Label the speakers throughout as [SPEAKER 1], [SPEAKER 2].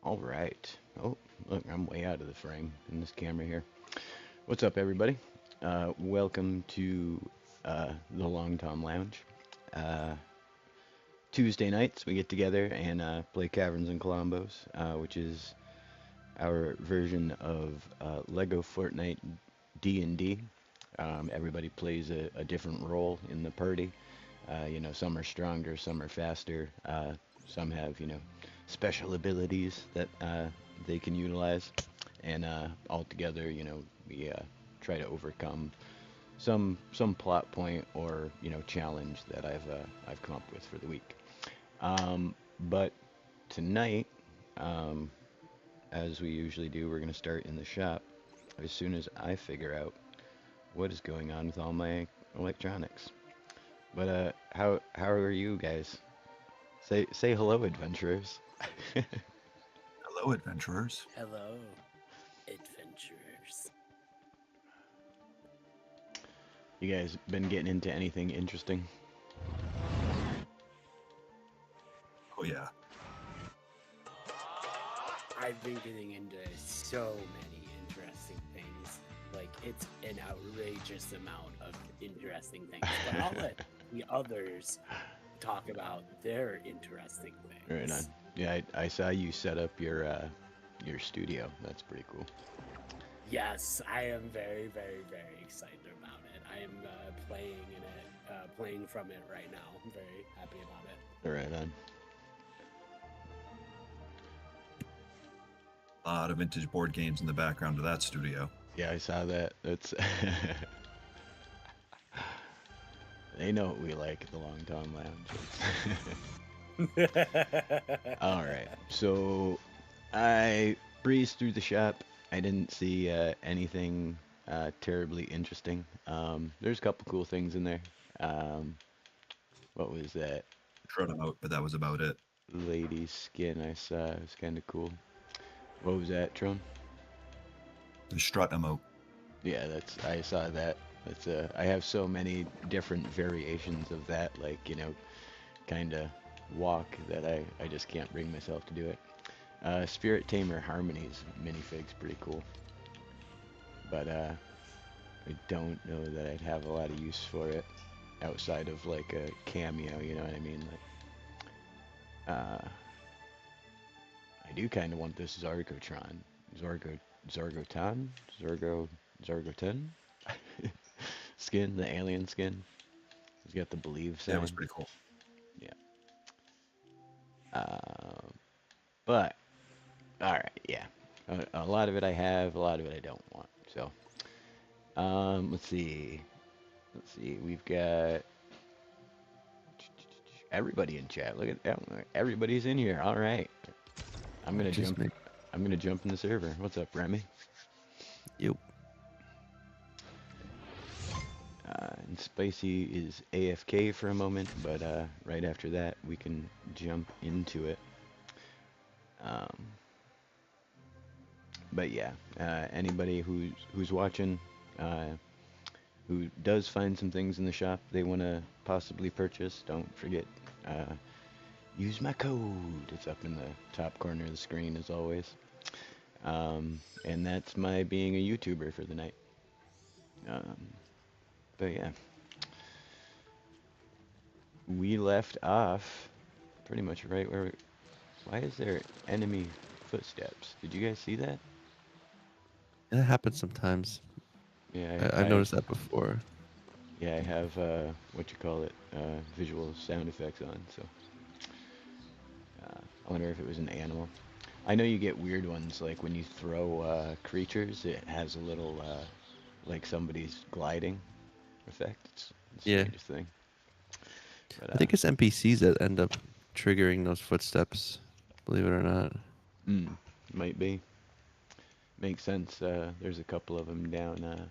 [SPEAKER 1] All right. Oh, look, I'm way out of the frame in this camera here. What's up, everybody? Welcome to the Long Tom Lounge. Uh, Tuesday nights we get together and play Caverns and Klombos, which is our version of LEGO Fortnite D&D. Everybody plays a different role in the party. Some are stronger, some are faster, some have, special abilities that they can utilize. And all together, we try to overcome some plot point or challenge that I've come up with for the week. But tonight, um, as we usually do, we're gonna start in the shop as soon as I figure out what is going on with all my electronics. But how are you guys? Say hello, adventurers.
[SPEAKER 2] Hello, adventurers.
[SPEAKER 3] Hello, adventurers.
[SPEAKER 1] You guys been getting into anything interesting?
[SPEAKER 2] Oh yeah,
[SPEAKER 3] I've been getting into so many interesting things. Like, it's an outrageous amount of interesting things. But I'll let the others talk about their interesting
[SPEAKER 1] Right on.
[SPEAKER 3] things.
[SPEAKER 1] Yeah, I saw you set up your studio. That's pretty cool.
[SPEAKER 3] Yes, I am very, very, very excited about it. I am playing in it, playing from it right now. I'm very happy about it.
[SPEAKER 1] Right on.
[SPEAKER 2] a lot of vintage board games in the background of that studio.
[SPEAKER 1] Yeah, I saw that. That's they know what we like at the Long Tom Lounge. All right. So I breezed through the shop. I didn't see anything terribly interesting. There's a couple cool things in there. Um, what was that?
[SPEAKER 2] Shred them out, but that was about it.
[SPEAKER 1] Lady skin I saw. It was kind of cool. What was that, Tron?
[SPEAKER 2] The strut emote.
[SPEAKER 1] Yeah, that's I saw that. That's I have so many different variations of that, like kind of walk that I just can't bring myself to do it. Spirit Tamer Harmonies minifig's pretty cool, but I don't know that I'd have a lot of use for it outside of like a cameo. You know what I mean? I do kind of want this Zargotron, Zorgo, Zorgoton, Zorgo, Zorgoton skin, the alien skin. He's got the believe
[SPEAKER 2] Yeah, it was
[SPEAKER 1] sign.
[SPEAKER 2] pretty cool.
[SPEAKER 1] Yeah. Uh, but all right, yeah. A lot of it I have, a lot of it I don't want. So, let's see. Let's see. We've got everybody in chat. Look at that. Everybody's in here. All right. I'm gonna
[SPEAKER 4] Just
[SPEAKER 1] jump.
[SPEAKER 4] me.
[SPEAKER 1] I'm gonna jump in the server. What's up, Remy?
[SPEAKER 4] You.
[SPEAKER 1] And Spicy is AFK for a moment, but right after that we can jump into it. Um, but yeah, anybody who's watching, uh, who does find some things in the shop they want to possibly purchase, don't forget, uh, use my code. It's up in the top corner of the screen as always. And that's my being a YouTuber for the night. Um, but yeah, we left off pretty much right where. Why is there enemy footsteps? Did you guys see that?
[SPEAKER 4] It happens sometimes.
[SPEAKER 1] Yeah,
[SPEAKER 4] I've noticed that before.
[SPEAKER 1] yeah, I have what you call it, visual sound effects on. So I wonder if it was an animal. I know you get weird ones like when you throw creatures, it has a little like somebody's gliding effect. It's the
[SPEAKER 4] Yeah.
[SPEAKER 1] strangest thing. But
[SPEAKER 4] I think it's NPCs that end up triggering those footsteps, believe it or not.
[SPEAKER 1] mm, might be makes sense. There's a couple of them down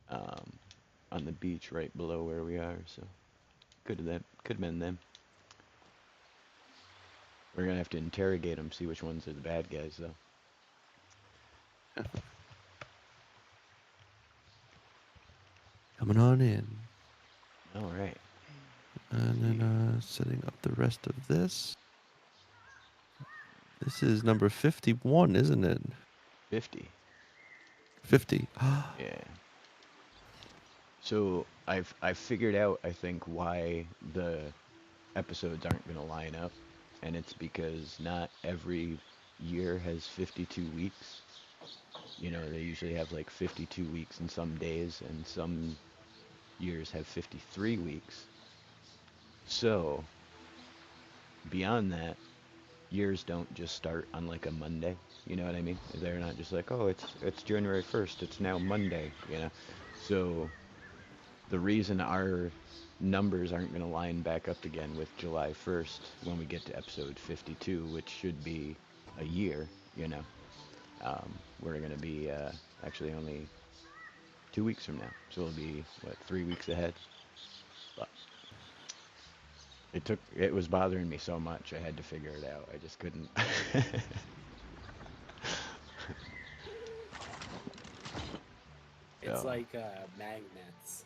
[SPEAKER 1] um, on the beach right below where we are. So could have been them. We're gonna have to interrogate them, see which ones are the bad guys, though.
[SPEAKER 4] Coming on in.
[SPEAKER 1] All right.
[SPEAKER 4] And
[SPEAKER 1] See.
[SPEAKER 4] then setting up the rest of this. This is number 51, isn't it?
[SPEAKER 1] 50.
[SPEAKER 4] 50.
[SPEAKER 1] Yeah. So I've figured out, I think, why the episodes aren't going to line up, and it's because not every year has 52 weeks. You know, they usually have like 52 weeks in some days, and some years have 53 weeks. So beyond that, years don't just start on like a Monday. You know what I mean? They're not just like, oh, it's January 1st. It's now Monday. You know, so the reason our numbers aren't going to line back up again with July 1st when we get to episode 52, which should be a year. You know, we're going to be actually only 2 weeks from now, so it'll be what 3 weeks ahead. But it was bothering me so much I had to figure it out. I just couldn't.
[SPEAKER 3] It's
[SPEAKER 1] So,
[SPEAKER 3] like magnets.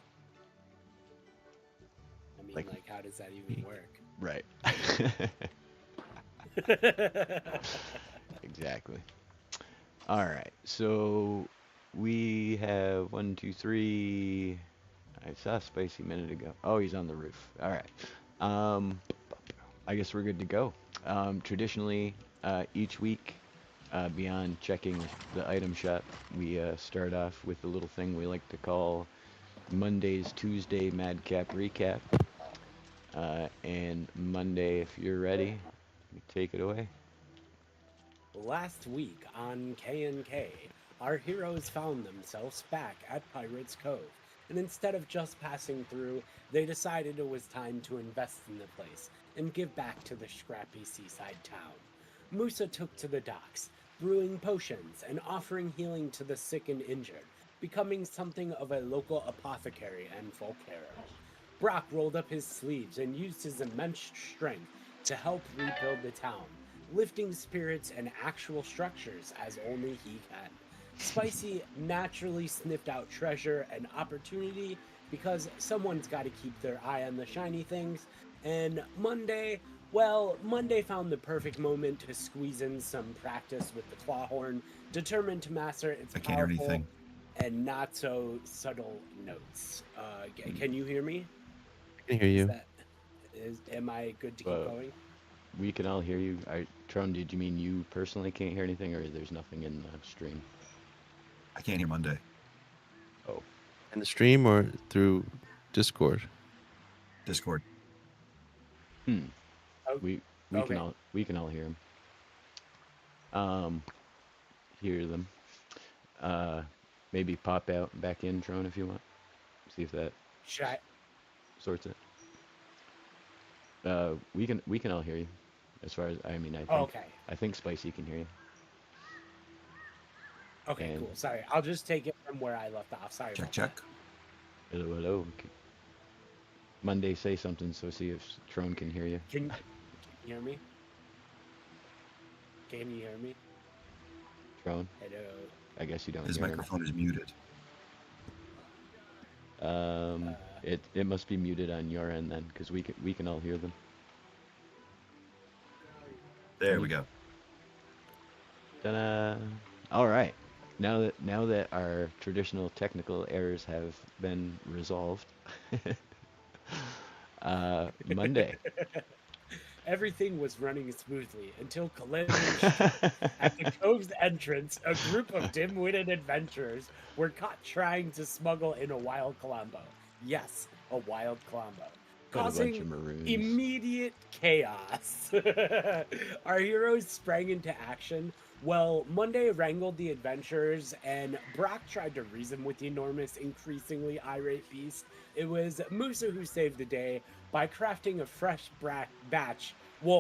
[SPEAKER 3] I mean,
[SPEAKER 1] Like-
[SPEAKER 3] like, how does that even work?
[SPEAKER 1] right. Exactly. All right. So we have 1, 2, 3. I saw Spicy a minute ago. Oh, he's on the roof. All right. I guess we're good to go. Traditionally, each week, beyond checking the item shop, we start off with a little thing we like to call Monday's Tuesday Madcap Recap. And Monday, if you're ready, take it away.
[SPEAKER 3] Last week on K&K, our heroes found themselves back at Pirates Cove, and instead of just passing through, they decided it was time to invest in the place and give back to the scrappy seaside town. Musa took to the docks, brewing potions and offering healing to the sick and injured, becoming something of a local apothecary and folk hero. Brock rolled up his sleeves and used his immense strength to help rebuild the town, lifting spirits and actual structures as only he can. Spicy naturally sniffed out treasure and opportunity because someone's got to keep their eye on the shiny things. And Monday found the perfect moment to squeeze in some practice with the claw horn, determined to master its
[SPEAKER 2] I can't hear
[SPEAKER 3] powerful
[SPEAKER 2] anything.
[SPEAKER 3] and not so subtle notes. Can you hear me?
[SPEAKER 4] I can hear you.
[SPEAKER 3] Am I good to keep
[SPEAKER 1] Uh,
[SPEAKER 3] going?
[SPEAKER 1] We can all hear you. Tron, did you mean you personally can't hear anything, or there's nothing in the stream?
[SPEAKER 2] I can't hear Monday.
[SPEAKER 1] Oh,
[SPEAKER 4] In the stream or through Discord?
[SPEAKER 2] Discord.
[SPEAKER 1] hmm.
[SPEAKER 3] Oh,
[SPEAKER 1] We can
[SPEAKER 3] okay.
[SPEAKER 1] all hear them. Hear them. Maybe pop out and back in, Tron, if you want. See if that
[SPEAKER 3] Should I?
[SPEAKER 1] sorts it. We can all hear you. As far as I mean,
[SPEAKER 3] Okay.
[SPEAKER 1] I think Spicy can hear you.
[SPEAKER 3] Okay,
[SPEAKER 1] And
[SPEAKER 3] cool. Sorry, I'll just take it from where I left off. Sorry
[SPEAKER 2] Check,
[SPEAKER 3] about
[SPEAKER 2] check.
[SPEAKER 1] hello, hello. Monday, say something so see if Tron can hear you.
[SPEAKER 3] that. Can you hear me? Can you hear me?
[SPEAKER 1] Tron,
[SPEAKER 3] Hello.
[SPEAKER 1] I guess you don't
[SPEAKER 2] His
[SPEAKER 1] hear
[SPEAKER 2] microphone is muted.
[SPEAKER 1] him. It must be muted on your end then, because we can all hear them.
[SPEAKER 2] There we go.
[SPEAKER 1] Ta-da! All right. Now that our traditional technical errors have been resolved, Monday.
[SPEAKER 3] Everything was running smoothly until calamity struck. At the cove's entrance, a group of dim-witted adventurers were caught trying to smuggle in a wild Colombo. Yes, a wild Colombo.
[SPEAKER 1] Got a bunch
[SPEAKER 3] Causing
[SPEAKER 1] of maroons.
[SPEAKER 3] immediate chaos. Our heroes sprang into action. Well, Monday wrangled the adventurers, and Brock tried to reason with the enormous, increasingly irate beast. It was Musa who saved the day by crafting a fresh batch,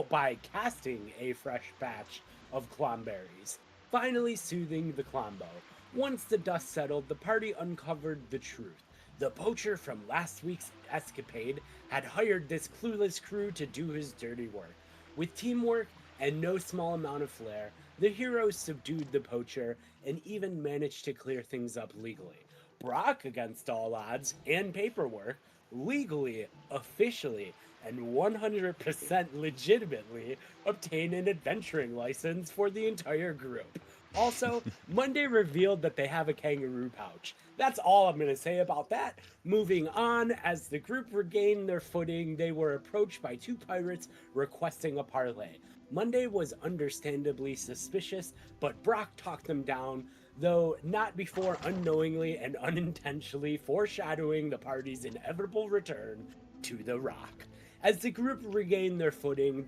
[SPEAKER 3] by casting a fresh batch of clomberries, finally soothing the Klombo. Once the dust settled, the party uncovered the truth. The poacher from last week's escapade had hired this clueless crew to do his dirty work. With teamwork and no small amount of flair, the heroes subdued the poacher and even managed to clear things up legally. Brock, against all odds and paperwork, legally, officially and 100% legitimately obtain an adventuring license for the entire group. Also, Monday revealed that they have a kangaroo pouch. That's all I'm going to say about that. Moving on, as the group regained their footing, they were approached by two pirates requesting a parlay. Monday was understandably suspicious, but Brock talked them down, though not before unknowingly and unintentionally foreshadowing the party's inevitable return to the Rock. As the group regained their footing,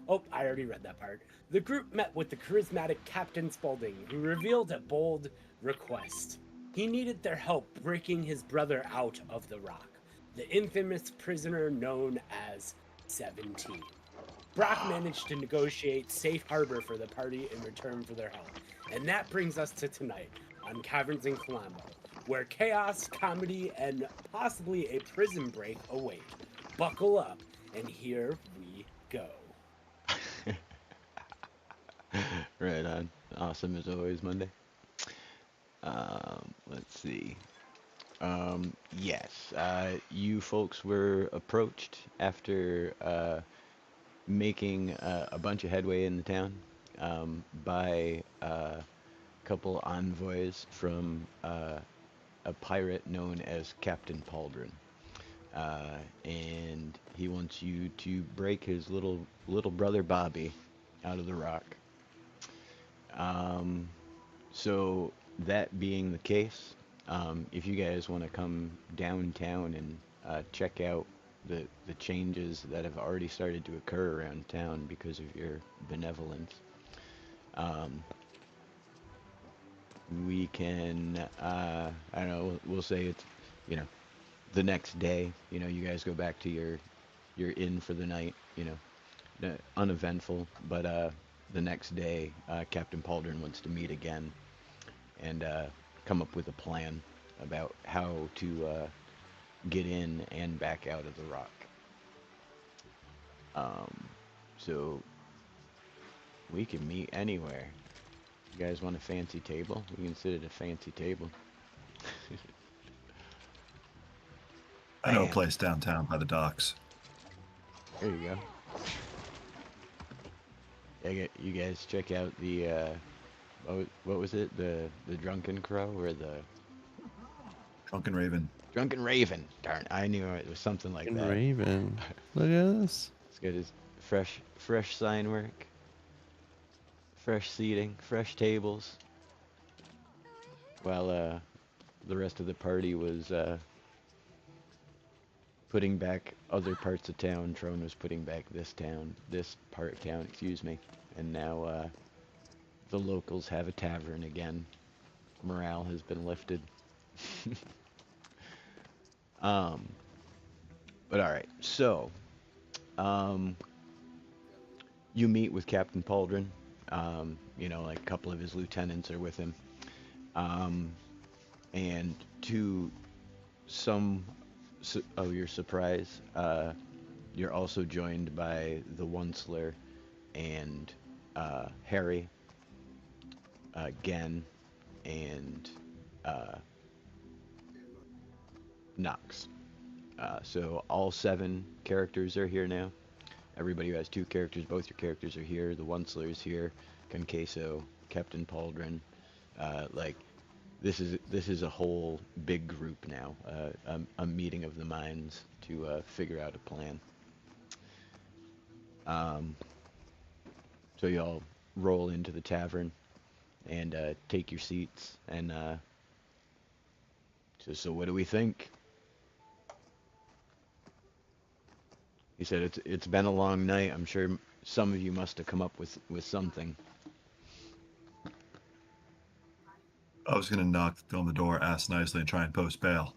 [SPEAKER 3] oh, I already read that part. The group met with the charismatic Captain Spaulding, who revealed a bold request. He needed their help breaking his brother out of the Rock, the infamous prisoner known as 17. Brock managed to negotiate safe harbor for the party in return for their help. And that brings us to tonight on Kaverns Klombos, where chaos, comedy, and possibly a prison break await. Buckle up, and here we go.
[SPEAKER 1] Right on. Awesome as always, Monday. Let's see. Yes, you folks were approached after making a bunch of headway in the town by a couple envoys from a pirate known as Captain Pauldron. And he wants you to break his little brother Bobby out of the Rock. So that being the case, if you guys want to come downtown and check out the changes that have already started to occur around town because of your benevolence, we can, I don't know, we'll say it's, the next day, you guys go back to your inn for the night, uneventful, but the next day, Captain Pauldron wants to meet again and come up with a plan about how to get in and back out of the Rock. So we can meet anywhere. You guys want a fancy table? We can sit at a fancy table.
[SPEAKER 2] I know a
[SPEAKER 1] Bam.
[SPEAKER 2] place downtown by the docks.
[SPEAKER 1] There you go. You guys check out the what was it? The Drunken Crow or the
[SPEAKER 2] Drunken Raven.
[SPEAKER 1] Drunken Raven. Darn, I knew it was something like that.
[SPEAKER 4] Raven. Look at this.
[SPEAKER 1] It's got his fresh sign work, fresh seating, fresh tables. While the rest of the party was putting back other parts of town. Trone was putting back this part of town, excuse me. And now the locals have a tavern again. Morale has been lifted. But alright, so you meet with Captain Pauldron. Like a couple of his lieutenants are with him. And to some of your surprise, you're also joined by the Onceler and Harry, Gen, and Nox. So all 7 characters are here now. Everybody who has 2 characters, both your characters are here. The Onceler is here, Conqueso, Captain Pauldron. This is a whole big group now, a meeting of the minds to figure out a plan. So y'all roll into the tavern and take your seats. And so what do we think? He said it's been a long night. I'm sure some of you must have come up with something.
[SPEAKER 2] I was going to knock on the door, ask nicely, and try and post bail.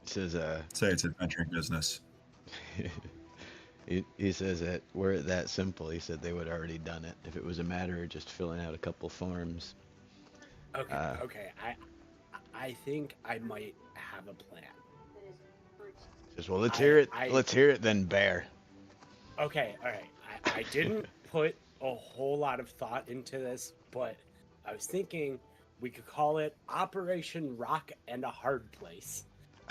[SPEAKER 1] Says
[SPEAKER 2] Say it's adventuring business.
[SPEAKER 1] he says that were it that simple, he said they would have already done it if it was a matter of just filling out a couple forms.
[SPEAKER 3] Okay. I think I might have a plan.
[SPEAKER 1] Says, well, let's hear it. Let's hear it then, Bear.
[SPEAKER 3] Okay, all right. I didn't put a whole lot of thought into this, but I was thinking we could call it Operation Rock and a Hard Place.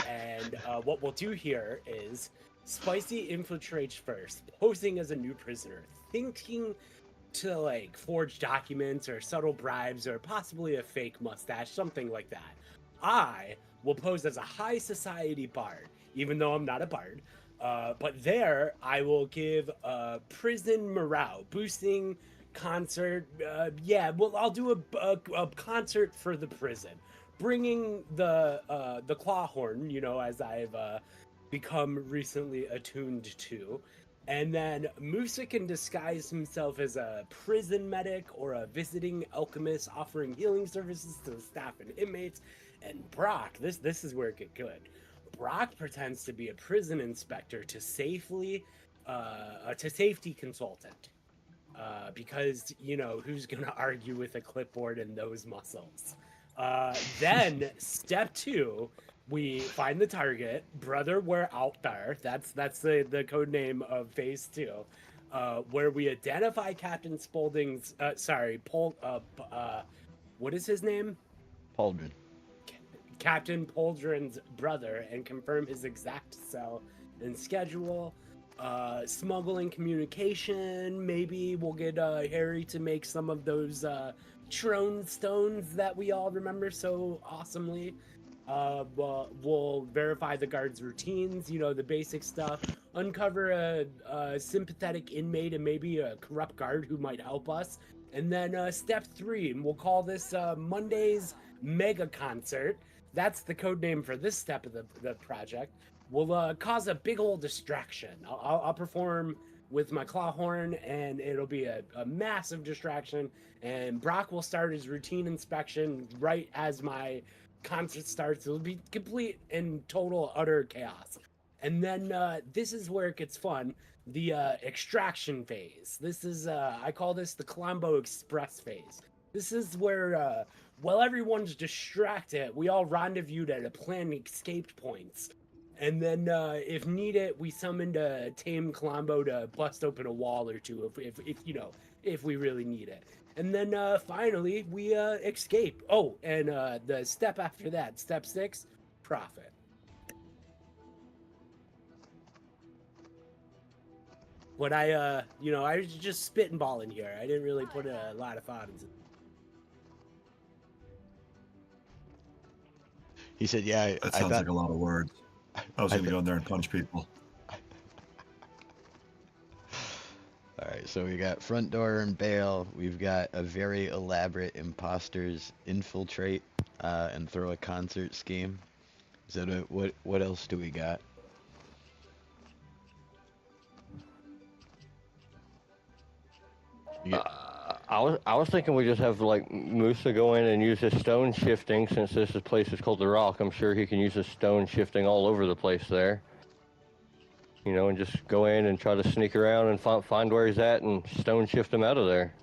[SPEAKER 3] And what we'll do here is Spicy infiltrates first, posing as a new prisoner, thinking to like forge documents or subtle bribes or possibly a fake mustache, something like that. I will pose as a high society bard, even though I'm not a bard. But there, I will give prison morale boosting concert. I'll do a concert for the prison, bringing the claw horn. You know, as I've become recently attuned to. And then Musa can disguise himself as a prison medic or a visiting alchemist offering healing services to the staff and inmates. And Brock, this is where it gets good. Brock pretends to be a prison inspector to safety consultant. Because, you know, who's going to argue with a clipboard and those muscles? Then, step 2, we find the target. Brother, we're out there. That's the code name of phase 2. Where we identify Captain Spaulding's, what is his name?
[SPEAKER 1] Pauldron.
[SPEAKER 3] Captain Pauldron's brother, and confirm his exact cell and schedule. Smuggling communication. Maybe we'll get Harry to make some of those Trone stones that we all remember so awesomely. We'll verify the guards' routines, you know, the basic stuff. Uncover a sympathetic inmate and maybe a corrupt guard who might help us. And then step 3, and we'll call this Monday's Mega Concert. That's the code name for this step of the project. Will cause a big old distraction. I'll perform with my claw horn, and it'll be a massive distraction. And Brock will start his routine inspection right as my concert starts. It'll be complete and total utter chaos. And then this is where it gets fun. The extraction phase. This is I call this the Klombo Express phase. This is where while everyone's distracted, we all rendezvoused at a planned escape points. And then, if needed, we summoned a tame Klombo to bust open a wall or two, if we really need it. And then, finally, we escape. Oh, and the step after that, step 6, profit. But I was just spitballing here. I didn't really put a lot of thought into it.
[SPEAKER 1] He said, "Yeah,
[SPEAKER 2] That
[SPEAKER 1] I
[SPEAKER 2] sounds
[SPEAKER 1] thought
[SPEAKER 2] like a lot of words. I was going to go in there and punch people.
[SPEAKER 1] All right, so we got front door and bail. We've got a very elaborate imposters infiltrate and throw a concert scheme. Is that what else do we got?
[SPEAKER 5] I was thinking we just have like Musa go in and use his stone shifting, since place is called the Rock. I'm sure he can use his stone shifting all over the place there. You know, and just go in and try to sneak around and find where he's at and stone shift him out of there.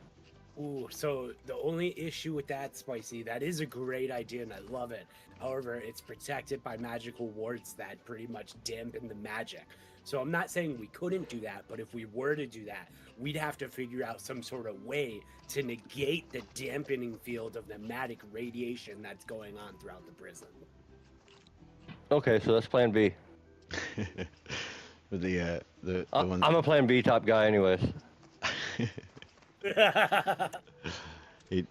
[SPEAKER 3] Ooh, so the only issue with that, Spicy, that is a great idea and I love it. However, it's protected by magical wards that pretty much dampen the magic. So I'm not saying we couldn't do that, but if we were to do that, we'd have to figure out some sort of way to negate the dampening field of the magic radiation that's going on throughout the prison.
[SPEAKER 5] Okay, so that's plan B.
[SPEAKER 1] With the one.
[SPEAKER 5] I'm a plan B type guy anyways.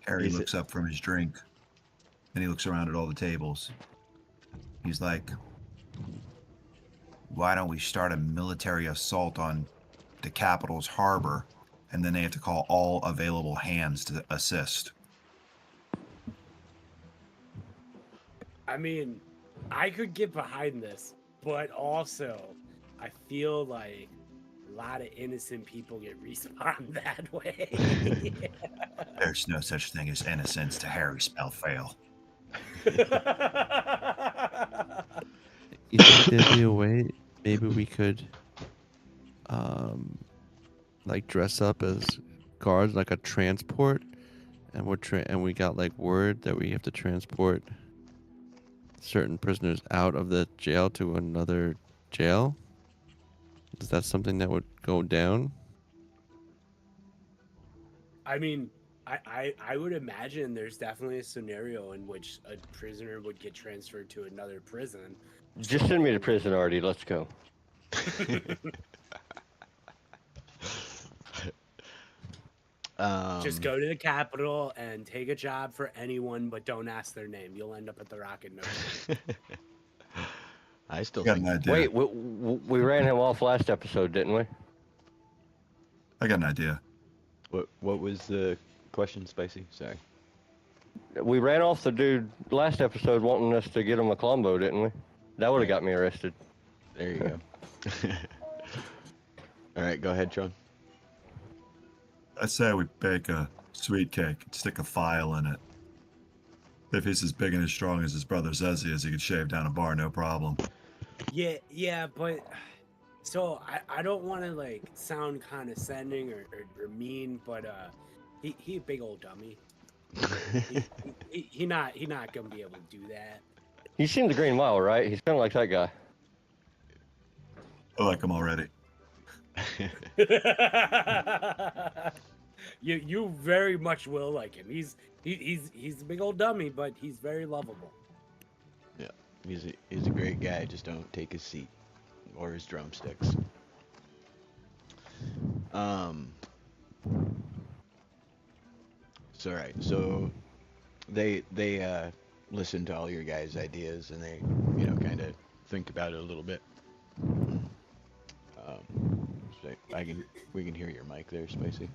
[SPEAKER 2] Harry looks up from his drink, and he looks around at all the tables. He's like, why don't we start a military assault on the capital's harbor, and then they have to call all available hands to assist?
[SPEAKER 3] I mean, I could get behind this, but also I feel like a lot of innocent people get respawned that way.
[SPEAKER 2] There's no such thing as innocence to Harry Spellfail.
[SPEAKER 4] You think there'd be a way maybe we could like dress up as guards, like a transport, and we got like word that we have to transport certain prisoners out of the jail to another jail? Is that something that would go down?
[SPEAKER 3] I mean, I would imagine there's definitely a scenario in which a prisoner would get transferred to another prison.
[SPEAKER 5] Just send me to prison, Artie. Let's go.
[SPEAKER 3] Just go to the Capitol and take a job for anyone, but don't ask their name. You'll end up at the Rocket No time.
[SPEAKER 1] I still
[SPEAKER 2] I got
[SPEAKER 1] think
[SPEAKER 2] an idea.
[SPEAKER 5] Wait, we ran him off last episode, didn't we?
[SPEAKER 2] I got an idea.
[SPEAKER 1] what was the question, Spicy? Sorry.
[SPEAKER 5] We ran off the dude last episode wanting us to get him a Klombo, didn't we? That would have got me arrested.
[SPEAKER 1] There you go. All right, go ahead, Tron.
[SPEAKER 2] I say we bake a sweet cake and stick a file in it. If he's as big and as strong as his brother says he is, he could shave down a bar, no problem.
[SPEAKER 3] Yeah, but so I don't want to like sound condescending or mean, but he a big old dummy. he not gonna be able to do that.
[SPEAKER 5] You've seen the Green Mile, right? He's kind of like that guy.
[SPEAKER 2] I like him already.
[SPEAKER 3] You very much will like him. He's a big old dummy, but he's very lovable.
[SPEAKER 1] Yeah, he's a great guy. Just don't take his seat or his drumsticks. It's all right. So they listen to all your guys' ideas and they kind of think about it a little bit. So we can hear your mic there, Spicy.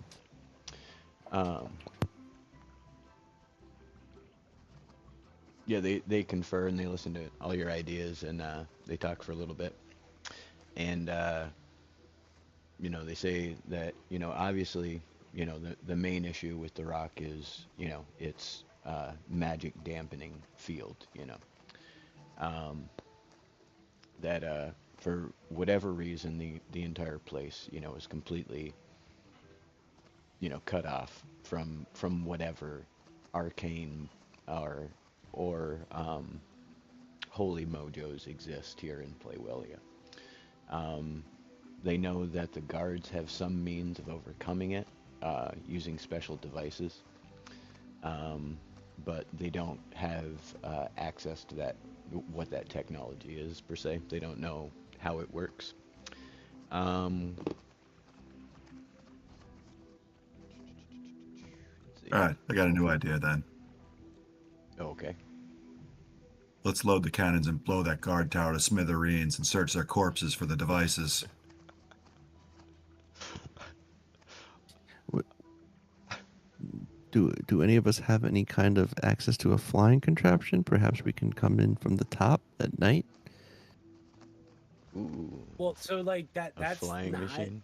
[SPEAKER 1] Yeah, they confer and they listen to all your ideas and they talk for a little bit. And they say that obviously the main issue with the rock is it's magic dampening field. That for whatever reason the entire place is completely cut off from whatever arcane or holy mojos exist here in Playwellia. They know that the guards have some means of overcoming it using special devices, but they don't have access to what that technology is per se. They don't know how it works.
[SPEAKER 2] All right, I got a new idea then.
[SPEAKER 1] Okay.
[SPEAKER 2] Let's load the cannons and blow that guard tower to smithereens and search their corpses for the devices.
[SPEAKER 4] Do any of us have any kind of access to a flying contraption? Perhaps we can come in from the top at night.
[SPEAKER 1] Ooh.
[SPEAKER 3] Well, so like that's
[SPEAKER 1] flying
[SPEAKER 3] not,
[SPEAKER 1] machine.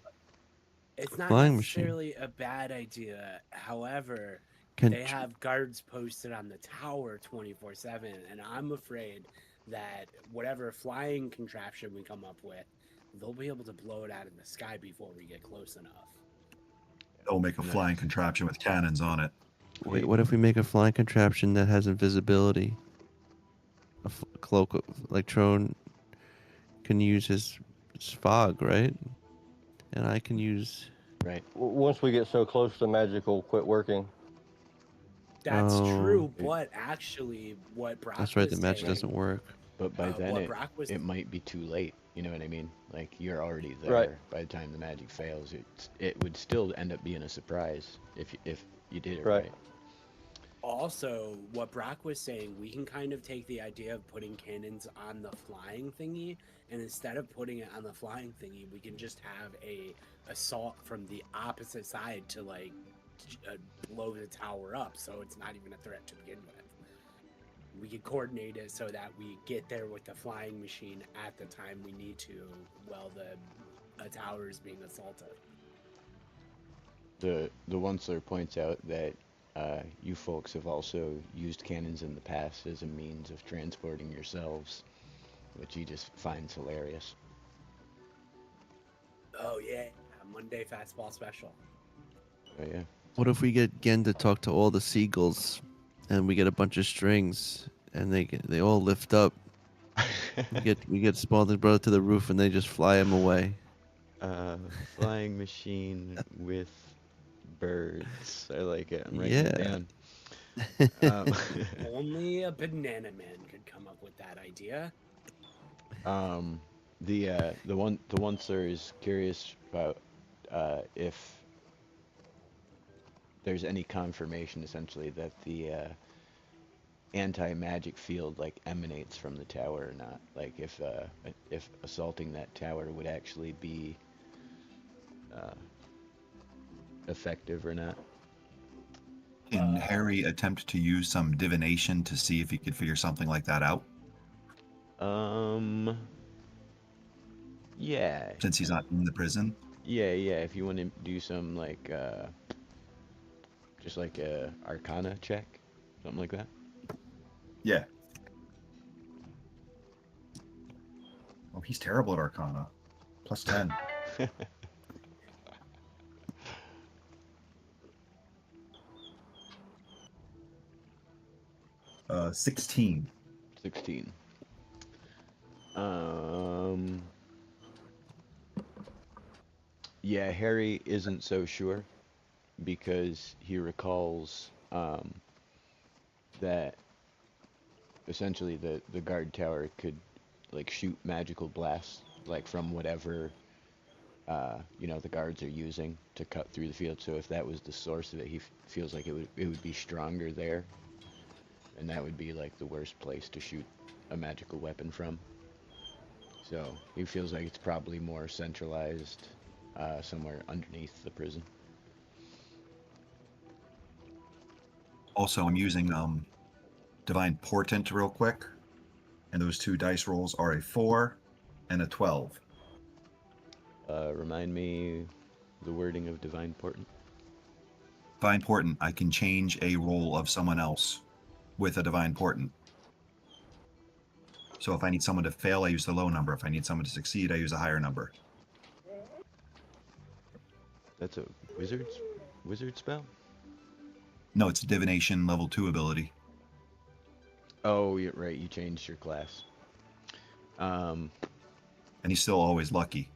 [SPEAKER 3] It's not
[SPEAKER 4] Flying
[SPEAKER 3] necessarily a bad idea. However,
[SPEAKER 4] Can
[SPEAKER 3] they have guards posted on the tower 24/7, and I'm afraid that whatever flying contraption we come up with, they'll be able to blow it out of the sky before we get close enough.
[SPEAKER 2] They'll make a flying contraption with cannons on it.
[SPEAKER 4] Wait, what if we make a flying contraption that has invisibility? A cloak, like Tron can use his fog, right? And I can use.
[SPEAKER 1] Right.
[SPEAKER 5] Once we get so close, the magic will quit working.
[SPEAKER 3] That's
[SPEAKER 4] Oh.
[SPEAKER 3] true, but actually, what Brock
[SPEAKER 4] That's right.
[SPEAKER 3] was
[SPEAKER 4] The magic
[SPEAKER 3] saying-
[SPEAKER 4] doesn't work.
[SPEAKER 1] But by then
[SPEAKER 3] what Brock was
[SPEAKER 1] it might be too late. You know what I mean? Like you're already there
[SPEAKER 5] Right.
[SPEAKER 1] by the time the magic fails. It would still end up being a surprise if you did it
[SPEAKER 5] Right.
[SPEAKER 1] right.
[SPEAKER 3] Also, what Brock was saying, we can kind of take the idea of putting cannons on the flying thingy, and instead of putting it on the flying thingy, we can just have a assault from the opposite side to like blow the tower up, so it's not even a threat to begin with. We could coordinate it so that we get there with the flying machine at the time we need to, while the tower is being assaulted.
[SPEAKER 1] The Onceler points out that you folks have also used cannons in the past as a means of transporting yourselves, which he just finds hilarious.
[SPEAKER 3] Oh yeah, Monday fastball special.
[SPEAKER 1] Oh yeah.
[SPEAKER 4] What if we get Gen to talk to all the seagulls, and we get a bunch of strings, and they all lift up. We get Spalding's brother to the roof, and they just fly him away.
[SPEAKER 1] Flying machine with birds. I like it. I'm writing it
[SPEAKER 4] Yeah.
[SPEAKER 1] down. Um,
[SPEAKER 3] Only a banana man could come up with that idea.
[SPEAKER 1] the one sir is curious about if there's any confirmation essentially that the anti-magic field like emanates from the tower or not. Like if assaulting that tower would actually be uh, effective or not.
[SPEAKER 2] Can Harry attempt to use some divination to see if he could figure something like that out?
[SPEAKER 1] Yeah,
[SPEAKER 2] Since he's not in the prison?
[SPEAKER 1] yeah. If you want to do some like just like a Arcana check, something like that.
[SPEAKER 2] Yeah. Oh, he's terrible at Arcana. Plus 10. 16.
[SPEAKER 1] 16. Yeah, Harry isn't so sure because he recalls that essentially the guard tower could like shoot magical blasts like from whatever the guards are using to cut through the field. So if that was the source of it, he feels like it would be stronger there, and that would be like the worst place to shoot a magical weapon from. So he feels like it's probably more centralized somewhere underneath the prison.
[SPEAKER 2] Also, I'm using Divine Portent real quick. And those two dice rolls are a 4 and a 12.
[SPEAKER 1] Remind me the wording of Divine Portent.
[SPEAKER 2] Divine Portent, I can change a roll of someone else with a Divine Portent. So if I need someone to fail, I use the low number. If I need someone to succeed, I use a higher number.
[SPEAKER 1] That's a wizard spell?
[SPEAKER 2] No, it's a divination level 2 ability.
[SPEAKER 1] Oh, you're right. You changed your class.
[SPEAKER 2] And he's still always lucky.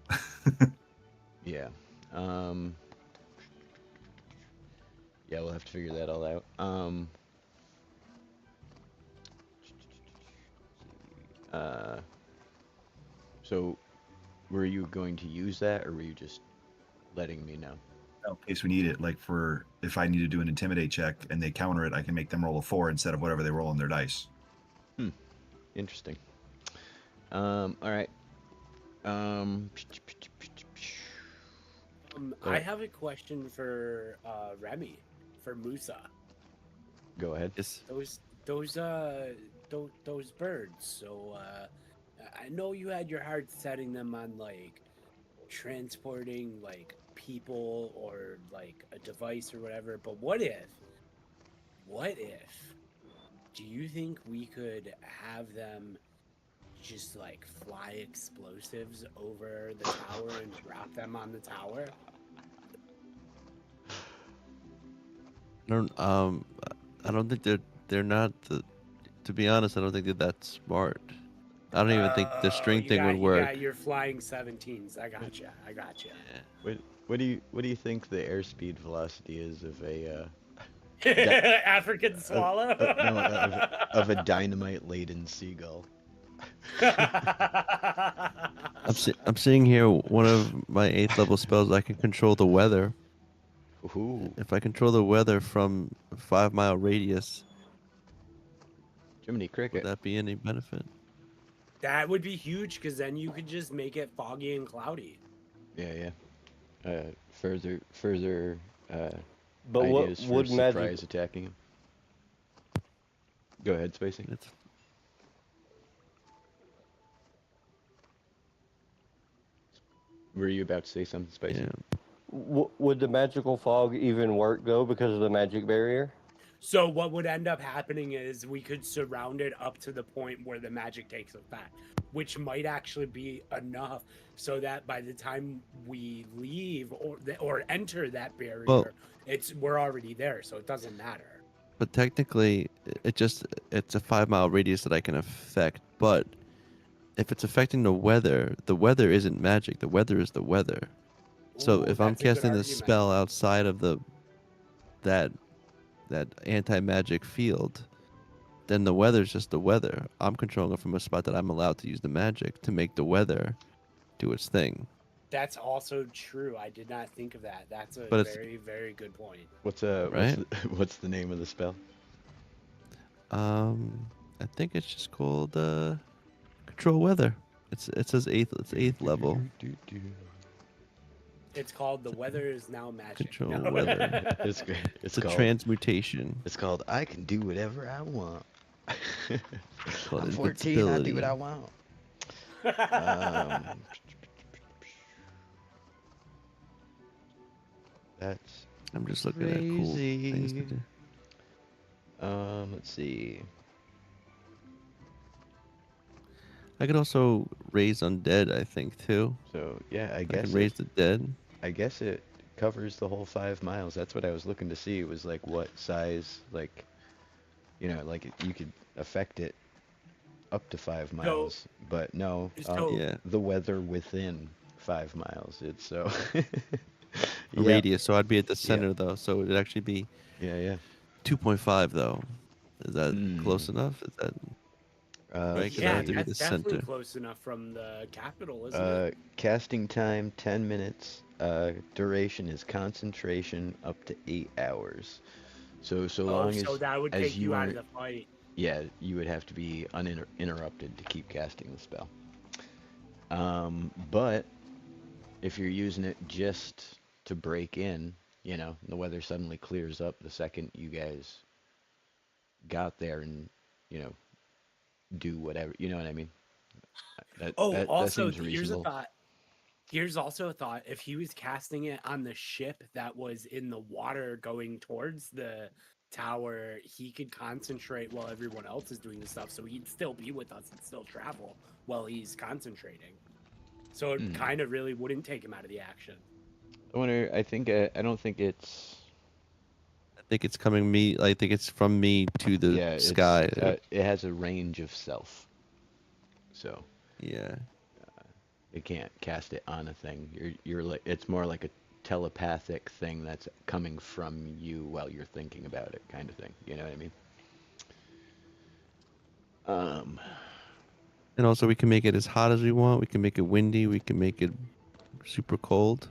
[SPEAKER 1] Yeah. Yeah, we'll have to figure that all out. So were you going to use that, or were you just letting me know?
[SPEAKER 2] In case we need it, like for if I need to do an intimidate check and they counter it, I can make them roll a 4 instead of whatever they roll on their dice.
[SPEAKER 1] Interesting. All right.
[SPEAKER 3] I have a question for Remy, for Musa.
[SPEAKER 1] Go ahead.
[SPEAKER 4] Yes.
[SPEAKER 3] Those birds. So I know you had your heart setting them on like transporting like people or like a device or whatever, but what if do you think we could have them just like fly explosives over the tower and drop them on the tower?
[SPEAKER 4] I don't think they're not to be honest, I don't think they're that smart. I don't even think the string thing would work.
[SPEAKER 3] Yeah, you're flying 17s. I gotcha.
[SPEAKER 4] Yeah.
[SPEAKER 1] What do you think the airspeed velocity is of a
[SPEAKER 3] African swallow?
[SPEAKER 1] of a dynamite laden seagull?
[SPEAKER 4] I'm seeing here one of my 8th level spells. I can control the weather.
[SPEAKER 1] Ooh,
[SPEAKER 4] If I control the weather from a 5-mile radius,
[SPEAKER 1] Jiminy
[SPEAKER 4] would
[SPEAKER 1] Cricket.
[SPEAKER 4] that be any benefit?
[SPEAKER 3] That would be huge because then you could just make it foggy and cloudy.
[SPEAKER 1] Yeah. Further
[SPEAKER 5] But what
[SPEAKER 1] ideas for
[SPEAKER 5] would
[SPEAKER 1] surprise
[SPEAKER 5] magic?
[SPEAKER 1] attacking him. Go ahead, Spacey.
[SPEAKER 4] It's,
[SPEAKER 1] Were you about to say something, Spacey?
[SPEAKER 4] yeah.
[SPEAKER 5] Would the magical fog even work though because of the magic barrier?
[SPEAKER 3] So what would end up happening is we could surround it up to the point where the magic takes effect, which might actually be enough so that by the time we leave or enter that barrier,
[SPEAKER 4] Well-
[SPEAKER 3] we're already there, so it doesn't matter.
[SPEAKER 4] But technically, it's a 5-mile radius that I can affect. But if it's affecting the weather isn't magic. The weather is the weather. So
[SPEAKER 3] Ooh,
[SPEAKER 4] if I'm
[SPEAKER 3] that's a good
[SPEAKER 4] casting this
[SPEAKER 3] argument.
[SPEAKER 4] spell outside of the that anti-magic field, then the weather's just the weather. I'm controlling it from a spot that I'm allowed to use the magic to make the weather do its thing.
[SPEAKER 3] That's also true. I did not think of that. That's a
[SPEAKER 4] But it's-
[SPEAKER 3] very, very good point.
[SPEAKER 1] What's
[SPEAKER 4] Right?
[SPEAKER 1] what's the name of the spell?
[SPEAKER 4] I think it's just called control weather. It says eighth. It's 8th level.
[SPEAKER 3] It's called The Weather Is Now Magic.
[SPEAKER 4] Control
[SPEAKER 3] No.
[SPEAKER 4] weather.
[SPEAKER 1] It's
[SPEAKER 4] It's a
[SPEAKER 1] called
[SPEAKER 4] transmutation.
[SPEAKER 1] It's called I can do whatever I want.
[SPEAKER 4] Called
[SPEAKER 1] I'm 14. I do what
[SPEAKER 4] invincibility.
[SPEAKER 1] I want. Um, that's
[SPEAKER 4] I'm just looking at cool things to
[SPEAKER 1] crazy.
[SPEAKER 4] do.
[SPEAKER 1] Let's see.
[SPEAKER 4] I could also raise undead, I think, too.
[SPEAKER 1] So yeah, I
[SPEAKER 4] I
[SPEAKER 1] guess
[SPEAKER 4] can raise the dead.
[SPEAKER 1] I guess it covers the whole 5 miles. That's what I was looking to see. Was like what size, like, like you could affect it up to 5 miles, but no,
[SPEAKER 3] So-
[SPEAKER 4] Yeah.
[SPEAKER 1] the weather within 5 miles. It's so.
[SPEAKER 4] A
[SPEAKER 1] Yeah,
[SPEAKER 4] radius, so I'd be at the center, though. So it'd actually be
[SPEAKER 1] yeah.
[SPEAKER 4] 2.5, though. Is that close
[SPEAKER 1] Hmm.
[SPEAKER 4] enough? Is that Right, 'cause I
[SPEAKER 3] Yeah,
[SPEAKER 4] have to be
[SPEAKER 3] that's
[SPEAKER 4] the
[SPEAKER 3] definitely
[SPEAKER 4] center.
[SPEAKER 3] close enough from the capital, isn't it?
[SPEAKER 1] Casting time 10 minutes. Duration is concentration up to 8 hours. So long as
[SPEAKER 3] So that would
[SPEAKER 1] as
[SPEAKER 3] take you out of
[SPEAKER 1] aren't-
[SPEAKER 3] the fight.
[SPEAKER 1] Yeah, you would have to be uninterrupted to keep casting the spell. But if you're using it just to break in, the weather suddenly clears up the second you guys got there and, do whatever, you know what I mean? That
[SPEAKER 3] Also,
[SPEAKER 1] seems
[SPEAKER 3] here's a
[SPEAKER 1] reasonable.
[SPEAKER 3] thought. Here's also a thought. If he was casting it on the ship that was in the water going towards the tower, he could concentrate while everyone else is doing the stuff. So he'd still be with us and still travel while he's concentrating. So it kind of really wouldn't take him out of the action.
[SPEAKER 1] I wonder, I don't think it's,
[SPEAKER 4] I think it's coming me. I think it's from me to the
[SPEAKER 1] yeah,
[SPEAKER 4] sky.
[SPEAKER 1] it has a range of self. So
[SPEAKER 4] Yeah.
[SPEAKER 1] it can't cast it on a thing. You're like, it's more like a telepathic thing that's coming from you while you're thinking about it, kind of thing. You know what I mean?
[SPEAKER 4] And also, we can make it as hot as we want. We can make it windy. We can make it super cold.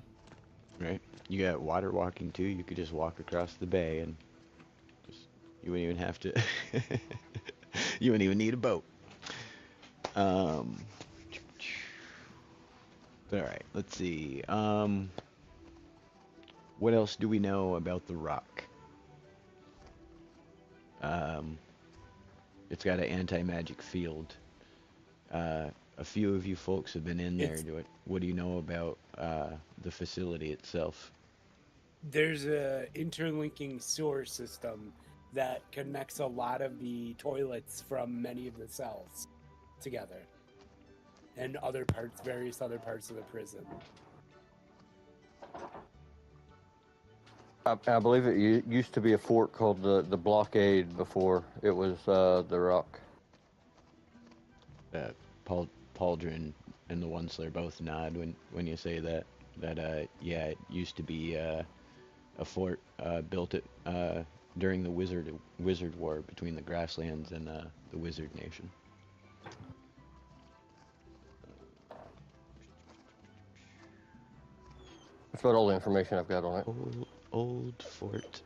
[SPEAKER 1] Right? You got water walking too. You could just walk across the bay and you wouldn't even have to. You wouldn't even need a boat. All right. Let's see. What else do we know about the rock? It's got an anti-magic field. A few of you folks have been in there. What do you know about the facility itself?
[SPEAKER 3] There's a interlinking sewer system that connects a lot of the toilets from many of the cells together, and various other parts of the prison.
[SPEAKER 5] I believe it used to be a fort called the Blockade before it was the Rock.
[SPEAKER 1] Pauldron and the Onceler both nod when you say that. Yeah, it used to be a fort built during the Wizard War between the Grasslands and the Wizard Nation.
[SPEAKER 5] That's about all the information I've got on it.
[SPEAKER 1] Old fort.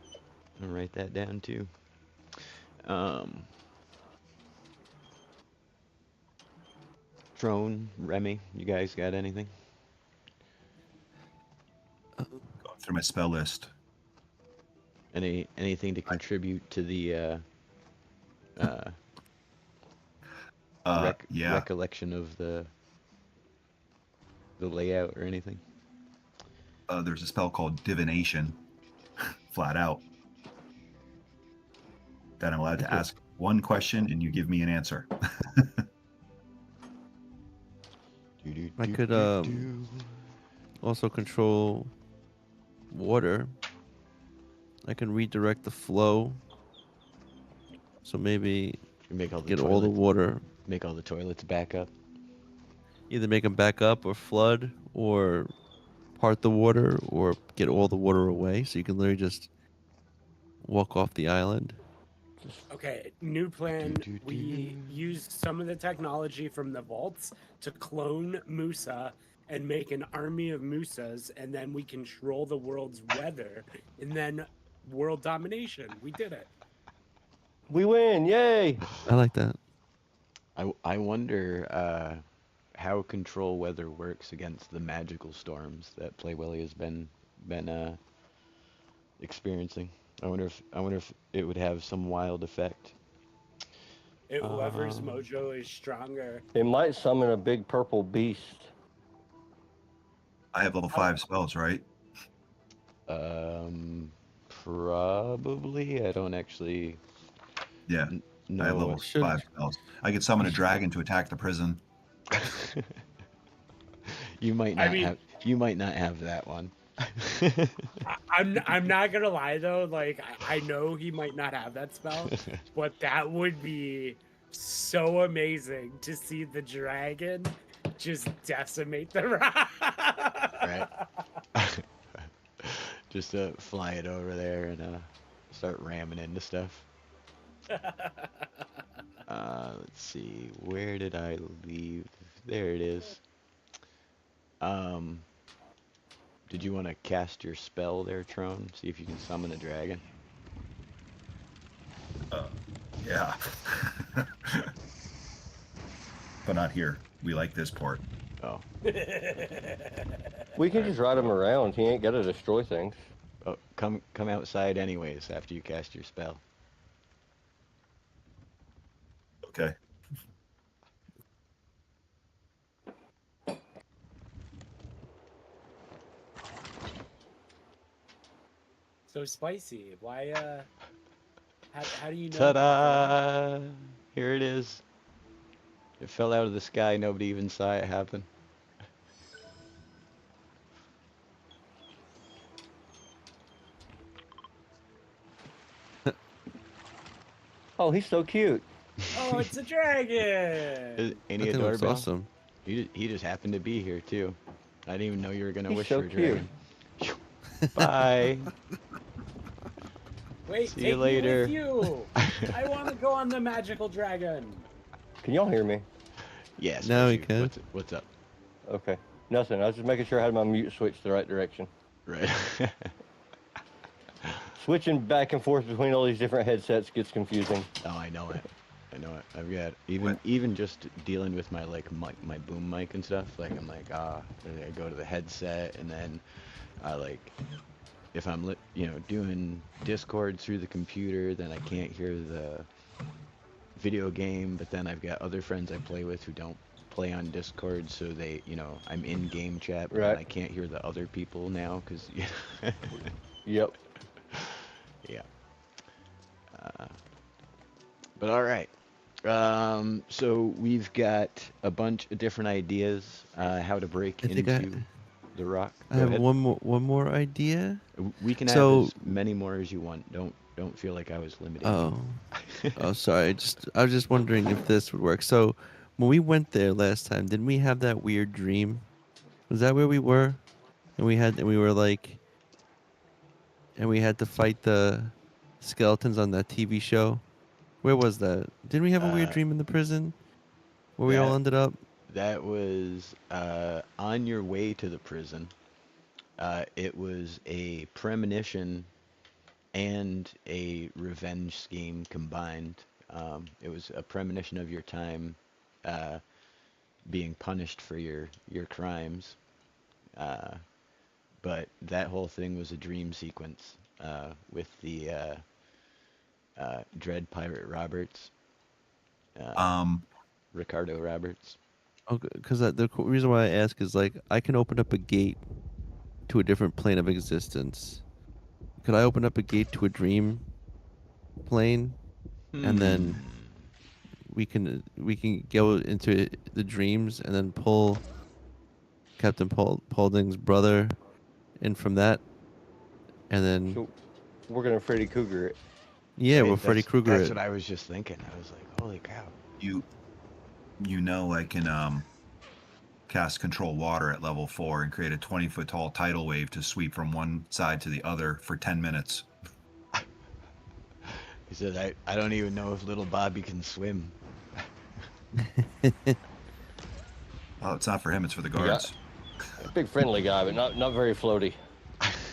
[SPEAKER 1] I'm gonna write that down too. Trone, Remy, you guys got anything?
[SPEAKER 2] Going through my spell list.
[SPEAKER 1] Anything to contribute to the
[SPEAKER 2] Yeah.
[SPEAKER 1] recollection of the layout or anything?
[SPEAKER 2] There's a spell called Divination, flat out, that I'm allowed to
[SPEAKER 1] Okay.
[SPEAKER 2] ask one question and you give me an answer.
[SPEAKER 4] I could also control water. I can redirect the flow. So maybe
[SPEAKER 1] make all the
[SPEAKER 4] get all the
[SPEAKER 1] toilets,
[SPEAKER 4] water.
[SPEAKER 1] make all the toilets back up.
[SPEAKER 4] Either make them back up or flood or part the water or get all the water away. So you can literally just walk off the island.
[SPEAKER 3] Okay, new plan.
[SPEAKER 1] Do, do,
[SPEAKER 3] We
[SPEAKER 1] do.
[SPEAKER 3] use some of the technology from the vaults to clone Musa and make an army of Musas, and then we control the world's weather, and then world domination. We did it.
[SPEAKER 5] We win! Yay!
[SPEAKER 4] I like that.
[SPEAKER 1] I wonder how control weather works against the magical storms that Playwilly has been experiencing. I wonder if it would have some wild effect.
[SPEAKER 3] Whoever's
[SPEAKER 1] Um,
[SPEAKER 3] mojo is stronger.
[SPEAKER 5] It might summon a big purple beast.
[SPEAKER 2] I have level 5 spells, right?
[SPEAKER 1] Probably. I don't actually
[SPEAKER 2] Yeah,
[SPEAKER 1] know.
[SPEAKER 2] I have level
[SPEAKER 1] what-
[SPEAKER 4] Should-
[SPEAKER 2] 5 spells. I could summon a dragon to attack the prison.
[SPEAKER 1] You might
[SPEAKER 3] I
[SPEAKER 1] not
[SPEAKER 3] mean-
[SPEAKER 1] have. You might not have that one.
[SPEAKER 3] I'm not gonna lie though, like I know he might not have that spell, but that would be so amazing to see the dragon just decimate the rock.
[SPEAKER 1] Right. Just fly it over there and start ramming into stuff. Let's see. Where did I leave? There it is. Did you want to cast your spell there, Trone? See if you can summon a dragon.
[SPEAKER 2] Yeah. But not here. We like this port.
[SPEAKER 1] Oh.
[SPEAKER 5] We can just ride him around. He ain't got to destroy things.
[SPEAKER 1] Oh, come outside anyways after you cast your spell.
[SPEAKER 2] Okay.
[SPEAKER 3] So spicy. Why how do you know?
[SPEAKER 1] Ta-da! Here it is. It fell out of the sky. Nobody even saw it happen.
[SPEAKER 5] Oh, he's so cute.
[SPEAKER 3] Oh, it's a dragon.
[SPEAKER 1] Ain't
[SPEAKER 4] That
[SPEAKER 1] he
[SPEAKER 4] thing looks
[SPEAKER 1] adorable?
[SPEAKER 4] awesome.
[SPEAKER 1] He just happened to be here too. I didn't even know you were gonna
[SPEAKER 5] He's
[SPEAKER 1] wish
[SPEAKER 5] so
[SPEAKER 1] for a
[SPEAKER 5] cute.
[SPEAKER 1] dragon. Bye.
[SPEAKER 3] Wait,
[SPEAKER 1] See
[SPEAKER 3] take
[SPEAKER 1] you later.
[SPEAKER 3] me with you. I want to go on the magical dragon.
[SPEAKER 5] Can y'all hear me?
[SPEAKER 1] Yes.
[SPEAKER 4] Now we
[SPEAKER 1] Richie,
[SPEAKER 4] can.
[SPEAKER 1] What's up?
[SPEAKER 5] Okay. Nothing. I was just making sure I had my mute switched the right direction.
[SPEAKER 1] Right.
[SPEAKER 5] Switching back and forth between all these different headsets gets confusing.
[SPEAKER 1] Oh, I know it. I know it. I've got even just dealing with my my boom mic and stuff. Like I'm like I go to the headset and then I like if I'm doing Discord through the computer, then I can't hear the video game. But then I've got other friends I play with who don't play on Discord, so they I'm in game chat, but
[SPEAKER 5] Right.
[SPEAKER 1] I can't hear the other people now because
[SPEAKER 5] Yep.
[SPEAKER 1] yeah. But all right. So we've got a bunch of different ideas how to break
[SPEAKER 4] I think I-
[SPEAKER 1] into the rock.
[SPEAKER 4] I
[SPEAKER 1] Go
[SPEAKER 4] have
[SPEAKER 1] ahead.
[SPEAKER 4] one more idea.
[SPEAKER 1] We can
[SPEAKER 4] So-
[SPEAKER 1] have as many more as you want. Don't feel like I was limiting
[SPEAKER 4] Oh,
[SPEAKER 1] you.
[SPEAKER 4] oh, sorry. I was just wondering if this would work. So, when we went there last time, didn't we have that weird dream? Was that where we were? And we had to fight the skeletons on that TV show. Where was that? Didn't we have a weird dream in the prison where we all
[SPEAKER 1] that-
[SPEAKER 4] ended up?
[SPEAKER 1] That was on your way to the prison. It was a premonition and a revenge scheme combined. It was a premonition of your time being punished for your crimes. But that whole thing was a dream sequence with the Dread Pirate Roberts, Ricardo Roberts.
[SPEAKER 4] Because the reason why I ask is like I can open up a gate to a different plane of existence. Could I open up a gate to a dream plane, and then we can go into the dreams and then pull Captain Paulding's brother in from that, and then
[SPEAKER 5] So we're gonna Freddy Cougar it.
[SPEAKER 4] yeah,
[SPEAKER 1] Right,
[SPEAKER 4] we're Freddy Krueger.
[SPEAKER 1] That's what I was just thinking. I was like, holy cow.
[SPEAKER 2] I can cast Control Water at level 4 and create a 20-foot tall tidal wave to sweep from one side to the other for 10 minutes.
[SPEAKER 1] He said, I don't even know if little Bobby can swim.
[SPEAKER 2] Oh, it's not for him. It's for the
[SPEAKER 5] got-
[SPEAKER 2] guards.
[SPEAKER 5] Big friendly guy, but not very floaty.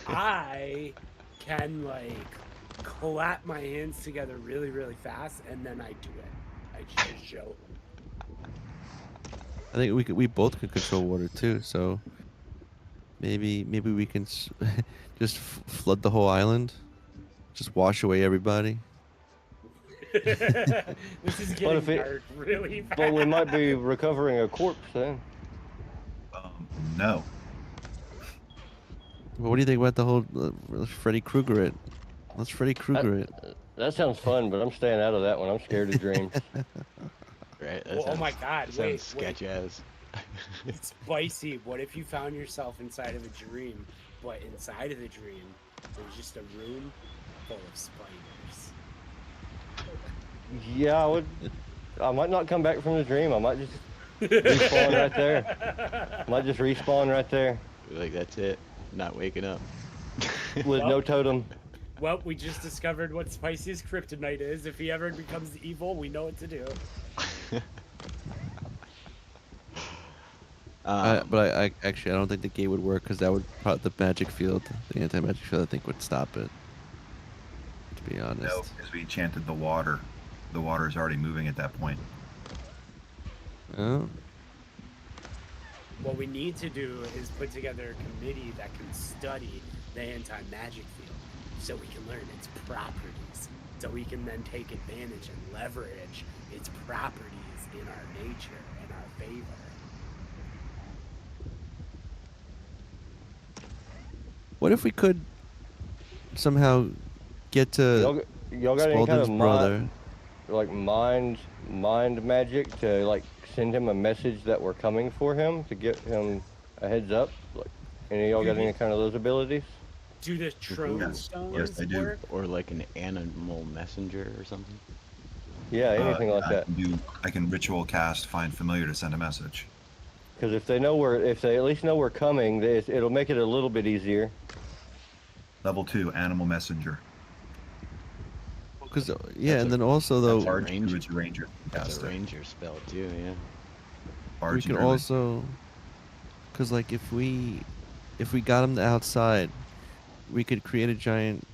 [SPEAKER 3] I can like clap my hands together really, really fast, and then I do it. I just show.
[SPEAKER 4] I think we both could control water too. So maybe we can just flood the whole island, just wash away everybody.
[SPEAKER 3] This is
[SPEAKER 5] What if
[SPEAKER 3] getting
[SPEAKER 5] it-
[SPEAKER 3] dark really fast.
[SPEAKER 5] But we might be recovering a corpse then.
[SPEAKER 2] No.
[SPEAKER 4] Well, what do you think about the whole Freddy Krueger it? Let's Freddy Krueger it.
[SPEAKER 5] That sounds fun, but I'm staying out of that one. I'm scared of dreams.
[SPEAKER 1] Right? That
[SPEAKER 3] Oh
[SPEAKER 1] sounds,
[SPEAKER 3] my God,
[SPEAKER 1] that
[SPEAKER 3] wait,
[SPEAKER 1] sounds sketch as.
[SPEAKER 3] Spicy. What if you found yourself inside of a dream, but inside of the dream, there's just a room full of spiders?
[SPEAKER 5] Yeah, I might not come back from the dream. I might just respawn right there. Might just respawn right there
[SPEAKER 1] Like, that's it. Not waking up.
[SPEAKER 5] with no totem.
[SPEAKER 3] Well, we just discovered what Spicy's kryptonite is. If he ever becomes evil, we know what to do.
[SPEAKER 4] But I actually I don't think the gate would work because that would the magic field, the anti-magic field, I think would stop it. To be honest.
[SPEAKER 2] No, because we enchanted the water. The water is already moving at that point.
[SPEAKER 4] Oh.
[SPEAKER 3] What we need to do is put together a committee that can study the anti-magic field so we can learn its properties, so we can then take advantage and leverage its properties in our nature and our favor.
[SPEAKER 4] What if we could somehow get to
[SPEAKER 5] Y'all got any kind
[SPEAKER 4] Spaulding's
[SPEAKER 5] of
[SPEAKER 4] brother?
[SPEAKER 5] mind magic to like send him a message that we're coming for him to get him a heads up? Like, any of y'all got any kind of those abilities?
[SPEAKER 3] Do the Trone
[SPEAKER 2] Yes.
[SPEAKER 3] stones
[SPEAKER 2] Yes, I do.
[SPEAKER 3] work?
[SPEAKER 1] Or like an animal messenger or something.
[SPEAKER 5] Yeah, anything like
[SPEAKER 2] I
[SPEAKER 5] that.
[SPEAKER 2] I can ritual cast Find Familiar to send a message.
[SPEAKER 5] Because if they at least know we're coming, it'll make it a little bit easier.
[SPEAKER 2] Level 2, Animal Messenger.
[SPEAKER 4] Because
[SPEAKER 1] That's
[SPEAKER 4] and then also though
[SPEAKER 2] Large
[SPEAKER 1] range-
[SPEAKER 2] Druid's Ranger.
[SPEAKER 1] That's
[SPEAKER 2] Cast
[SPEAKER 1] a
[SPEAKER 2] it.
[SPEAKER 1] ranger spell too, yeah.
[SPEAKER 2] Large
[SPEAKER 4] we can
[SPEAKER 2] Druid.
[SPEAKER 4] also, because like if we got him outside, we could create a giant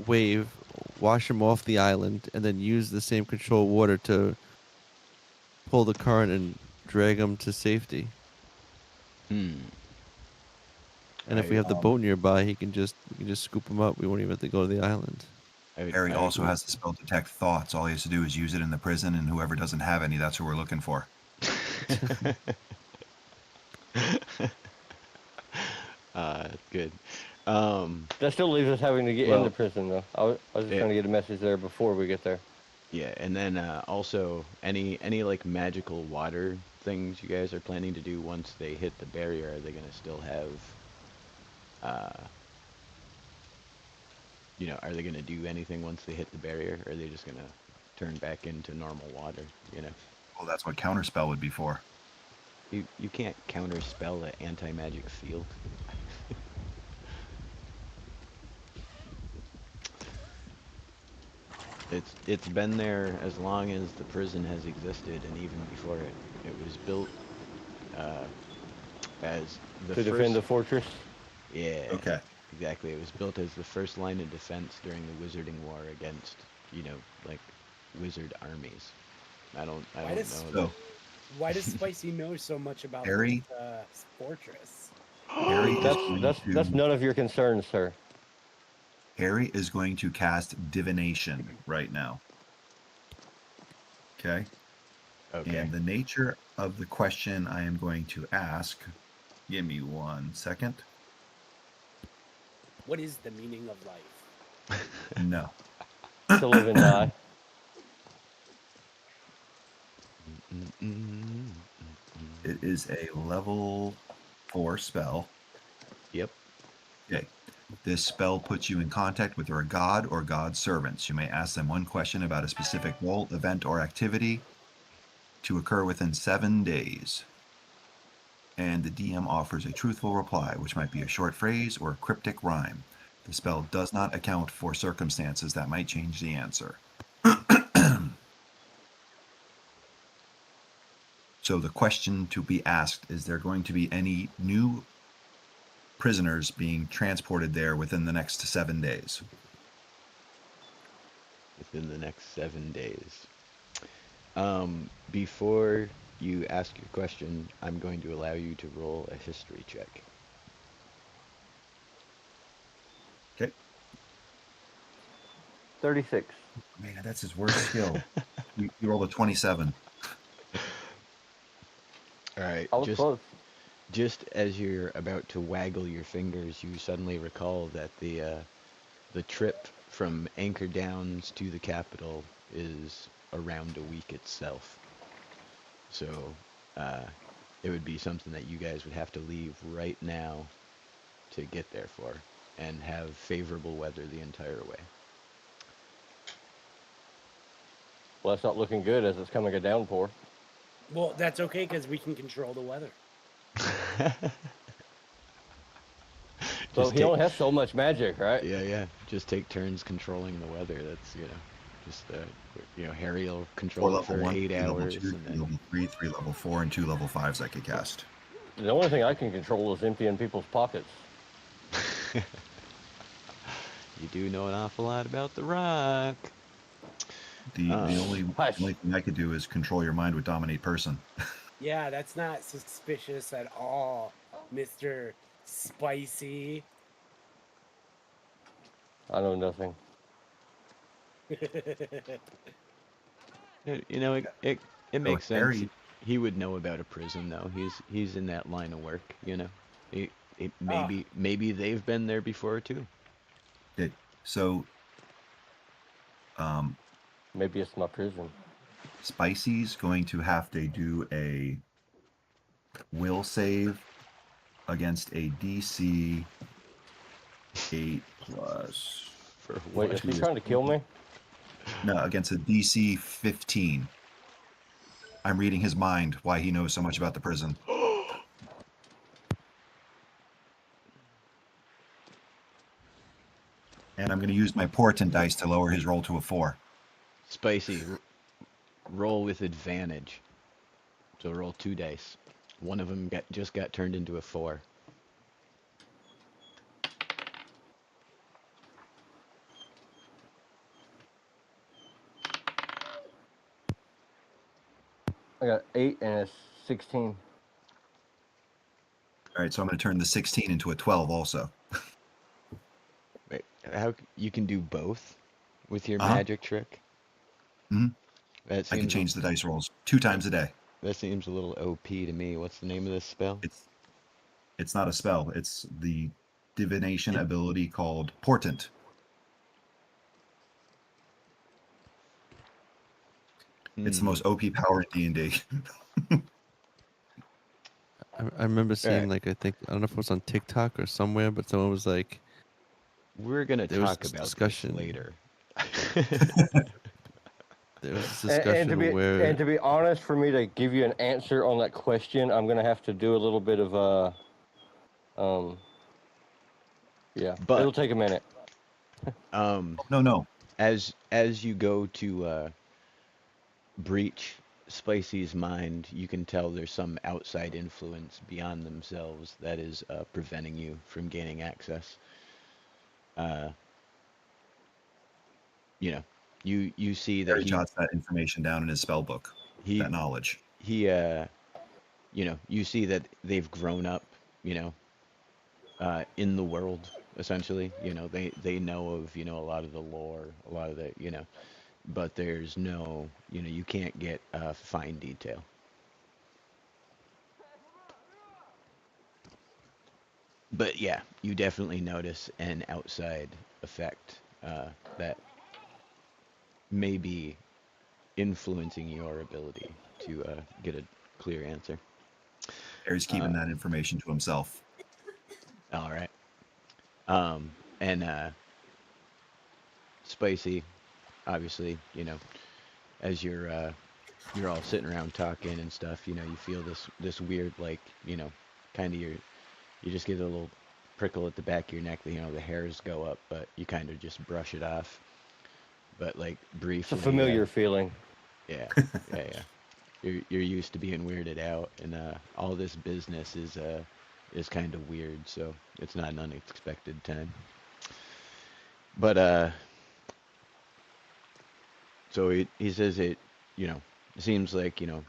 [SPEAKER 4] wave, wash him off the island, and then use the same control water to pull the current and drag him to safety.
[SPEAKER 1] Hmm.
[SPEAKER 4] And if we
[SPEAKER 1] I-
[SPEAKER 4] have the boat nearby, we can just scoop him up. We won't even have to go to the island.
[SPEAKER 2] Harry
[SPEAKER 1] I
[SPEAKER 2] also
[SPEAKER 1] agree.
[SPEAKER 2] has the spell Detect Thoughts. All he has to do is use it in the prison, and whoever doesn't have any, that's who we're looking for.
[SPEAKER 1] Good.
[SPEAKER 5] That still leaves us having to get
[SPEAKER 1] Well,
[SPEAKER 5] into prison, though. I was just
[SPEAKER 1] yeah.
[SPEAKER 5] trying to get a message there before we get there.
[SPEAKER 1] Yeah, and then also any like magical water things you guys are planning to do once they hit the barrier, are they gonna still have are they gonna do anything once they hit the barrier, or are they just gonna turn back into normal water,
[SPEAKER 2] Well, that's what Counterspell would be for.
[SPEAKER 1] You can't counter spell an anti-magic field. It's been there as long as the prison has existed, and even before it was built as the
[SPEAKER 5] To
[SPEAKER 1] first.
[SPEAKER 5] defend the fortress?
[SPEAKER 1] Yeah.
[SPEAKER 2] Okay.
[SPEAKER 1] Exactly. It was built as the first line of defense during the Wizarding War against, like wizard armies. I don't know.
[SPEAKER 2] So,
[SPEAKER 3] Why does Spicy know so much about
[SPEAKER 2] Harry?
[SPEAKER 3] the fortress?
[SPEAKER 2] Harry is going
[SPEAKER 5] That's
[SPEAKER 2] to,
[SPEAKER 5] none of your concern, sir.
[SPEAKER 2] Harry is going to cast Divination right now. Okay?
[SPEAKER 1] Okay.
[SPEAKER 2] And the nature of the question I am going to ask, give me 1 second.
[SPEAKER 3] What is the meaning of life?
[SPEAKER 2] No.
[SPEAKER 5] To live and die.
[SPEAKER 2] It is a level 4 spell.
[SPEAKER 1] Yep.
[SPEAKER 2] Okay. This spell puts you in contact with a god or god's servants. You may ask them one question about a specific role, event, or activity to occur within 7 days. And the DM offers a truthful reply, which might be a short phrase or a cryptic rhyme. The spell does not account for circumstances that might change the answer. So the question to be asked, is there going to be any new prisoners being transported there within the next 7 days?
[SPEAKER 1] Within the next 7 days. Before you ask your question, I'm going to allow you to roll a history check.
[SPEAKER 2] Okay.
[SPEAKER 5] 36.
[SPEAKER 2] Man, that's his worst skill. You rolled a 27.
[SPEAKER 1] All right.
[SPEAKER 5] I was close.
[SPEAKER 1] Just as you're about to waggle your fingers, you suddenly recall that the trip from Anchor Downs to the capital is around a week itself. So it would be something that you guys would have to leave right now to get there for, and have favorable weather the entire way.
[SPEAKER 5] Well, that's not looking good as it's coming a downpour.
[SPEAKER 3] Well, that's okay because we can control the weather.
[SPEAKER 5] So
[SPEAKER 1] Just
[SPEAKER 5] he only has so much magic, right?
[SPEAKER 1] Yeah. Just take turns controlling the weather. That's, just, Harry will control
[SPEAKER 2] 4
[SPEAKER 1] it for
[SPEAKER 2] level 1,
[SPEAKER 1] 8
[SPEAKER 2] 3 level
[SPEAKER 1] hours,
[SPEAKER 2] 2,
[SPEAKER 1] and
[SPEAKER 2] 3
[SPEAKER 1] then
[SPEAKER 2] level 3, 3 level 4, and 2 level 5s I could cast.
[SPEAKER 5] The only thing I can control is emptying people's pockets.
[SPEAKER 1] you do know an awful lot about the rock.
[SPEAKER 2] The only
[SPEAKER 5] Hush.
[SPEAKER 2] thing I could do is control your mind with dominate person.
[SPEAKER 3] Yeah, that's not suspicious at all, Mr. Spicy.
[SPEAKER 5] I know nothing.
[SPEAKER 1] It makes sense.
[SPEAKER 2] Harry,
[SPEAKER 1] He would know about a prison, though. He's in that line of work, Maybe they've been there before too.
[SPEAKER 2] okay, so
[SPEAKER 5] Maybe it's my prison.
[SPEAKER 2] Spicy's going to have to do a will save against a DC 8 plus.
[SPEAKER 1] For
[SPEAKER 5] Wait, is he trying to kill me?
[SPEAKER 2] No, against a DC 15. I'm reading his mind, why he knows so much about the prison. And I'm going to use my portent dice to lower his roll to a 4.
[SPEAKER 1] Spicy, roll with advantage. So roll 2 dice. One of them just got turned into a 4.
[SPEAKER 5] I got 8 and a 16.
[SPEAKER 2] All right, so I'm going to turn the 16 into a 12 also.
[SPEAKER 1] Wait, how you can do both with your
[SPEAKER 2] Uh-huh.
[SPEAKER 1] magic trick?
[SPEAKER 2] Mhm.
[SPEAKER 1] That
[SPEAKER 2] I can
[SPEAKER 1] seems
[SPEAKER 2] change the dice rolls 2 times a day.
[SPEAKER 1] that seems a little OP to me. What's the name of this spell?
[SPEAKER 2] It's not a spell. It's the divination ability called portent. It's the most OP power in D&D.
[SPEAKER 4] I remember seeing
[SPEAKER 1] Alright.
[SPEAKER 4] I don't know if it was on TikTok or somewhere, but someone was like,
[SPEAKER 1] We're gonna
[SPEAKER 4] There was
[SPEAKER 1] talk
[SPEAKER 4] this
[SPEAKER 1] about
[SPEAKER 4] discussion.
[SPEAKER 1] this later.
[SPEAKER 4] there was this
[SPEAKER 5] And
[SPEAKER 4] discussion where
[SPEAKER 5] and to be honest, for me to give you an answer on that question, I'm gonna have to do a little bit of yeah.
[SPEAKER 1] But-
[SPEAKER 5] It'll take a minute.
[SPEAKER 2] No.
[SPEAKER 1] As you go to breach Spicy's mind, you can tell there's some outside influence beyond themselves that is preventing you from gaining access. You see that
[SPEAKER 2] Harry jots that information down in his spell book. That knowledge.
[SPEAKER 1] you see that they've grown up, in the world, essentially. They know of, a lot of the lore, a lot of the, but there's no, you can't get fine detail. But yeah, you definitely notice an outside effect that may be influencing your ability to get a clear answer.
[SPEAKER 2] Harry's keeping that information to himself.
[SPEAKER 1] All right. And Spicy, obviously, as you're all sitting around talking and stuff, you feel this weird, kind of you just get a little prickle at the back of your neck. You know, the hairs go up, but you kind of just brush it off. But like
[SPEAKER 5] It's
[SPEAKER 1] briefly,
[SPEAKER 5] a familiar feeling.
[SPEAKER 1] yeah, yeah. You're used to being weirded out, and all this business is kind of weird. So it's not an unexpected time. But so he says it, you know, it seems like, you know,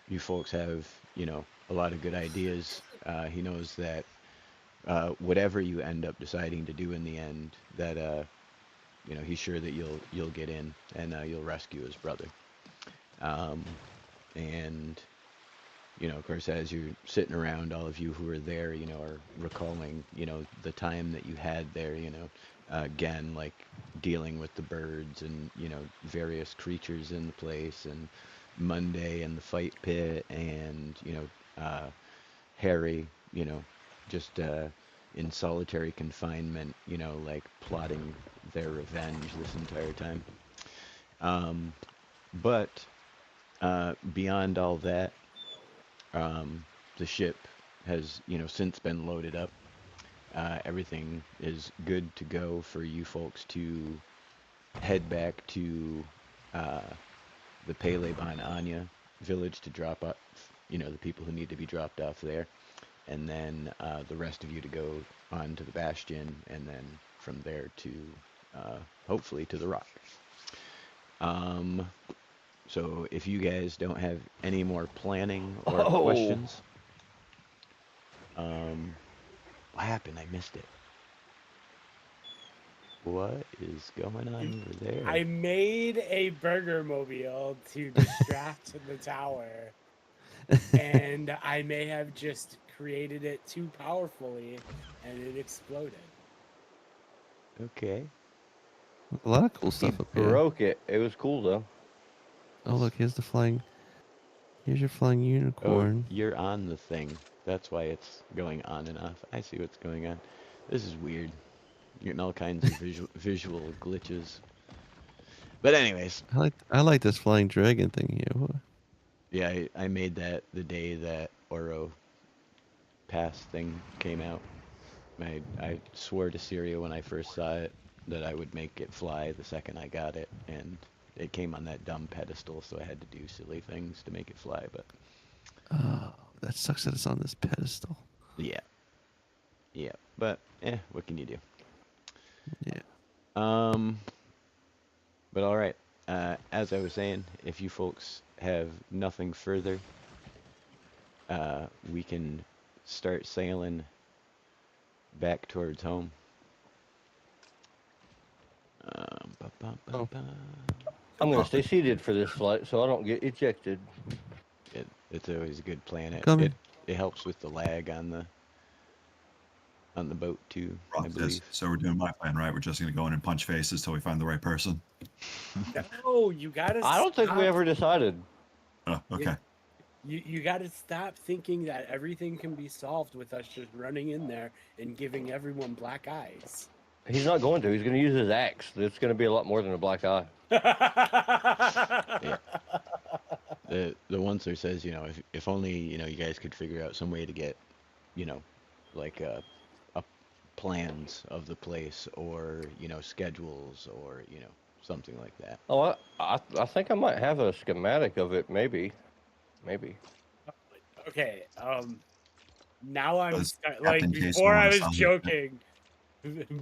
[SPEAKER 1] you folks have, you know, a lot of good ideas. He knows that whatever you end up deciding to do in the end, that you know, he's sure that you'll get in and you'll rescue his brother. And you know, of course, as you're sitting around, all of you who are there, you know, are recalling, you know, the time that you had there, you know, again, like dealing with the birds and, you know, various creatures in the place, and Monday and the fight pit, and, you know, Harry, you know, just in solitary confinement, you know, like plotting their revenge this entire time. But beyond all that, the ship has, you know, since been loaded up. Everything is good to go for you folks to head back to the Pele Ban Anya village to drop off, you know, the people who need to be dropped off there. And then the rest of you to go on to the Bastion, and then from there to, hopefully, to the Rock. So if you guys don't have any more planning or questions, what happened? I missed it. What is going on over there?
[SPEAKER 3] I made a burger mobile to distract the tower, and I may have just created it too powerfully, and it exploded.
[SPEAKER 1] Okay.
[SPEAKER 4] A lot of cool
[SPEAKER 5] He
[SPEAKER 4] stuff up here.
[SPEAKER 5] broke it. It was cool though.
[SPEAKER 4] Oh, look, here's the flying. Here's your flying
[SPEAKER 1] Oh,
[SPEAKER 4] unicorn.
[SPEAKER 1] you're on the thing. That's why it's going on and off. I see what's going on. This is weird. You're getting all kinds of visual glitches. But anyways,
[SPEAKER 4] I like this flying dragon thing here. What?
[SPEAKER 1] yeah, I made that the day that Oro Pass thing came out. I swore to Syria when I first saw it that I would make it fly the second I got it, and it came on that dumb pedestal, so I had to do silly things to make it fly. But
[SPEAKER 4] Oh, that sucks that it's on this pedestal.
[SPEAKER 1] yeah, but what can you do?
[SPEAKER 4] Yeah.
[SPEAKER 1] But all right. As I was saying, if you folks have nothing further, we can start sailing back towards home.
[SPEAKER 5] I'm gonna stay seated for this flight so I don't get ejected.
[SPEAKER 1] It's always a good plan.
[SPEAKER 4] Coming.
[SPEAKER 1] It helps with the lag on the boat too, I
[SPEAKER 2] Rob says,
[SPEAKER 1] believe.
[SPEAKER 2] so we're doing my plan, right? We're just going to go in and punch faces till we find the right person.
[SPEAKER 3] No, you gotta.
[SPEAKER 5] I don't think we
[SPEAKER 3] stop.
[SPEAKER 5] ever decided.
[SPEAKER 2] Oh, okay.
[SPEAKER 3] You gotta stop thinking that everything can be solved with us just running in there and giving everyone black eyes.
[SPEAKER 5] He's not going to. He's going to use his axe. It's going to be a lot more than a black eye.
[SPEAKER 1] Yeah. The oncer says, you know, if only, you know, you guys could figure out some way to get, you know, like a plans of the place, or, you know, schedules, or, you know, something like that.
[SPEAKER 5] Oh, I think I might have a schematic of it. Maybe.
[SPEAKER 3] Okay. Now I'm
[SPEAKER 2] Does
[SPEAKER 3] like
[SPEAKER 2] Captain Jason
[SPEAKER 3] before I
[SPEAKER 2] wanna
[SPEAKER 3] was
[SPEAKER 2] sound like
[SPEAKER 3] joking.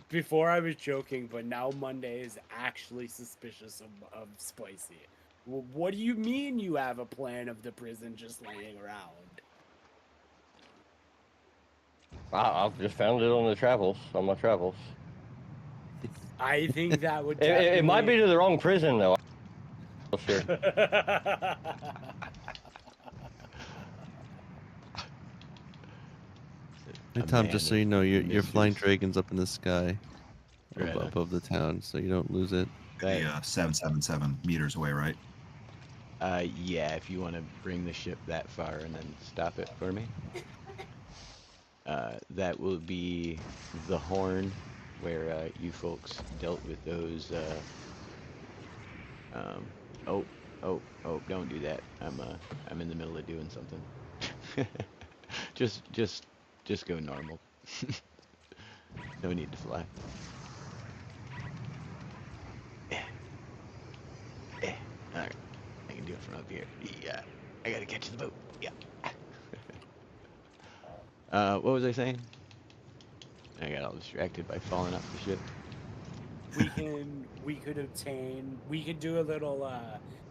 [SPEAKER 3] Before I was joking, but now Monday is actually suspicious of Spicy. Well, what do you mean you have a plan of the prison just laying around?
[SPEAKER 5] I've just found it on my travels.
[SPEAKER 3] I think that would.
[SPEAKER 5] It might be to the wrong prison though. Sure.
[SPEAKER 4] Hey, Tom,
[SPEAKER 1] man
[SPEAKER 4] just so
[SPEAKER 1] of
[SPEAKER 4] you know, your flying
[SPEAKER 1] mysteries.
[SPEAKER 4] dragon's up in the sky
[SPEAKER 1] Right on.
[SPEAKER 4] above the town, so you don't lose it.
[SPEAKER 1] That,
[SPEAKER 2] 777 meters away, right?
[SPEAKER 1] yeah, if you want to bring the ship that far and then stop it for me. That will be the Horn, where you folks dealt with those. Oh, don't do that. I'm in the middle of doing something. just go normal. No need to fly. Alright. I can do it from up here. Yeah. I gotta catch the boat. Yeah. What was I saying? I got all distracted by falling off the ship.
[SPEAKER 3] We could do a little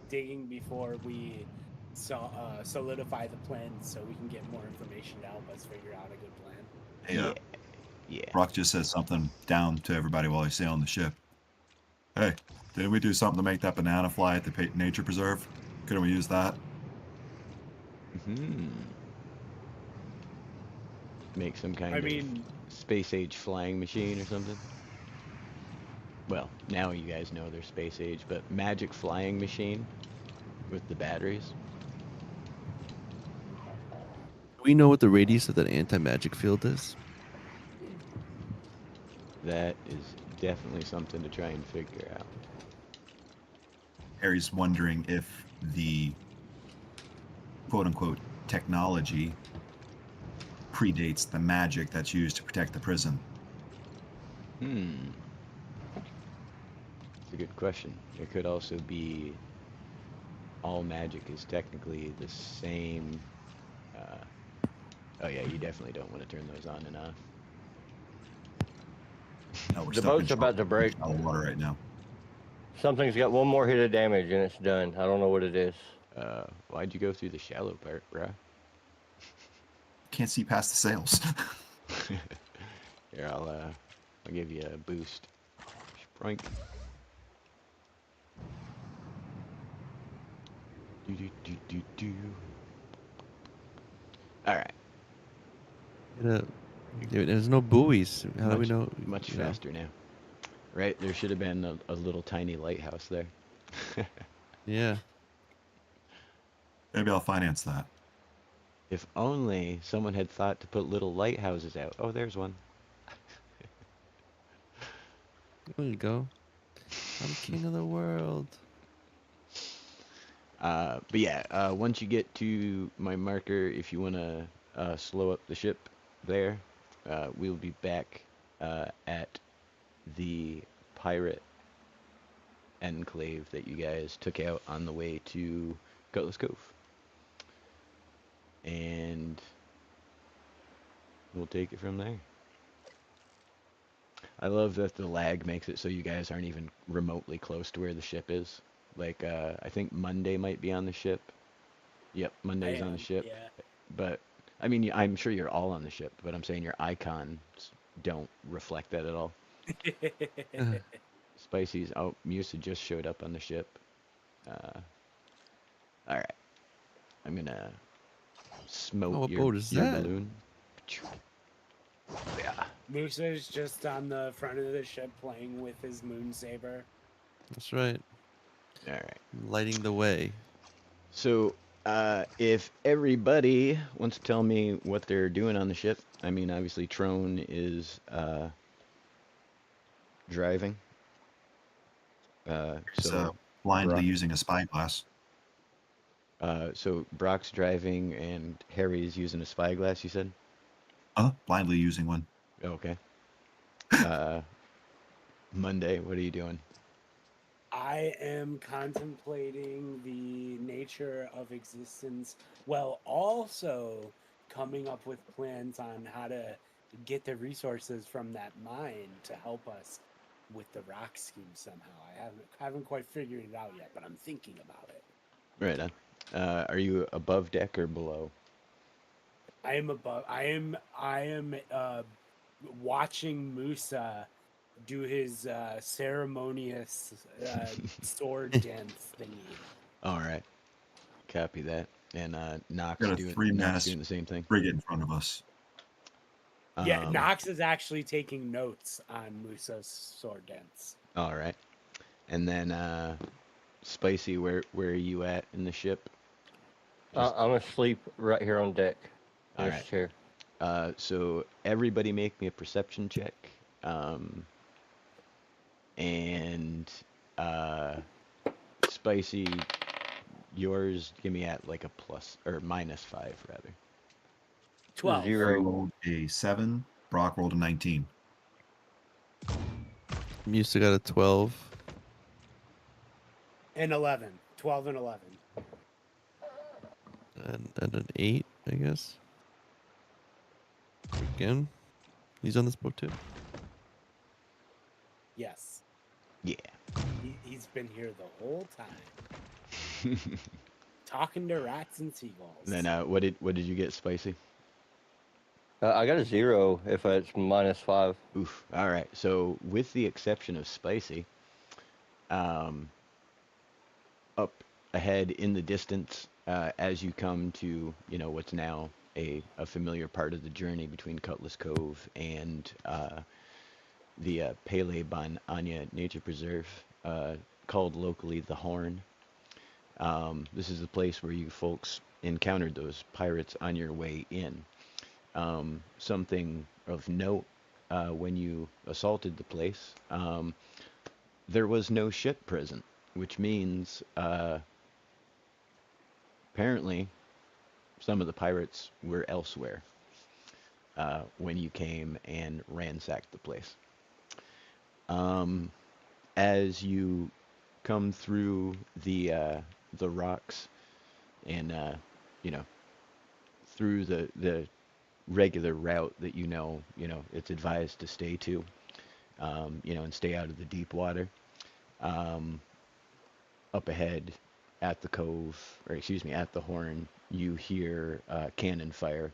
[SPEAKER 3] digging before we solidify the plan so we can get more information to help us figure out a good plan.
[SPEAKER 2] Hey,
[SPEAKER 1] Yeah. Yeah.
[SPEAKER 2] Brock just said something down to everybody while he's sailing the ship. Hey, didn't we do something to make that banana fly at the nature preserve? Couldn't we use that?
[SPEAKER 1] Make some kind
[SPEAKER 3] I
[SPEAKER 1] of
[SPEAKER 3] mean,
[SPEAKER 1] space age flying machine or something. Well, now you guys know they're space age, but magic flying machine with the batteries.
[SPEAKER 4] Do we know what the radius of that anti-magic field is?
[SPEAKER 1] That is definitely something to try and figure out.
[SPEAKER 2] Harry's wondering if the quote-unquote technology predates the magic that's used to protect the prison.
[SPEAKER 1] It's a good question. It could also be all magic is technically the same. Oh yeah, you definitely don't want to turn those on and off.
[SPEAKER 2] No, we're
[SPEAKER 5] The
[SPEAKER 2] stuck in
[SPEAKER 5] boat's about to break.
[SPEAKER 2] shallow water right now.
[SPEAKER 5] Something's got one more hit of damage and it's done. I don't know what it is.
[SPEAKER 1] Why'd you go through the shallow part, bruh?
[SPEAKER 2] Can't see past the sails.
[SPEAKER 1] Here, I'll give you a boost. Sproink. Do. All right.
[SPEAKER 4] There's no buoys. How do we know?
[SPEAKER 1] Much
[SPEAKER 4] you know?
[SPEAKER 1] faster now. Right? There should have been a little tiny lighthouse there.
[SPEAKER 4] Yeah.
[SPEAKER 2] Maybe I'll finance that.
[SPEAKER 1] If only someone had thought to put little lighthouses out. Oh, there's one.
[SPEAKER 4] There you go. I'm king of the world.
[SPEAKER 1] But yeah, once you get to my marker, if you want to slow up the ship there, we'll be back at the pirate enclave that you guys took out on the way to Cutlass Cove. And we'll take it from there. I love that the lag makes it so you guys aren't even remotely close to where the ship is. Like, I think Monday might be on the ship. Yep, Monday's on the ship.
[SPEAKER 3] Yeah.
[SPEAKER 1] But, I mean, I'm sure you're all on the ship, but I'm saying your icons don't reflect that at all. Spicy's, oh, Musa just showed up on the ship. Alright. I'm gonna smoke
[SPEAKER 4] what
[SPEAKER 1] your
[SPEAKER 4] boat is that?
[SPEAKER 1] balloon. Yeah.
[SPEAKER 3] Musa's just on the front of the ship playing with his moon saber.
[SPEAKER 4] That's right.
[SPEAKER 1] Alright.
[SPEAKER 4] Lighting the way.
[SPEAKER 1] So, if everybody wants to tell me what they're doing on the ship, I mean, obviously Trone is driving. So
[SPEAKER 2] Blindly
[SPEAKER 1] Brock,
[SPEAKER 2] using a spyglass.
[SPEAKER 1] so Brock's driving and Harry's using a spyglass, you said?
[SPEAKER 2] Blindly using one.
[SPEAKER 1] Okay. Monday, what are you doing?
[SPEAKER 3] I am contemplating the nature of existence, while also coming up with plans on how to get the resources from that mine to help us with the rock scheme somehow. I haven't quite figured it out yet, but I'm thinking about it.
[SPEAKER 1] Right on. Are you above deck or below?
[SPEAKER 3] I am above. I am watching Musa do his ceremonious sword dance thingy.
[SPEAKER 1] All right. Copy that. And Nox
[SPEAKER 2] Got a
[SPEAKER 1] doing
[SPEAKER 2] three-mast
[SPEAKER 1] the same thing.
[SPEAKER 2] frigate in front of us.
[SPEAKER 3] Yeah, Nox is actually taking notes on Musa's sword dance.
[SPEAKER 1] All right. And then Spicy, where are you at in the ship?
[SPEAKER 5] I'm asleep right here on deck. In
[SPEAKER 1] All
[SPEAKER 5] this
[SPEAKER 1] right.
[SPEAKER 5] chair.
[SPEAKER 1] So everybody make me a perception check. And Spicy, yours, give me at like a plus or -5 rather.
[SPEAKER 3] 12.
[SPEAKER 2] Harry rolled a 7. Brock rolled a 19.
[SPEAKER 4] Musa got a 12.
[SPEAKER 3] And 11. 12 and 11.
[SPEAKER 4] And an 8, I guess. Again. He's on this boat too.
[SPEAKER 3] Yes.
[SPEAKER 1] Yeah.
[SPEAKER 3] He's been here the whole time. Talking to rats and seagulls.
[SPEAKER 1] Then what did you get, Spicy?
[SPEAKER 5] I got a 0 if it's -5.
[SPEAKER 1] Oof. All right. So with the exception of Spicy, up ahead in the distance, as you come to what's now a familiar part of the journey between Cutlass Cove and the Pele Ban Anya Nature Preserve, called locally the Horn. This is the place where you folks encountered those pirates on your way in. Something of note, when you assaulted the place, there was no ship present, which means apparently some of the pirates were elsewhere when you came and ransacked the place. As you come through the rocks and through the regular route that it's advised to stay to, and stay out of the deep water. Up ahead at the cove, or excuse me, at the Horn, you hear cannon fire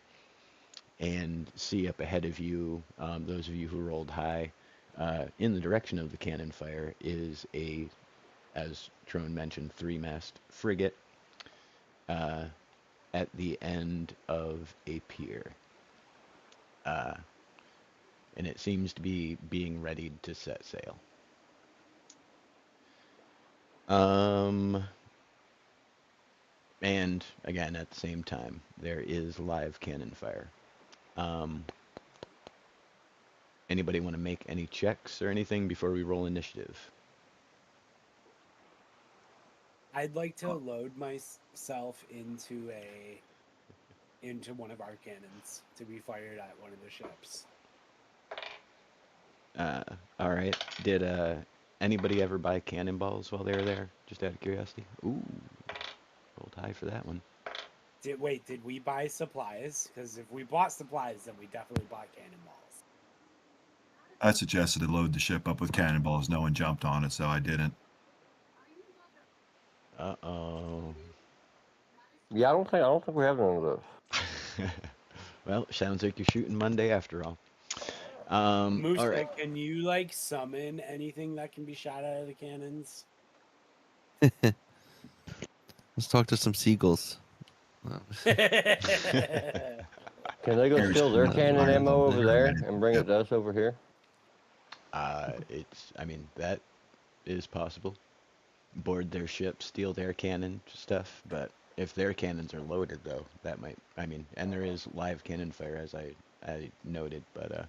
[SPEAKER 1] and see up ahead of you, those of you who rolled high, in the direction of the cannon fire is as Trone mentioned, 3-mast frigate at the end of a pier. And it seems to be being readied to set sail. And again, at the same time, there is live cannon fire. Anybody want to make any checks or anything before we roll initiative?
[SPEAKER 3] I'd like to load myself into one of our cannons to be fired at one of the ships.
[SPEAKER 1] All right. Did anybody ever buy cannonballs while they were there? Just out of curiosity. Ooh, rolled high for that one.
[SPEAKER 3] Did we buy supplies? Because if we bought supplies, then we definitely bought cannonballs.
[SPEAKER 2] I suggested to load the ship up with cannonballs. No one jumped on it, so I didn't.
[SPEAKER 1] Uh-oh.
[SPEAKER 5] Yeah, I don't think we have none of those.
[SPEAKER 1] Well, sounds like you're shooting Monday after all.
[SPEAKER 3] Moose,
[SPEAKER 1] all right.
[SPEAKER 3] can you summon anything that can be shot out of the cannons?
[SPEAKER 4] Let's talk to some seagulls.
[SPEAKER 5] Can they go steal their cannon ammo over there and bring it to us over here?
[SPEAKER 1] That is possible. Board their ship, steal their cannon stuff, but if their cannons are loaded, though, that might, and there is live cannon fire, as I noted, but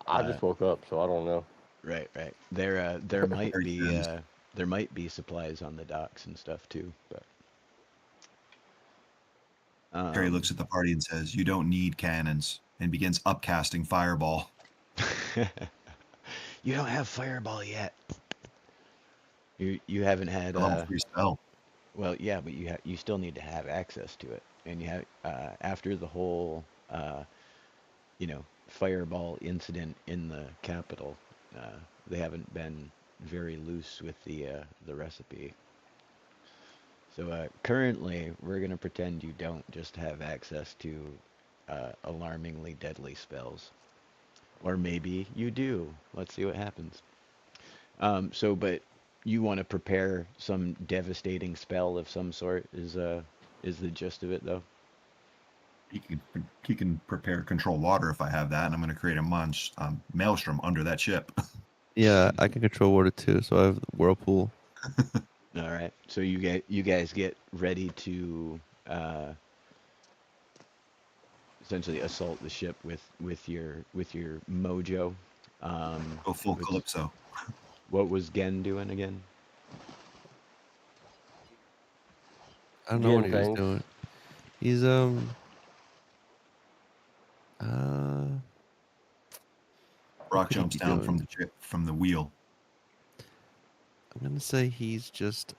[SPEAKER 5] I just woke up, so I don't know.
[SPEAKER 1] Right. There might be supplies on the docks and stuff too, but
[SPEAKER 2] Harry looks at the party and says, "You don't need cannons," and begins upcasting fireball.
[SPEAKER 1] You don't have fireball yet. You haven't had
[SPEAKER 2] Free spell.
[SPEAKER 1] well, yeah, but you still need to have access to it, and you have after the whole fireball incident in the capital, they haven't been very loose with the recipe. So currently, we're gonna pretend you don't just have access to alarmingly deadly spells, or maybe you do. Let's see what happens. But you want to prepare some devastating spell of some sort is the gist of it, though.
[SPEAKER 2] He can prepare control water if I have that, and I'm going to create a maelstrom under that ship.
[SPEAKER 4] Yeah, I can control water too, so I have whirlpool.
[SPEAKER 1] All right, so you guys get ready to essentially assault the ship with your mojo.
[SPEAKER 2] Go full Calypso.
[SPEAKER 1] What was Gen doing again?
[SPEAKER 4] I don't know what he was doing. He's
[SPEAKER 2] Brock
[SPEAKER 4] could he
[SPEAKER 2] jumps
[SPEAKER 4] be
[SPEAKER 2] down
[SPEAKER 4] doing?
[SPEAKER 2] from the wheel.
[SPEAKER 4] I'm gonna say he's just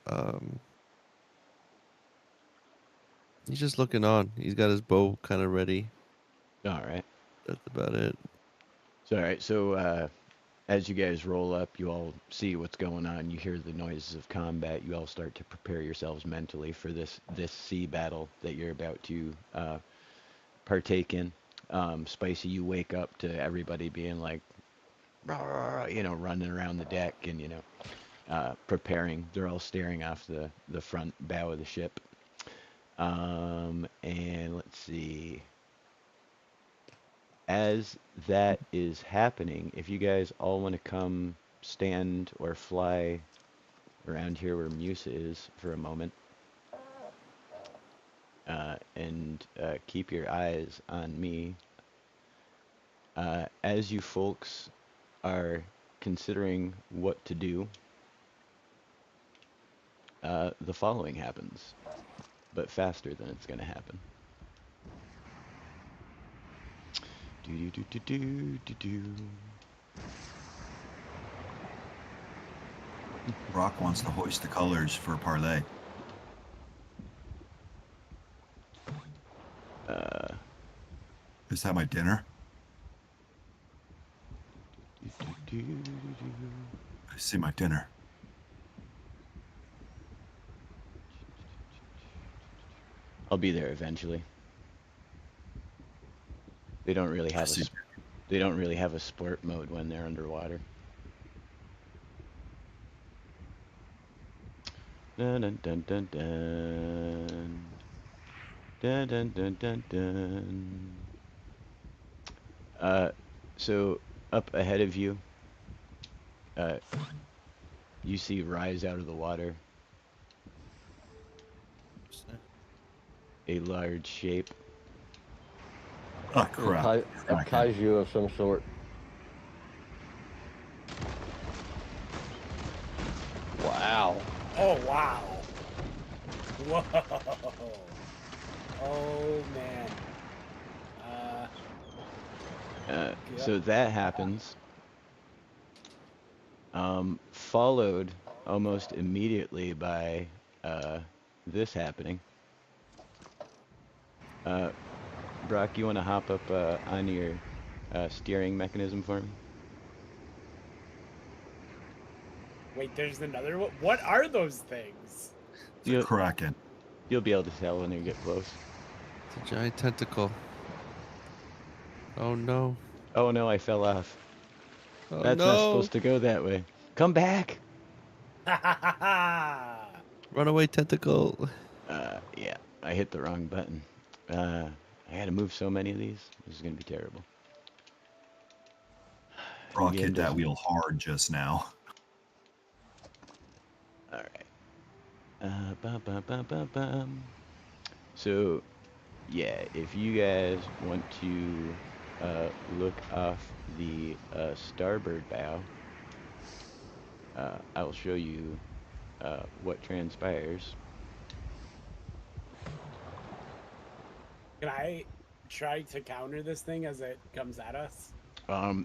[SPEAKER 4] looking on. He's got his bow kind of ready.
[SPEAKER 1] All right.
[SPEAKER 4] That's about it.
[SPEAKER 1] So, all right. So, as you guys roll up, you all see what's going on. You hear the noises of combat. You all start to prepare yourselves mentally for this sea battle that you're about to partake in. Spicy, you wake up to everybody being like, "Rah," running around the deck and preparing. They're all staring off the front bow of the ship. And let's see. As that is happening, if you guys all want to come stand or fly around here where Musa is for a moment, and keep your eyes on me, as you folks are considering what to do, the following happens, but faster than it's going to happen. Do do do do do do do.
[SPEAKER 2] Brock wants to hoist the colors for Parlay. Just have my dinner.
[SPEAKER 1] Do, do, do, do.
[SPEAKER 2] I see my dinner.
[SPEAKER 1] I'll be there eventually. They don't really have they don't really have a sport mode when they're underwater. Dun dun dun dun dun. Dun dun dun dun dun. So up ahead of you, you see rise out of the water a large shape.
[SPEAKER 2] Oh,
[SPEAKER 5] A
[SPEAKER 2] crap.
[SPEAKER 5] kaiju of some sort. Wow.
[SPEAKER 3] Oh, wow. Whoa. Oh, man.
[SPEAKER 1] So that happens. Followed almost immediately by this happening. Brock, you want to hop up on your steering mechanism for me?
[SPEAKER 3] Wait, there's another one? What are those things?
[SPEAKER 2] It's a kraken.
[SPEAKER 1] You'll be able to tell when they get close.
[SPEAKER 4] It's a giant tentacle. Oh no.
[SPEAKER 1] Oh no, I fell off.
[SPEAKER 4] Oh
[SPEAKER 1] That's
[SPEAKER 4] no.
[SPEAKER 1] not supposed to go that way. Come back!
[SPEAKER 4] Run away, tentacle.
[SPEAKER 1] Yeah, I hit the wrong button. I had to move so many of these. This is gonna be terrible.
[SPEAKER 2] Brock
[SPEAKER 1] Again,
[SPEAKER 2] hit that
[SPEAKER 1] just-
[SPEAKER 2] wheel hard just now.
[SPEAKER 1] All right. Bum, bum, bum, bum, bum. So, yeah, if you guys want to look off the starboard bow, I will show you what transpires.
[SPEAKER 3] Can I try to counter this thing as it comes at us?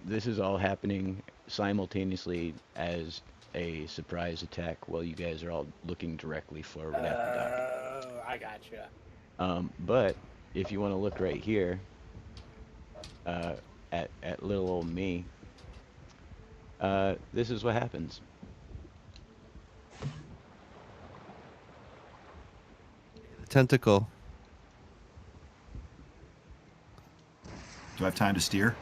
[SPEAKER 1] This is all happening simultaneously as a surprise attack while you guys are all looking directly forward at the dock.
[SPEAKER 3] Oh, I gotcha.
[SPEAKER 1] But if you want to look right here at little old me, this is what happens.
[SPEAKER 4] Tentacle.
[SPEAKER 2] Do I have time to steer?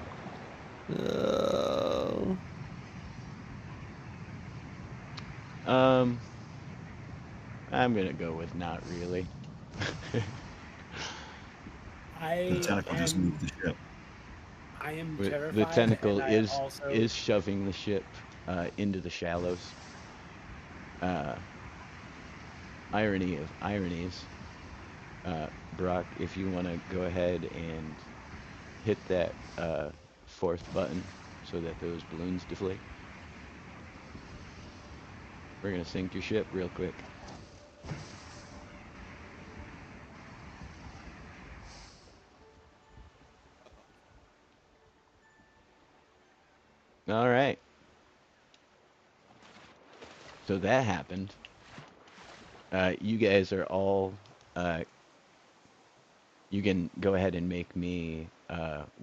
[SPEAKER 4] Oh.
[SPEAKER 1] I'm gonna go with not really.
[SPEAKER 2] The tentacle just moved the ship.
[SPEAKER 3] I am
[SPEAKER 1] The
[SPEAKER 3] terrified.
[SPEAKER 1] tentacle
[SPEAKER 3] and I
[SPEAKER 1] is
[SPEAKER 3] also...
[SPEAKER 1] shoving the ship into the shallows. Irony of ironies. Brock, if you want to go ahead and hit that fourth button so that those balloons deflate. We're gonna sink your ship real quick. All right. So that happened. You guys are all. You can go ahead and make me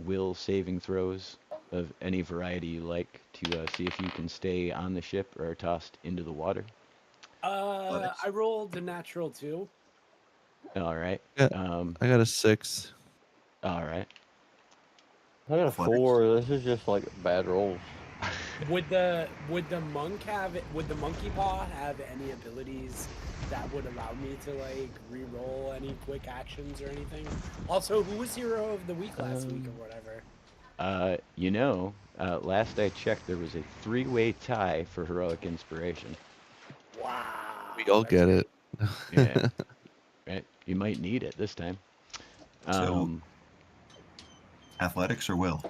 [SPEAKER 1] will saving throws of any variety you like to see if you can stay on the ship or are tossed into the water.
[SPEAKER 2] Athletics.
[SPEAKER 3] I rolled a natural 2.
[SPEAKER 1] All right.
[SPEAKER 4] Yeah,
[SPEAKER 1] Um,
[SPEAKER 4] I got a 6.
[SPEAKER 1] all right.
[SPEAKER 5] I got a
[SPEAKER 2] Athletics.
[SPEAKER 5] 4. This is just like bad rolls.
[SPEAKER 3] Would the monkey paw have any abilities that would allow me to like re-roll any quick actions or anything? Also, who was hero of the week last week or whatever?
[SPEAKER 1] Last I checked, there was a three-way tie for heroic inspiration.
[SPEAKER 3] Wow.
[SPEAKER 4] We all
[SPEAKER 3] that's
[SPEAKER 4] get
[SPEAKER 3] great.
[SPEAKER 4] it.
[SPEAKER 1] Yeah. Right. You might need it this time.
[SPEAKER 2] So- Athletics or will?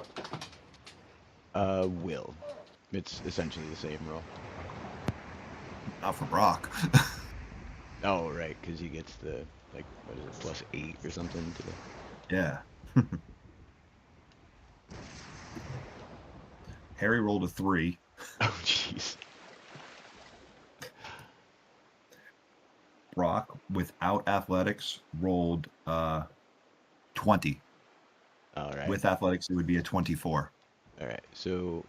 [SPEAKER 1] Will. It's essentially the same roll.
[SPEAKER 2] Not for Brock.
[SPEAKER 1] Oh, right, because he gets the, like, what is it, +8 or something to the...
[SPEAKER 2] Yeah. Harry rolled a 3.
[SPEAKER 1] Oh, jeez.
[SPEAKER 2] Brock, without athletics, rolled 20.
[SPEAKER 1] All right.
[SPEAKER 2] With athletics, it would be a 24.
[SPEAKER 1] All right. So,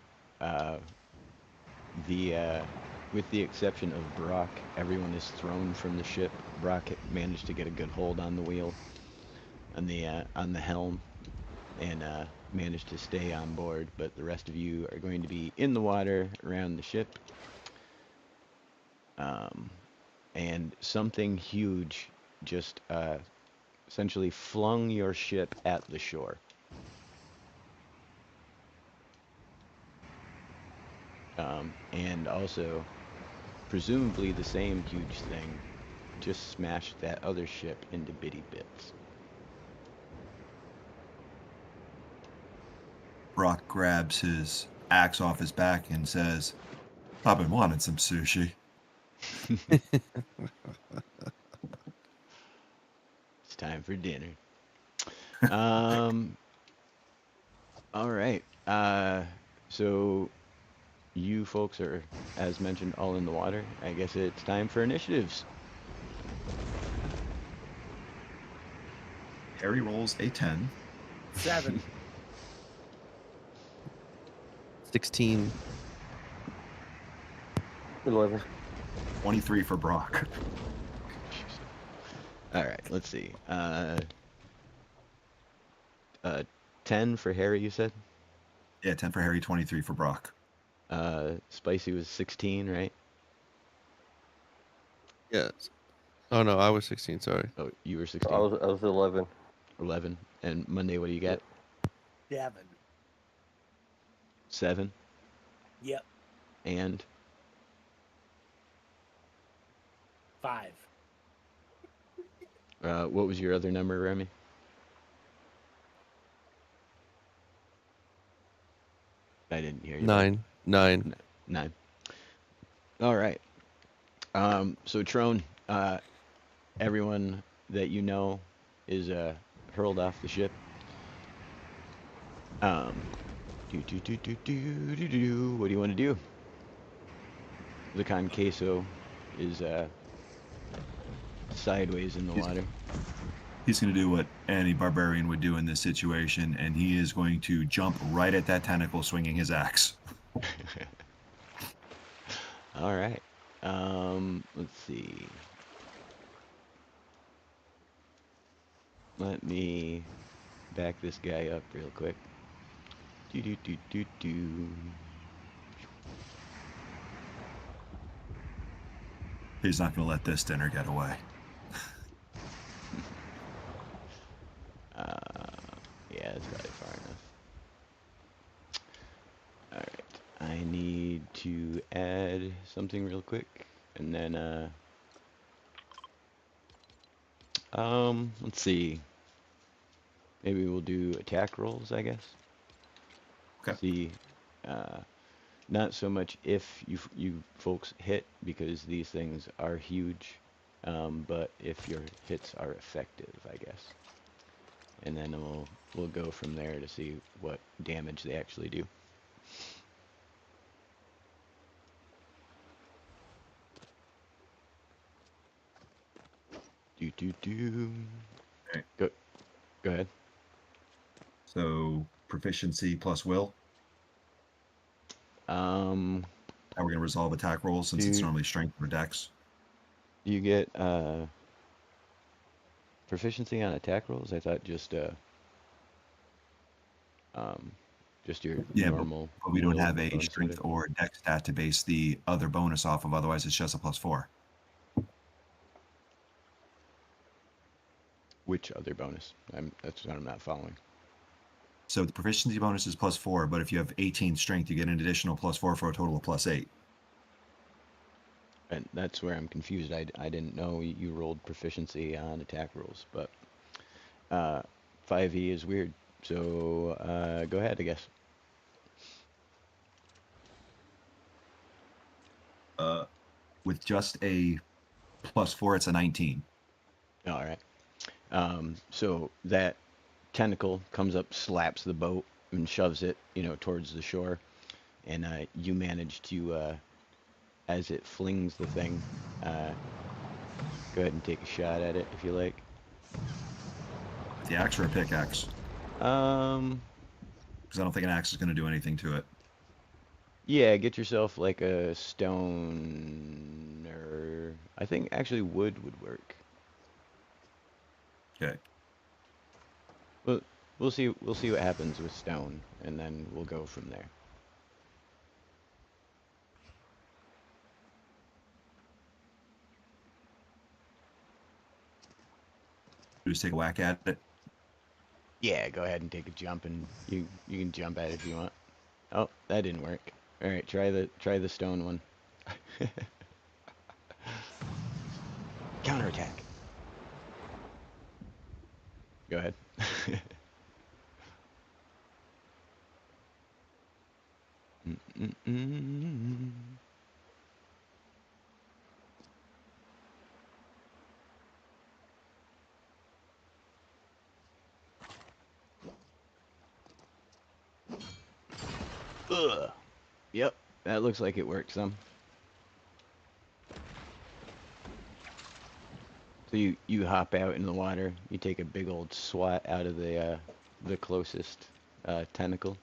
[SPEAKER 1] with the exception of Brock, everyone is thrown from the ship. Brock managed to get a good hold on the wheel, on the helm, and managed to stay on board. But the rest of you are going to be in the water around the ship. And something huge just essentially flung your ship at the shore. And also, presumably the same huge thing just smashed that other ship into bitty bits.
[SPEAKER 2] Brock grabs his axe off his back and says, I've been wanting some sushi.
[SPEAKER 1] It's time for dinner. All right. So you folks are, as mentioned, all in the water. I guess it's time for initiatives.
[SPEAKER 2] Harry rolls a 10.
[SPEAKER 3] 7.
[SPEAKER 4] 16.
[SPEAKER 5] 11.
[SPEAKER 2] 23 for Brock.
[SPEAKER 1] All right. Let's see. 10 for Harry, you said?
[SPEAKER 2] Yeah, 10 for Harry, 23 for Brock.
[SPEAKER 1] Spicy was 16, right?
[SPEAKER 4] Yes. Oh no, I was 16. Sorry.
[SPEAKER 1] Oh, you were 16.
[SPEAKER 5] I was 11.
[SPEAKER 1] 11. And Monday, what do you got?
[SPEAKER 3] 7.
[SPEAKER 1] 7.
[SPEAKER 3] Yep.
[SPEAKER 1] And
[SPEAKER 3] 5.
[SPEAKER 1] what was your other number, Remy? I didn't hear you.
[SPEAKER 4] 9. 9.
[SPEAKER 1] 9. All right. So Trone, everyone that you know is hurled off the ship. What do you want to do? The con queso is sideways in the water.
[SPEAKER 2] He's going to do what any barbarian would do in this situation, and he is going to jump right at that tentacle swinging his axe.
[SPEAKER 1] All right. Let's see. Let me back this guy up real quick. Do.
[SPEAKER 2] He's not going to let this dinner get away.
[SPEAKER 1] Yeah, it's probably far enough. Alright, I need to add something real quick, and then, let's see. Maybe we'll do attack rolls, I guess.
[SPEAKER 2] Okay.
[SPEAKER 1] See, not so much if you folks hit, because these things are huge, but if your hits are effective, I guess. And then we'll go from there to see what damage they actually do. do.
[SPEAKER 2] Okay.
[SPEAKER 1] Go ahead.
[SPEAKER 2] So proficiency plus will.
[SPEAKER 1] Um,
[SPEAKER 2] How we're gonna resolve attack rolls since it's
[SPEAKER 1] Do-
[SPEAKER 2] normally strength or dex.
[SPEAKER 1] do you get proficiency on attack rolls? I thought just your
[SPEAKER 2] Yeah,
[SPEAKER 1] normal.
[SPEAKER 2] but we don't
[SPEAKER 1] will
[SPEAKER 2] have a
[SPEAKER 1] bonus or
[SPEAKER 2] strength
[SPEAKER 1] whatever.
[SPEAKER 2] or dex stat to base the other bonus off of. Otherwise, it's just a +4.
[SPEAKER 1] Which other bonus? That's what I'm not following.
[SPEAKER 2] So the proficiency bonus is +4, but if you have 18 strength, you get an additional +4 for a total of +8.
[SPEAKER 1] And that's where I'm confused. I didn't know you rolled proficiency on attack rolls, but 5e is weird. So go ahead, I guess.
[SPEAKER 2] With just a +4, it's a 19.
[SPEAKER 1] All right. So that tentacle comes up, slaps the boat, and shoves it, towards the shore. And you manage to, as it flings the thing, go ahead and take a shot at it if you like.
[SPEAKER 2] The axe or a pickaxe?
[SPEAKER 1] Um,
[SPEAKER 2] Because I don't think an axe is going to do anything to it.
[SPEAKER 1] yeah, get yourself like a stone, or I think actually wood would work.
[SPEAKER 2] Okay.
[SPEAKER 1] Well, we'll see. We'll see what happens with stone, and then we'll go from there.
[SPEAKER 2] Just take a whack at it.
[SPEAKER 1] Yeah, go ahead and take a jump, and you can jump at it if you want. Oh, that didn't work. All right, try the stone one. Counterattack. Go ahead. Mm-mm-mm. Ugh. Yep, that looks like it worked some. So you hop out in the water. You take a big old swat out of the closest tentacle.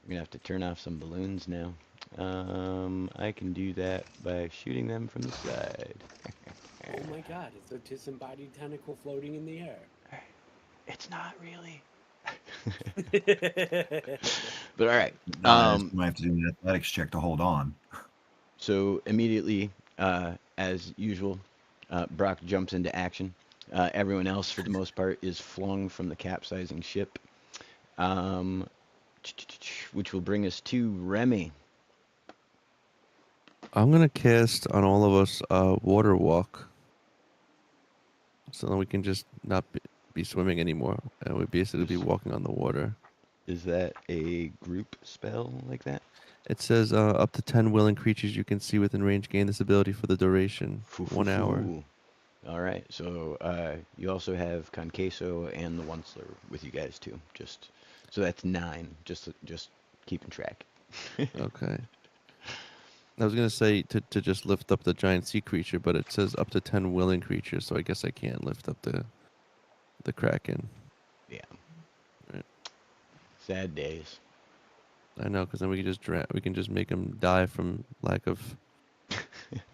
[SPEAKER 1] We're gonna have to turn off some balloons now. I can do that by shooting them from the side.
[SPEAKER 3] Oh my god, it's a disembodied tentacle floating in the air.
[SPEAKER 1] It's not really. But all right.
[SPEAKER 2] You might have to do an athletics check to hold on.
[SPEAKER 1] So immediately, as usual, Brock jumps into action. Everyone else, for the most part, is flung from the capsizing ship, which will bring us to Remy.
[SPEAKER 4] I'm gonna cast on all of us water walk, so then we can just not be swimming anymore, and we basically be walking on the water.
[SPEAKER 1] Is that a group spell like that?
[SPEAKER 4] It says up to 10 willing creatures you can see within range gain this ability for the duration, 1 hour.
[SPEAKER 1] All right. So you also have Conqueso and the Onceler with you guys too. So that's 9. Just keeping track.
[SPEAKER 4] Okay. I was gonna say to just lift up the giant sea creature, but it says up to 10 willing creatures, so I guess I can't lift up the kraken.
[SPEAKER 1] Yeah.
[SPEAKER 4] Right.
[SPEAKER 1] Sad days.
[SPEAKER 4] I know, because then we can just make them die from lack of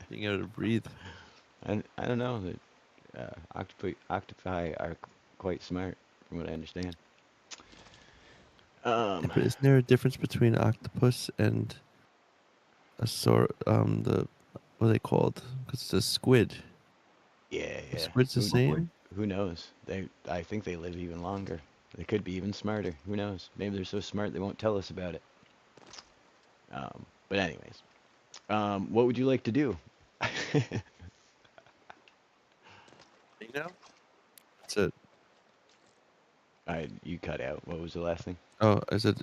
[SPEAKER 4] being able to breathe.
[SPEAKER 1] I don't know that octopi are quite smart from what I understand.
[SPEAKER 4] But isn't there a difference between octopus and a what are they called? Because it's a squid.
[SPEAKER 1] Yeah.
[SPEAKER 4] The squid's the same?
[SPEAKER 1] Who knows? I think they live even longer. They could be even smarter. Who knows? Maybe they're so smart they won't tell us about it. But anyways, what would you like to do?
[SPEAKER 4] That's it.
[SPEAKER 1] You cut out. What was the last thing?
[SPEAKER 4] Oh, is it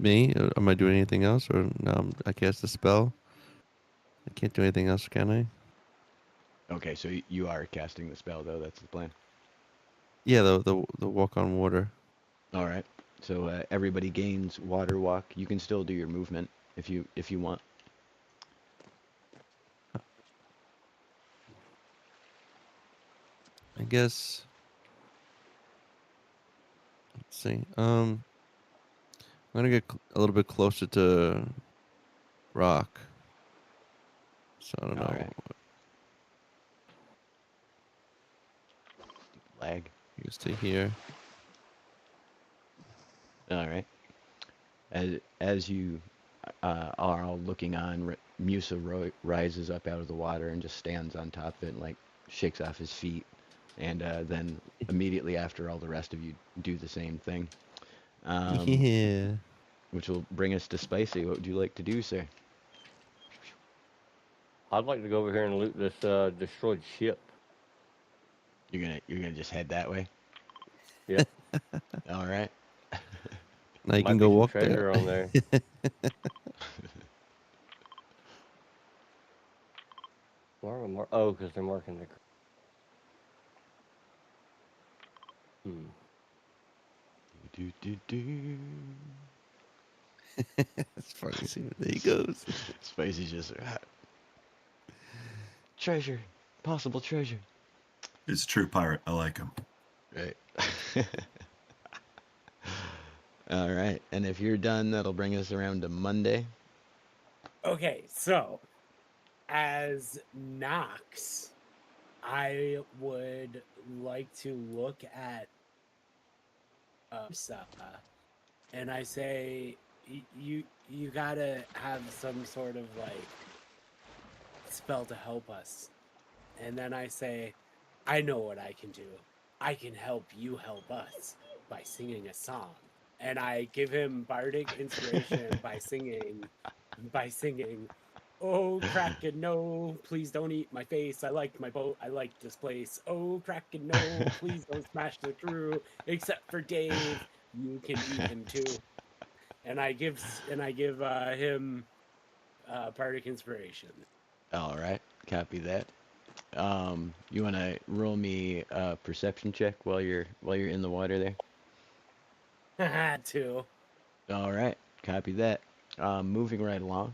[SPEAKER 4] me? Am I doing anything else? Or no, I cast a spell? I can't do anything else, can I?
[SPEAKER 1] Okay, so you are casting the spell, though. That's the plan.
[SPEAKER 4] Yeah, the walk on water.
[SPEAKER 1] All right. So everybody gains water walk. You can still do your movement if you want.
[SPEAKER 4] I guess. Let's see. I'm gonna get a little bit closer to rock. So I don't
[SPEAKER 1] All
[SPEAKER 4] know.
[SPEAKER 1] right. Lag.
[SPEAKER 4] Use to here.
[SPEAKER 1] All right. As you are all looking on, Musa rises up out of the water and just stands on top of it and like shakes off his feet, and then immediately after, all the rest of you do the same thing.
[SPEAKER 4] Yeah.
[SPEAKER 1] Which will bring us to Spicy. What would you like to do, sir?
[SPEAKER 5] I'd like to go over here and loot this destroyed ship.
[SPEAKER 1] You're gonna just head that way.
[SPEAKER 5] Yep.
[SPEAKER 1] All right.
[SPEAKER 4] Now you
[SPEAKER 5] Might
[SPEAKER 4] can
[SPEAKER 5] be
[SPEAKER 4] go
[SPEAKER 5] some
[SPEAKER 4] walk
[SPEAKER 5] treasure
[SPEAKER 4] there.
[SPEAKER 5] on there. Why are we oh, because they're marking the.
[SPEAKER 1] Do.
[SPEAKER 4] It's funny. See, there he goes.
[SPEAKER 1] Spicy's just treasure, possible treasure.
[SPEAKER 2] He's a true pirate. I like him.
[SPEAKER 1] Right. All right. And if you're done, that'll bring us around to Monday.
[SPEAKER 3] Okay, so as Knox, I would like to look at and I say you gotta have some sort of like spell to help us. And then I say, I know what I can do. I can help you help us by singing a song. And I give him bardic inspiration by singing, oh, Kraken, no, please don't eat my face. I liked my boat. I liked this place. Oh, Kraken, no, please don't smash the crew. Except for Dave, you can eat him too. And I give him bardic inspiration.
[SPEAKER 1] All right. Copy that. You want to roll me a perception check while you're in the water there?
[SPEAKER 3] Too.
[SPEAKER 1] All right. Copy that. Moving right along.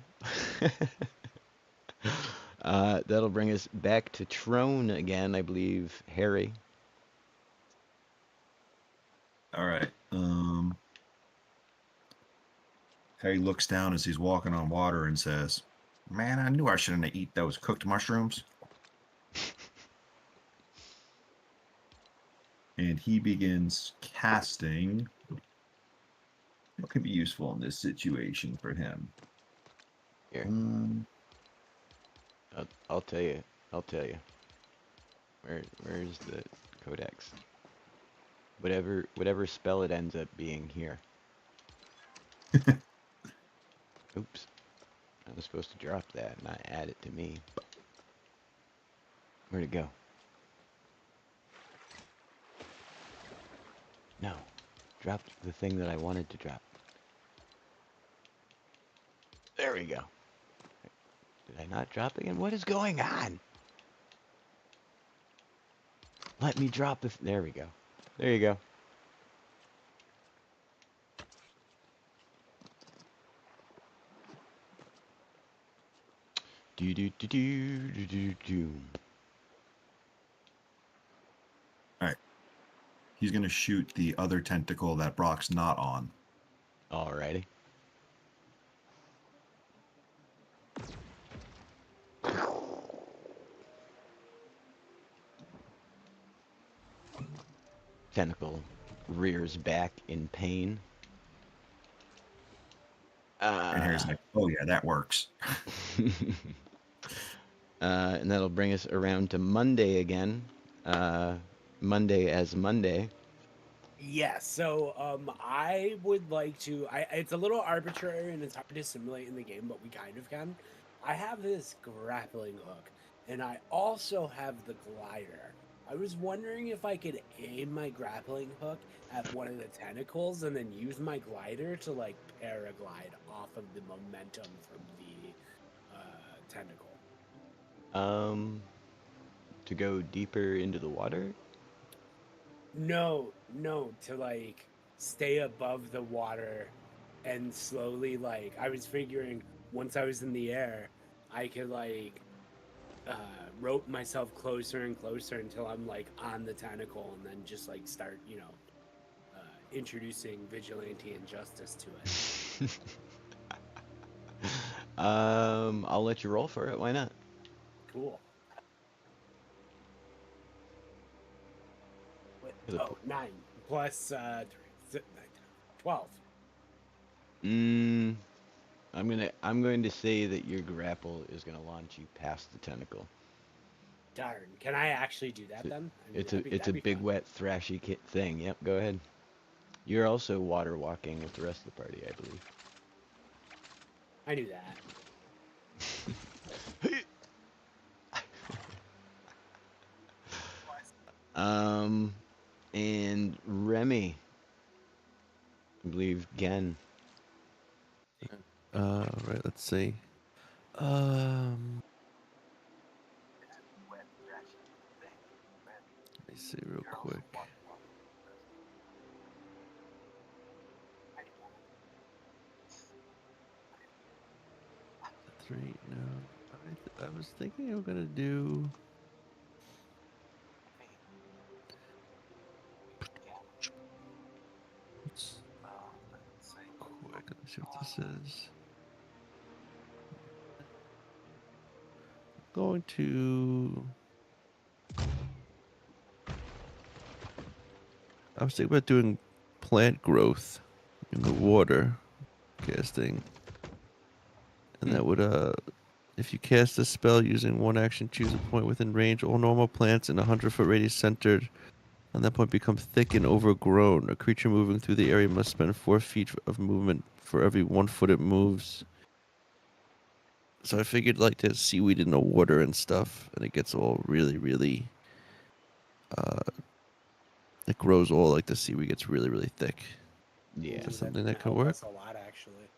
[SPEAKER 1] That'll bring us back to Trone again, I believe. Harry.
[SPEAKER 2] All right. Harry looks down as he's walking on water and says, "Man, I knew I shouldn't have eaten those cooked mushrooms." And he begins casting. What could be useful in this situation for him?
[SPEAKER 1] Here, I'll tell you. Where's the codex? Whatever spell it ends up being here. Oops. I was supposed to drop that, not add it to me. Where'd it go? No. Dropped the thing that I wanted to drop. There we go. Did I not drop again? What is going on? Let me drop the... There we go. There you go. Do.
[SPEAKER 2] All right. He's going to shoot the other tentacle that Brock's not on.
[SPEAKER 1] Alrighty. Tentacle rears back in pain.
[SPEAKER 2] And Harry's like, "Oh yeah, that works."
[SPEAKER 1] And that'll bring us around to Monday again. Monday as Monday.
[SPEAKER 3] Yeah, so I would like to. It's a little arbitrary and it's hard to simulate in the game, but we kind of can. I have this grappling hook, and I also have the glider. I was wondering if I could aim my grappling hook at one of the tentacles and then use my glider to like paraglide off of the momentum from the tentacle.
[SPEAKER 1] To go deeper into the water?
[SPEAKER 3] No, to like stay above the water and slowly like I was figuring once I was in the air, I could like rope myself closer and closer until I'm like on the tentacle, and then just like start, introducing vigilante injustice to it.
[SPEAKER 1] I'll let you roll for it. Why not?
[SPEAKER 3] Cool. Wait,
[SPEAKER 1] For the
[SPEAKER 3] oh, 9 plus 12.
[SPEAKER 1] I'm going to say that your grapple is going to launch you past the tentacle.
[SPEAKER 3] Darn. Can I actually do that then? I mean,
[SPEAKER 1] It's
[SPEAKER 3] that'd
[SPEAKER 1] a
[SPEAKER 3] be
[SPEAKER 1] big
[SPEAKER 3] fun.
[SPEAKER 1] wet thrashy thing. Yep, go ahead. You're also water walking with the rest of the party, I believe.
[SPEAKER 3] I knew that.
[SPEAKER 1] And Remy, I believe Gen.
[SPEAKER 4] Right, let's see. Let me see real quick. Three, no. I was thinking I'm gonna do. Let's quick. Let me see what this is. Going to. I was thinking about doing plant growth in the water casting, and that would if you cast a spell using one action, choose a point within range. All normal plants in a 100-foot radius centered on that point become thick and overgrown. A creature moving through the area must spend 4 feet of movement for every 1 foot it moves. So I figured like there's seaweed in the water and stuff, and it gets all really, it grows all like the seaweed gets really thick.
[SPEAKER 1] Yeah.
[SPEAKER 4] Is that
[SPEAKER 3] Ooh,
[SPEAKER 4] something
[SPEAKER 3] that's
[SPEAKER 4] that
[SPEAKER 3] gonna
[SPEAKER 4] could
[SPEAKER 3] help
[SPEAKER 4] work?
[SPEAKER 3] us a lot, actually.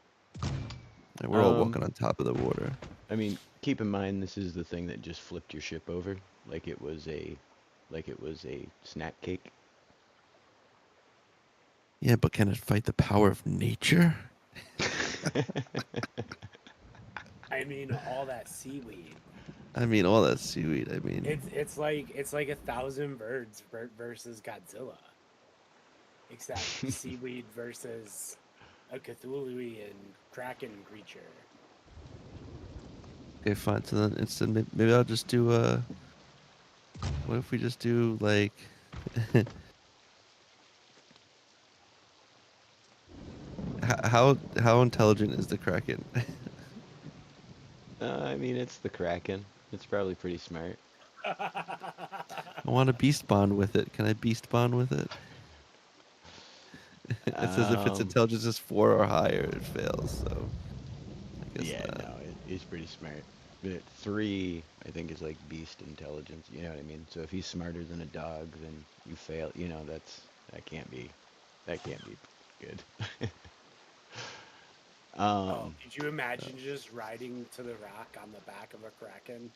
[SPEAKER 4] And we're all walking on top of the water.
[SPEAKER 1] I mean, keep in mind this is the thing that just flipped your ship over, like it was a snack cake.
[SPEAKER 4] Yeah, but can it fight the power of nature?
[SPEAKER 3] I mean, all that seaweed.
[SPEAKER 4] I mean, all that seaweed. I mean,
[SPEAKER 3] It's like 1,000 birds versus Godzilla, except seaweed versus a Cthulhuian kraken creature.
[SPEAKER 4] okay, fine. So then instead, maybe I'll just do what if we just do like how intelligent is the kraken?
[SPEAKER 1] I mean, it's the Kraken. It's probably pretty smart.
[SPEAKER 4] I want to beast bond with it. Can I beast bond with it? It says if its
[SPEAKER 1] Um,
[SPEAKER 4] intelligence is 4 or higher, it fails. So I guess
[SPEAKER 1] yeah,
[SPEAKER 4] not.
[SPEAKER 1] no, he's pretty smart. But 3, I think, is like beast intelligence. You know what I mean? So if he's smarter than a dog, then you fail. You know, that can't be good.
[SPEAKER 3] Oh,
[SPEAKER 1] um,
[SPEAKER 3] could you imagine just riding to the rock on the back of a kraken?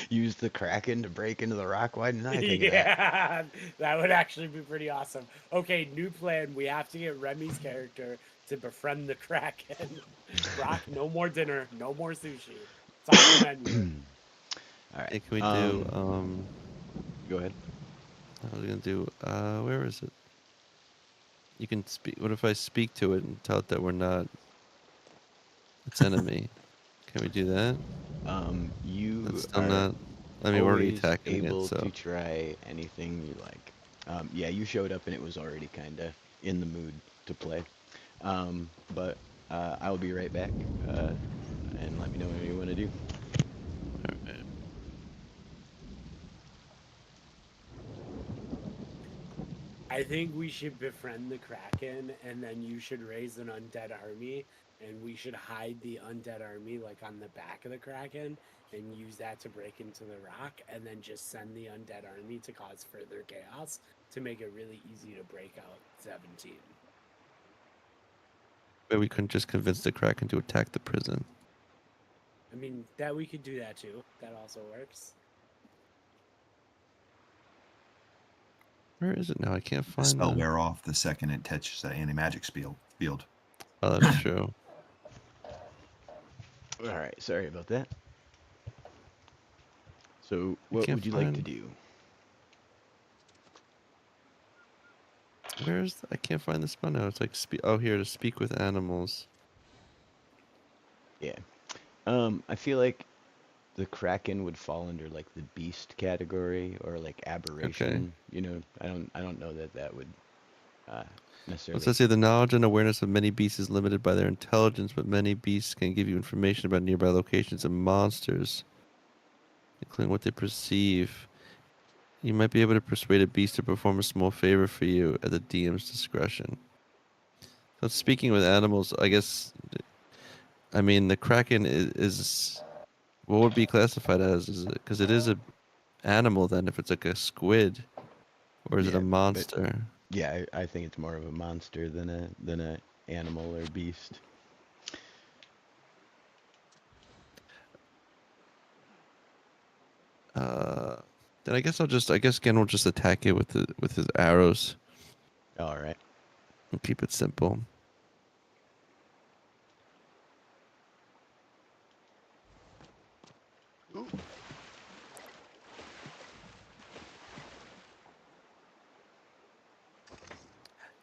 [SPEAKER 1] use the Kraken to break into the rock. Why didn't I think of that?
[SPEAKER 3] Yeah, that would actually be pretty awesome. Okay, new plan. We have to get Remy's character to befriend the kraken. Brock, no more dinner, no more sushi. It's off the menu.
[SPEAKER 1] All right.
[SPEAKER 4] Hey, can we do
[SPEAKER 1] Go ahead.
[SPEAKER 4] I was gonna do where is it? You can speak. What if I speak to it and tell it that we're not its enemy? Can we do that?
[SPEAKER 1] You
[SPEAKER 4] That's still
[SPEAKER 1] are
[SPEAKER 4] not. I mean, we're already
[SPEAKER 1] always
[SPEAKER 4] attacking it,
[SPEAKER 1] able
[SPEAKER 4] so
[SPEAKER 1] to try anything you like. Yeah, you showed up and it was already kind of in the mood to play. But I'll be right back, and let me know what you want to do.
[SPEAKER 4] alright.
[SPEAKER 3] I think we should befriend the kraken, and then you should raise an undead army, and we should hide the undead army like on the back of the kraken, and use that to break into the rock, and then just send the undead army to cause further chaos to make it really easy to break out 17.
[SPEAKER 4] But we couldn't just convince the Kraken to attack the prison.
[SPEAKER 3] I mean, that we could do that too. That also works.
[SPEAKER 4] Where is it now? I can't
[SPEAKER 2] The
[SPEAKER 4] find
[SPEAKER 2] spell
[SPEAKER 4] the.
[SPEAKER 2] wear off the second it touches the anti-magic field.
[SPEAKER 4] Oh, that's true.
[SPEAKER 1] All right, sorry about that. So, what
[SPEAKER 4] can't
[SPEAKER 1] would you like to
[SPEAKER 4] find-
[SPEAKER 1] do?
[SPEAKER 4] I can't find the spell now. It's like oh, here to speak with animals.
[SPEAKER 1] Yeah. I feel like the Kraken would fall under like the beast category or like aberration. You know, I don't know that that would necessarily.
[SPEAKER 4] Let's say the knowledge and awareness of many beasts is limited by their intelligence, but many beasts can give you information about nearby locations and monsters, including what they perceive. You might be able to persuade a beast to perform a small favor for you at the DM's discretion. So speaking with animals, I guess, I mean, the Kraken is what would be classified as? Is it because it is a animal then? If it's like a squid, or is it
[SPEAKER 1] Yeah,
[SPEAKER 4] a
[SPEAKER 1] but-
[SPEAKER 4] monster?
[SPEAKER 1] Yeah, I think it's more of a monster than a animal or beast.
[SPEAKER 4] Then I guess Gen will just attack it with his arrows
[SPEAKER 1] All right.
[SPEAKER 4] and keep it simple.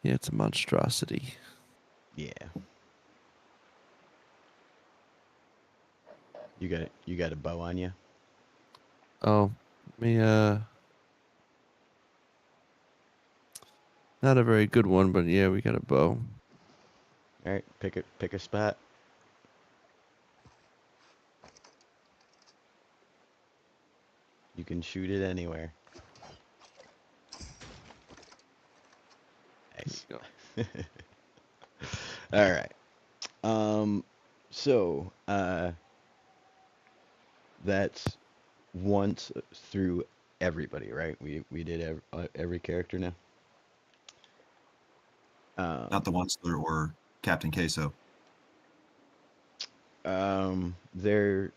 [SPEAKER 4] Yeah, it's a monstrosity.
[SPEAKER 1] Yeah. You got a bow on you?
[SPEAKER 4] Oh, me not a very good one, but yeah, we got a bow.
[SPEAKER 1] All right, pick a spot. You can shoot it anywhere. Nice.
[SPEAKER 4] There you
[SPEAKER 1] All right. So, that's once through everybody, right? We did every character now.
[SPEAKER 2] Not the ones that were Captain Queso.
[SPEAKER 1] They're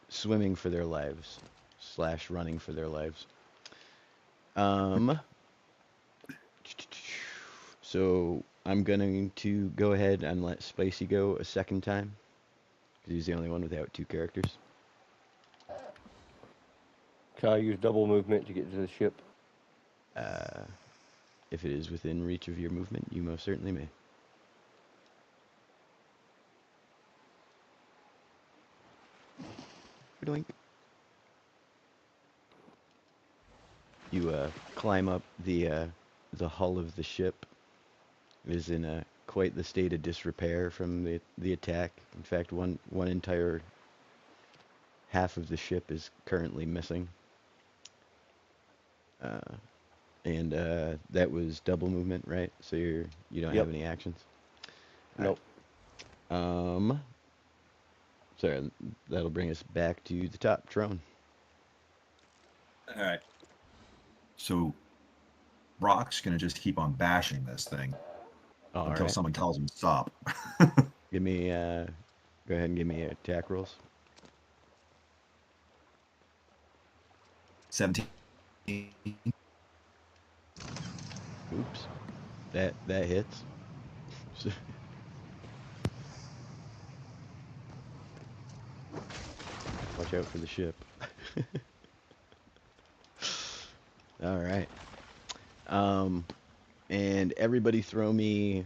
[SPEAKER 1] swimming for their lives / running for their lives. So I'm going to go ahead and let Spicy go a second time because he's the only one without 2 characters.
[SPEAKER 5] Can I use double movement to get to the ship?
[SPEAKER 1] If it is within reach of your movement, you most certainly may. Doink. You climb up the hull of the ship. It is in quite the state of disrepair from the attack. In fact, one entire half of the ship is currently missing. And that was double movement, right? So you don't have any actions.
[SPEAKER 5] Nope.
[SPEAKER 1] So that'll bring us back to the top, Tron.
[SPEAKER 2] All right. So Rock's gonna just keep on bashing this thing
[SPEAKER 1] All
[SPEAKER 2] until
[SPEAKER 1] right.
[SPEAKER 2] someone tells him to stop.
[SPEAKER 1] Give me go ahead and give me attack rolls.
[SPEAKER 2] 17.
[SPEAKER 1] Oops. That hits. Watch out for the ship. All right. And everybody throw me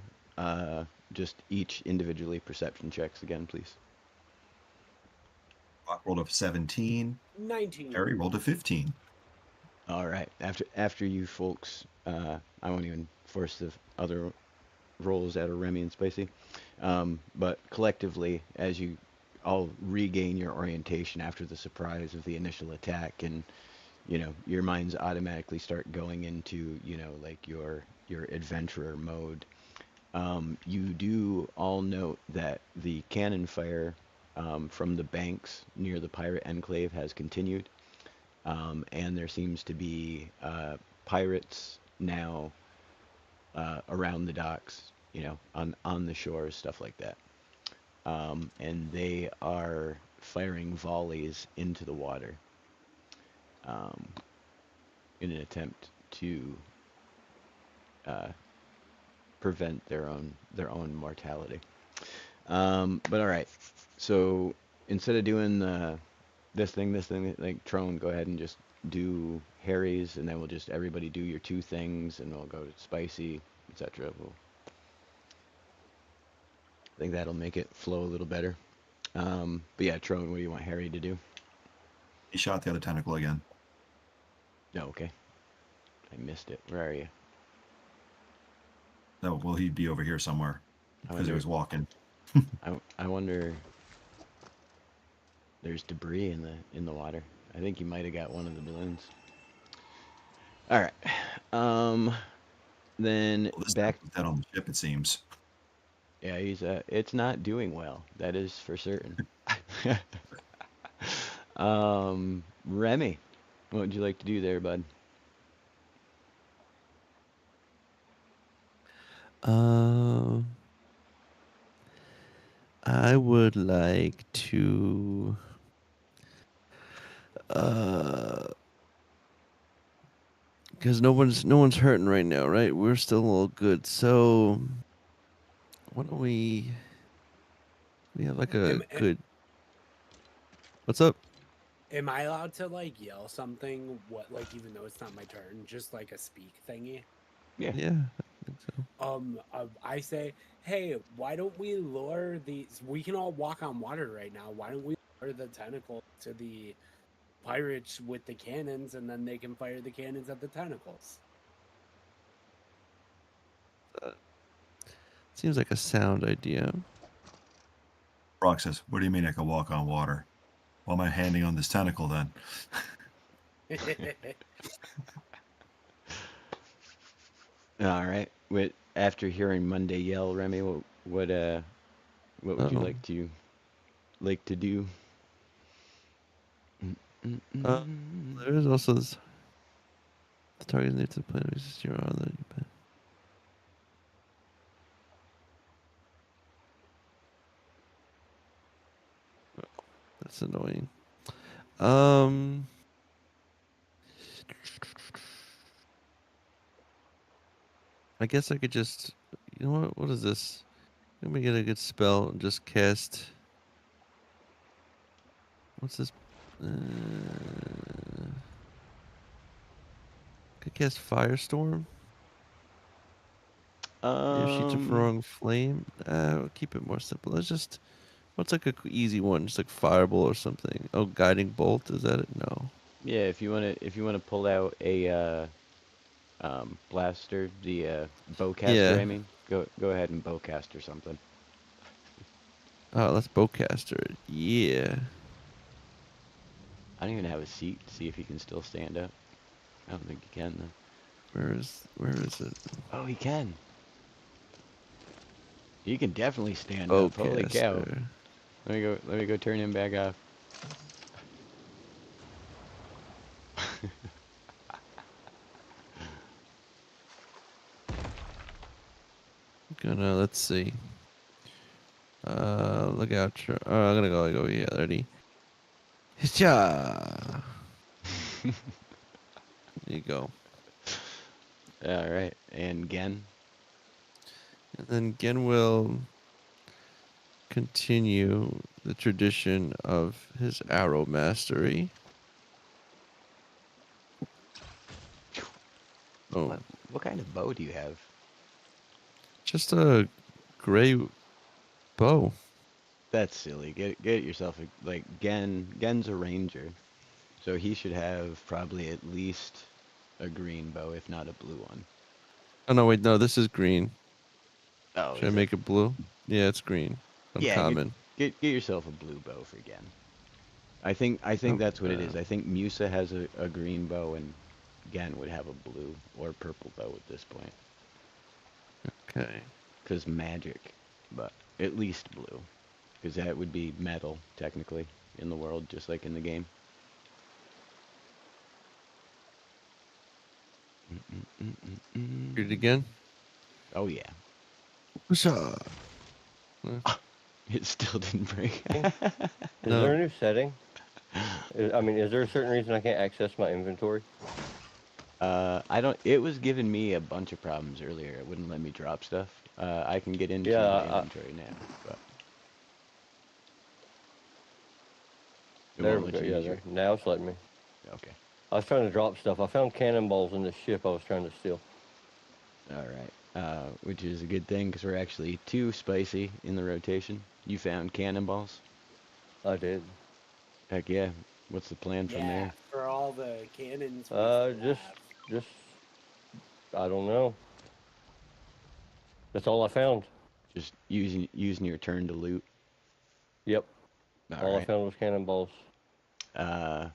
[SPEAKER 1] just each individually perception checks again, please.
[SPEAKER 2] Rock rolled a 17.
[SPEAKER 3] 19.
[SPEAKER 2] Harry rolled a 15.
[SPEAKER 1] All right. After you folks, I won't even force the other rolls out of Remy and Spicy. But collectively, as you all regain your orientation after the surprise of the initial attack, and your minds automatically start going into like your adventurer mode. You do all note that the cannon fire from the banks near the pirate enclave has continued, and there seems to be pirates now around the docks, on the shores, stuff like that. And they are firing volleys into the water in an attempt to prevent their own mortality. But all right, so instead of doing this thing, like Trone, go ahead and just do Harry's, and then we'll just everybody do your 2 things, and we'll go to spicy, etc. I think that'll make it flow a little better. But yeah, Trone, what do you want Harry to do?
[SPEAKER 2] He shot the other tentacle again.
[SPEAKER 1] No, okay. I missed it. Where are you?
[SPEAKER 2] No, well, he'd be over here somewhere
[SPEAKER 1] I
[SPEAKER 2] because he
[SPEAKER 1] wonder.
[SPEAKER 2] was walking.
[SPEAKER 1] I wonder. There's debris in the water. I think he might have got one of the balloons. All right. Then
[SPEAKER 2] Well, this
[SPEAKER 1] back.
[SPEAKER 2] tentacle's dead on the ship, it seems.
[SPEAKER 1] Yeah, it's not doing well. That is for certain. Remy, what would you like to do there, bud?
[SPEAKER 4] I would like to because no one's hurting right now, right? We're still all good. So why don't we have like a
[SPEAKER 3] Am,
[SPEAKER 4] good what's up?
[SPEAKER 3] am I allowed to like yell something? What, like, even though it's not my turn, just like a speak thingy?
[SPEAKER 1] Yeah.
[SPEAKER 4] Yeah, I think so.
[SPEAKER 3] I say, hey, why don't we lure these? We can all walk on water right now. Why don't we lure the tentacle to the pirates with the cannons, and then they can fire the cannons at the tentacles?
[SPEAKER 4] Seems like a sound idea.
[SPEAKER 2] Brock says, "What do you mean I can walk on water? Why am I handing on this tentacle then?"
[SPEAKER 1] All right. After hearing Monday yell, Remy, what would you
[SPEAKER 4] Uh-oh.
[SPEAKER 1] like to do?
[SPEAKER 4] There is also this. The target needs to play with 0 on the D-pad. That's annoying. I guess I could just, you know what? What is this? Let me get a good spell and just cast. What's this? Could cast Firestorm. If sheets of wrong flame. We'll keep it more simple. Let's just. What's like a easy one? Just like Fireball or something. Oh, Guiding Bolt. Is that it? No.
[SPEAKER 1] Yeah, if you wanna pull out a blaster, the bowcaster,
[SPEAKER 4] Yeah.
[SPEAKER 1] I mean, go ahead and bowcaster something.
[SPEAKER 4] Oh, let's Bowcaster. Yeah.
[SPEAKER 1] I don't even have a seat to see if he can still stand up. I don't think he can though.
[SPEAKER 4] Where is it?
[SPEAKER 1] Oh, he can. He can definitely stand up. Holy cow!
[SPEAKER 4] Bowcaster.
[SPEAKER 1] Let me go turn him back off.
[SPEAKER 4] Let's see. Look out. I'm gonna go like over here already. Hitcha! There you go.
[SPEAKER 1] All right, and Gen.
[SPEAKER 4] And then Gen will continue the tradition of his arrow mastery. Oh,
[SPEAKER 1] What kind of bow do you have?
[SPEAKER 4] just a gray bow.
[SPEAKER 1] That's silly. Get yourself like Gen's a ranger, so he should have probably at least a green bow, if not a blue one.
[SPEAKER 4] Oh no, wait, no, this is green.
[SPEAKER 1] Oh,
[SPEAKER 4] Should I
[SPEAKER 1] is
[SPEAKER 4] make
[SPEAKER 1] it?
[SPEAKER 4] it blue? Yeah, it's green.
[SPEAKER 1] Yeah,
[SPEAKER 4] Uncommon.
[SPEAKER 1] get yourself a blue bow for Gen. I think that's what it is. I think Musa has a green bow and Gen would have a blue or purple bow at this point.
[SPEAKER 4] Okay.
[SPEAKER 1] Because magic, but at least blue. Because that would be metal, technically, in the world, just like in the game.
[SPEAKER 4] Read it again.
[SPEAKER 1] Oh, yeah.
[SPEAKER 4] Whoosha!
[SPEAKER 1] It still didn't break.
[SPEAKER 5] Is there a new setting? Is there a certain reason I can't access my inventory?
[SPEAKER 1] I don't. It was giving me a bunch of problems earlier. It wouldn't let me drop stuff. I can get into my inventory now. But It
[SPEAKER 5] There
[SPEAKER 1] won't
[SPEAKER 5] we
[SPEAKER 1] let
[SPEAKER 5] go.
[SPEAKER 1] you
[SPEAKER 5] Yeah,
[SPEAKER 1] use your...
[SPEAKER 5] there. Now it's letting me.
[SPEAKER 1] Okay.
[SPEAKER 5] I was trying to drop stuff. I found cannonballs in the ship I was trying to steal.
[SPEAKER 1] All right. Which is a good thing because we're actually 2 spicy in the rotation. You found cannonballs?
[SPEAKER 5] I did.
[SPEAKER 1] Heck yeah. What's the plan from
[SPEAKER 3] Yeah,
[SPEAKER 1] there?
[SPEAKER 3] for all the cannons. We still have.
[SPEAKER 5] Just, I don't know. That's all I found.
[SPEAKER 1] Just using your turn to loot.
[SPEAKER 5] Yep.
[SPEAKER 1] All
[SPEAKER 5] All I
[SPEAKER 1] right.
[SPEAKER 5] found was cannonballs.
[SPEAKER 1] And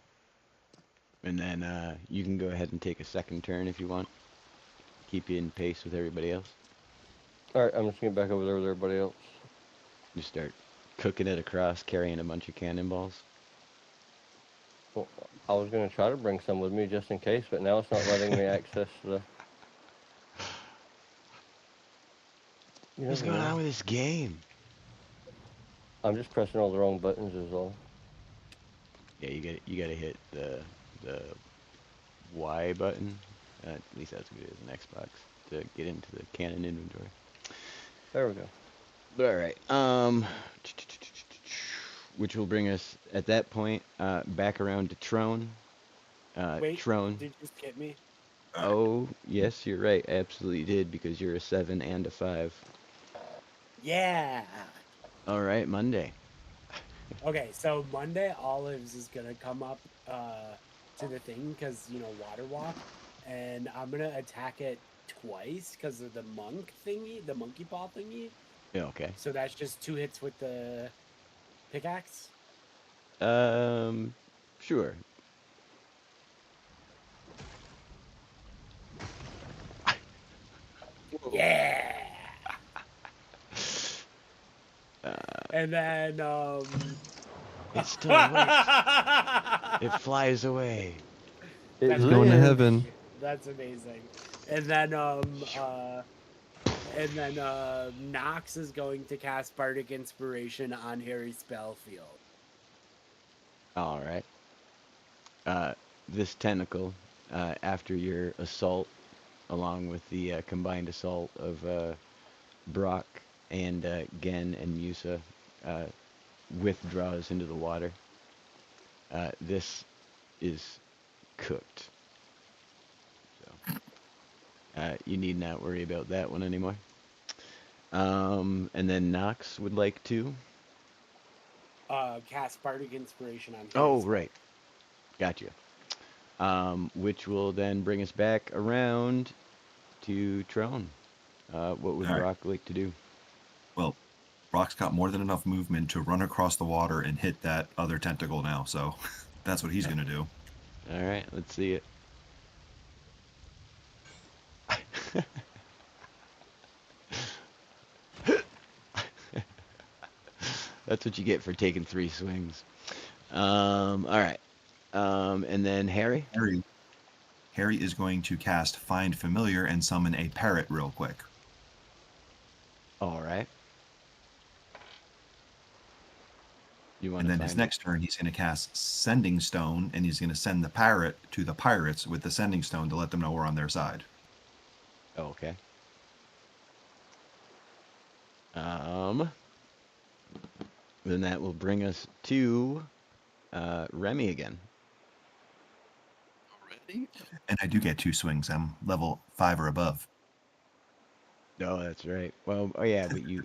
[SPEAKER 1] then you can go ahead and take a second turn if you want. Keep you in pace with everybody else.
[SPEAKER 5] All right, I'm just gonna get back over there with everybody else.
[SPEAKER 1] You start cooking it across, carrying a bunch of cannonballs.
[SPEAKER 5] Well, I was gonna try to bring some with me just in case, but now it's not letting me access the.
[SPEAKER 1] What's going on with this game?
[SPEAKER 5] I'm just pressing all the wrong buttons is all.
[SPEAKER 1] Yeah, you gotta hit the Y button. At least that's what it is in Xbox to get into the cannon inventory.
[SPEAKER 5] There we go.
[SPEAKER 1] All right. Which will bring us at that point back around to Trone.
[SPEAKER 3] Wait,
[SPEAKER 1] Trone.
[SPEAKER 3] did you skip me?
[SPEAKER 1] Oh, yes, you're right. Absolutely did because you're a 7 and a 5.
[SPEAKER 3] Yeah.
[SPEAKER 1] All right, Monday.
[SPEAKER 3] Okay, so Monday, Olives is gonna come up to the thing because water walk, and I'm gonna attack it twice because of the monk thingy, the monkey paw thingy.
[SPEAKER 1] Yeah, okay.
[SPEAKER 3] So that's just 2 hits with the pickaxe.
[SPEAKER 1] Sure.
[SPEAKER 3] Yeah.
[SPEAKER 1] Uh,
[SPEAKER 3] And then
[SPEAKER 1] it still works. It flies away.
[SPEAKER 3] That's
[SPEAKER 4] going to
[SPEAKER 3] amazing.
[SPEAKER 4] heaven.
[SPEAKER 3] That's amazing. And then Nox is going to cast Bardic Inspiration on Harry Spellfield.
[SPEAKER 1] All right. This tentacle, after your assault, along with the combined assault of Brock and Gen and Musa, withdraws into the water. This is cooked. So you need not worry about that one anymore. And then Nox would like to.
[SPEAKER 3] Cast Bardic Inspiration on Harry
[SPEAKER 1] Oh,
[SPEAKER 3] Spellfield.
[SPEAKER 1] right. Gotcha. Which will then bring us back around to Trone. What would
[SPEAKER 2] All right.
[SPEAKER 1] Brock like to do?
[SPEAKER 2] Well, Brock's got more than enough movement to run across the water and hit that other tentacle now, so that's what he's going to do.
[SPEAKER 1] All right, let's see it. That's what you get for taking 3 swings. All right. And then Harry?
[SPEAKER 2] Harry is going to cast Find Familiar and summon a parrot real quick.
[SPEAKER 1] All right. You want
[SPEAKER 2] And
[SPEAKER 1] to
[SPEAKER 2] then
[SPEAKER 1] find
[SPEAKER 2] his next turn, he's going to cast Sending Stone, and he's going to send the parrot to the pirates with the Sending Stone to let them know we're on their side.
[SPEAKER 1] Oh, okay. Then that will bring us to Remy again.
[SPEAKER 4] Already?
[SPEAKER 2] And I do get 2 swings. I'm level 5 or above.
[SPEAKER 1] Oh, that's right. Well, oh yeah, but you...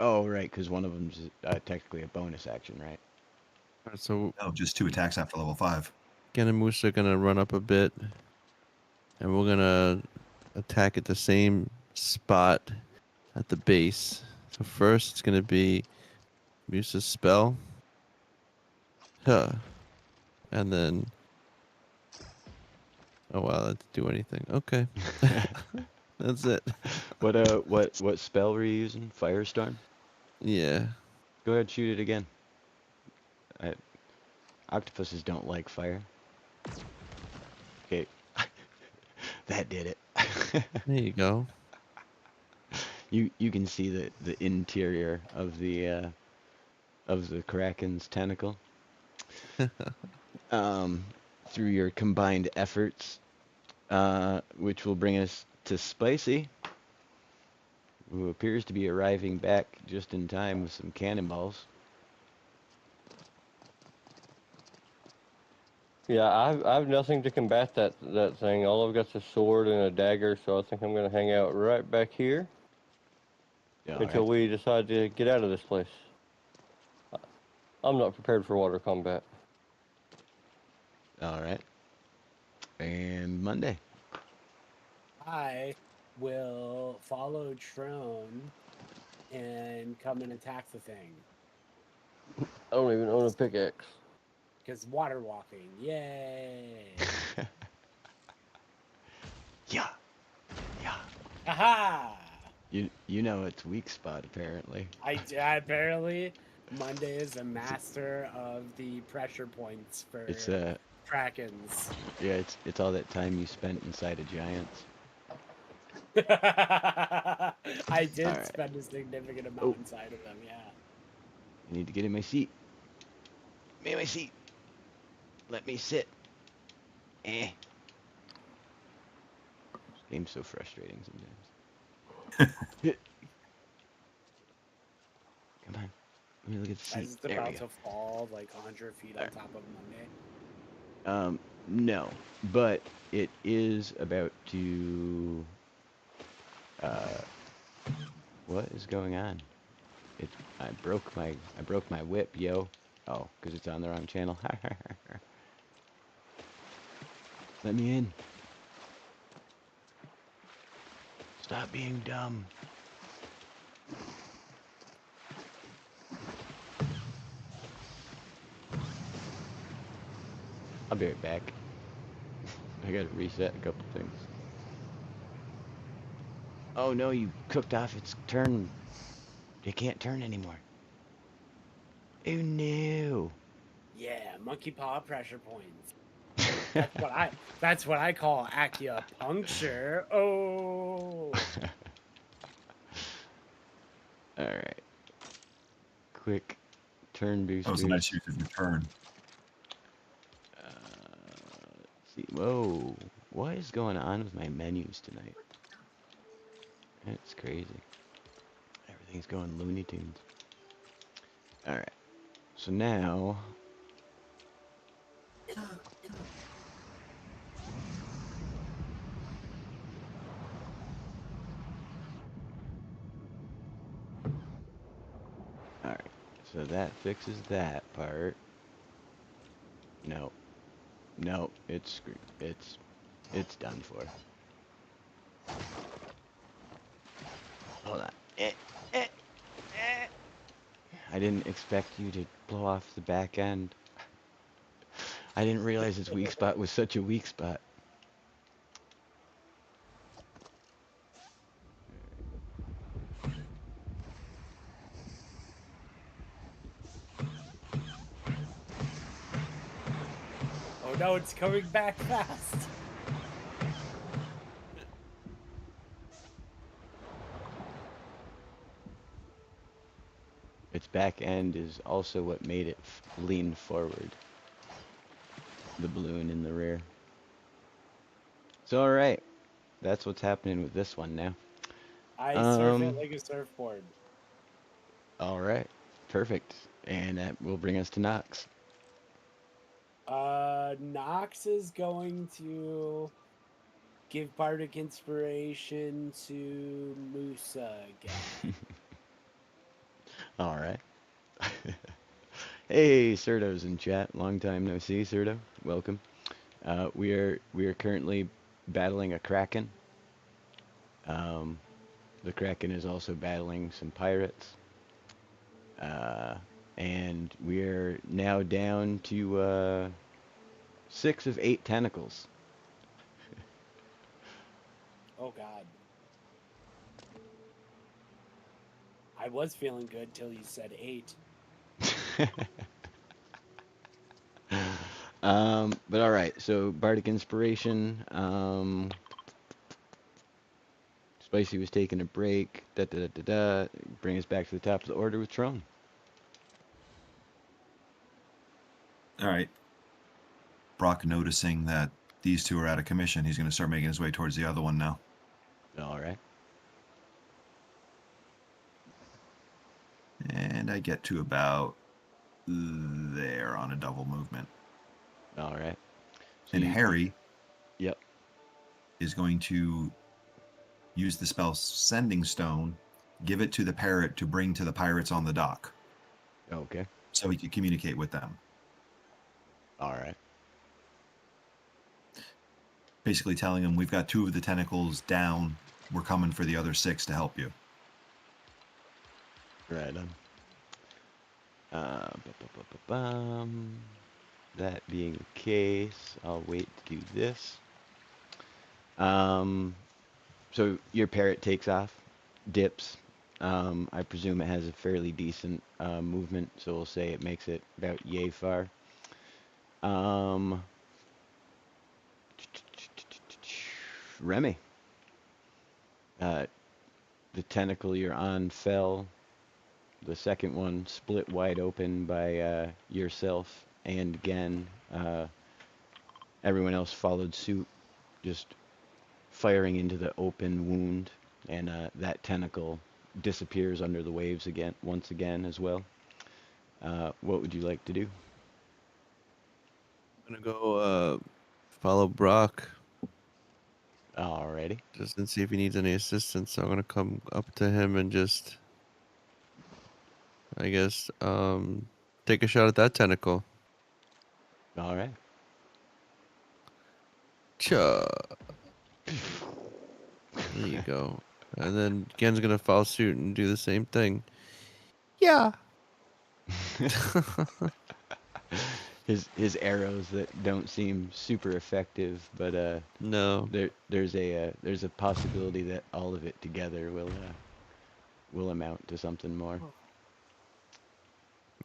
[SPEAKER 1] Oh, right, because one of them's technically a bonus action, right?
[SPEAKER 4] Alright, so
[SPEAKER 2] No, just 2 attacks after level 5.
[SPEAKER 4] Gen and Moose are gonna run up a bit, and we're gonna attack at the same spot at the base. So first, it's gonna be Moose's spell. Huh. And then... Oh wow, that didn't do anything. Okay. That's it.
[SPEAKER 1] What spell were you using? Firestorm?
[SPEAKER 4] Yeah.
[SPEAKER 1] Go ahead, shoot it again. Octopuses don't like fire. Okay. That did it.
[SPEAKER 4] There you go.
[SPEAKER 1] You can see the interior of the Kraken's tentacle. Through your combined efforts, which will bring us to Spicy, who appears to be arriving back just in time with some cannonballs.
[SPEAKER 5] Yeah, I have nothing to combat that thing. All I've got's a sword and a dagger, so I think I'm gonna hang out right back here until
[SPEAKER 1] Alright.
[SPEAKER 5] we decide to get out of this place. I'm not prepared for water combat.
[SPEAKER 1] Alright. And Monday.
[SPEAKER 3] I will follow Trone and come and attack the thing.
[SPEAKER 5] I don't even own a pickaxe.
[SPEAKER 3] Because water walking, yay!
[SPEAKER 1] Yeah. Yeah.
[SPEAKER 3] Aha!
[SPEAKER 1] You know it's weak spot apparently.
[SPEAKER 3] Apparently, Monday is a master of the pressure points for
[SPEAKER 1] It's
[SPEAKER 3] Krakens.
[SPEAKER 1] yeah, it's all that time you spent inside of giants.
[SPEAKER 3] I did
[SPEAKER 1] Alright.
[SPEAKER 3] spend a significant amount
[SPEAKER 1] Oh.
[SPEAKER 3] inside of them, yeah.
[SPEAKER 1] I need to get in my seat. Me in my seat. Let me sit. Eh. This game's so frustrating sometimes. Come on. Let me look at the seat.
[SPEAKER 3] As it's
[SPEAKER 1] There we
[SPEAKER 3] about
[SPEAKER 1] go.
[SPEAKER 3] to fall like 100 feet on top of Monday.
[SPEAKER 1] No, but it is about to. What is going on? I broke my whip, yo. Oh, because it's on the wrong channel. Let me in. Stop being dumb. I'll be right back. I gotta reset a couple things. Oh no, you cooked off its turn. It can't turn anymore. Oh no.
[SPEAKER 3] Yeah, monkey paw pressure points. That's what I call acupuncture. Oh.
[SPEAKER 1] Alright. Quick turn
[SPEAKER 2] That
[SPEAKER 1] boosters.
[SPEAKER 2] was a nice use of your turn.
[SPEAKER 1] Let's see. Whoa. What is going on with my menus tonight? It's crazy. Everything's going Looney Tunes. Alright. So now. Alright. So that fixes that part. No. No. It's done for. Hold on. I didn't expect you to blow off the back end. I didn't realize its weak spot was such a weak spot.
[SPEAKER 3] Oh no, it's coming back fast.
[SPEAKER 1] Its back end is also what made it lean forward. The balloon in the rear. So alright. That's what's happening with this one now.
[SPEAKER 3] I surf it like a surfboard.
[SPEAKER 1] Alright. Perfect. And that will bring us to Nox.
[SPEAKER 3] Nox is going to give bardic inspiration to Musa again.
[SPEAKER 1] Alright. Hey, Serto's in chat. Long time no see, Serto. Welcome. We are currently battling a Kraken. The Kraken is also battling some pirates. And we're now down to 6 of 8 tentacles.
[SPEAKER 3] Oh god. I was feeling good till you said 8.
[SPEAKER 1] But alright, so Bardic Inspiration, Spicy was taking a break, bring us back to the top of the order with Tron.
[SPEAKER 2] All right. Brock noticing that these two are out of commission, he's going to start making his way towards the other one now.
[SPEAKER 1] Alright.
[SPEAKER 2] And I get to about there on a double movement.
[SPEAKER 1] Alright.
[SPEAKER 2] And
[SPEAKER 1] you-
[SPEAKER 2] Harry
[SPEAKER 1] Yep.
[SPEAKER 2] is going to use the spell Sending Stone, give it to the parrot to bring to the pirates on the dock
[SPEAKER 1] Okay.
[SPEAKER 2] so he can communicate with them.
[SPEAKER 1] All right.
[SPEAKER 2] Basically telling them, we've got 2 of the tentacles down. We're coming for the other 6 to help you.
[SPEAKER 1] Right on. Bum. That being the case, I'll wait to do this. So your parrot takes off, dips. I presume it has a fairly decent movement, so we'll say it makes it about yay far. Remy, the tentacle you're on fell. The second one split wide open by yourself and Gen. Everyone else followed suit, just firing into the open wound, and that tentacle disappears under the waves again, once again as well. What would you like to do?
[SPEAKER 4] I'm gonna go follow Brock
[SPEAKER 1] Alrighty.
[SPEAKER 4] just and see if he needs any assistance. So I'm gonna come up to him and just, I guess, take a shot at that tentacle.
[SPEAKER 1] All right.
[SPEAKER 4] Cha. There you go. And then Gen's gonna follow suit and do the same thing. Yeah.
[SPEAKER 1] His arrows that don't seem super effective, but
[SPEAKER 4] No.
[SPEAKER 1] there's a possibility that all of it together will amount to something more.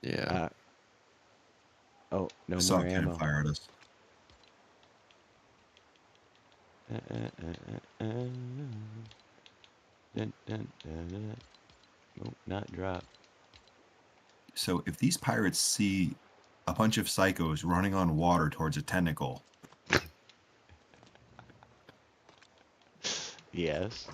[SPEAKER 4] Yeah.
[SPEAKER 1] Oh, no
[SPEAKER 2] I saw
[SPEAKER 1] more
[SPEAKER 2] a
[SPEAKER 1] ammo.
[SPEAKER 2] campfire artist.
[SPEAKER 1] Dun, dun, dun, dun. Oh, not drop.
[SPEAKER 2] So if these pirates see a bunch of psychos running on water towards a tentacle,
[SPEAKER 1] Yes.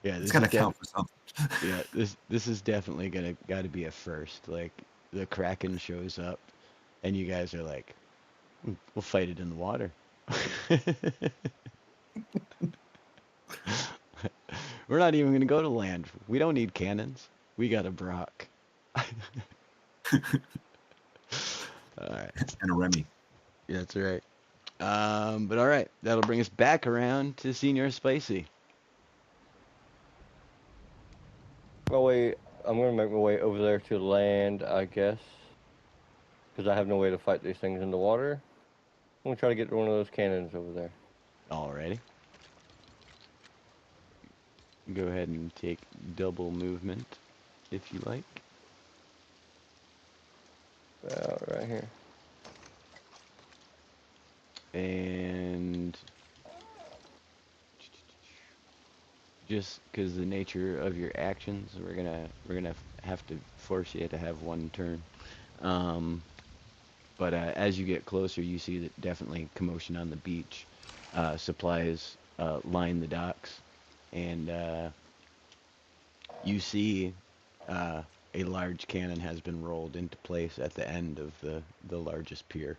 [SPEAKER 1] Yeah,
[SPEAKER 2] it's
[SPEAKER 1] this
[SPEAKER 2] got to
[SPEAKER 1] is
[SPEAKER 2] count for something.
[SPEAKER 1] yeah, this is definitely got to be a first. Like the Kraken shows up, and you guys are like, we'll fight it in the water. We're not even gonna go to land. We don't need cannons. We got a Brock. All right,
[SPEAKER 2] And a Remy.
[SPEAKER 1] that's right. But all right, that'll bring us back around to Senior Spicy.
[SPEAKER 5] Oh wait, I'm gonna make my way over there to land, I guess, because I have no way to fight these things in the water. I'm gonna try to get to one of those cannons over there.
[SPEAKER 1] Alrighty. Go ahead and take double movement if you like.
[SPEAKER 5] Right here.
[SPEAKER 1] And just because the nature of your actions, we're gonna have to force you to have one turn. But as you get closer, you see that definitely commotion on the beach. Supplies line the docks, and you see a large cannon has been rolled into place at the end of the largest pier.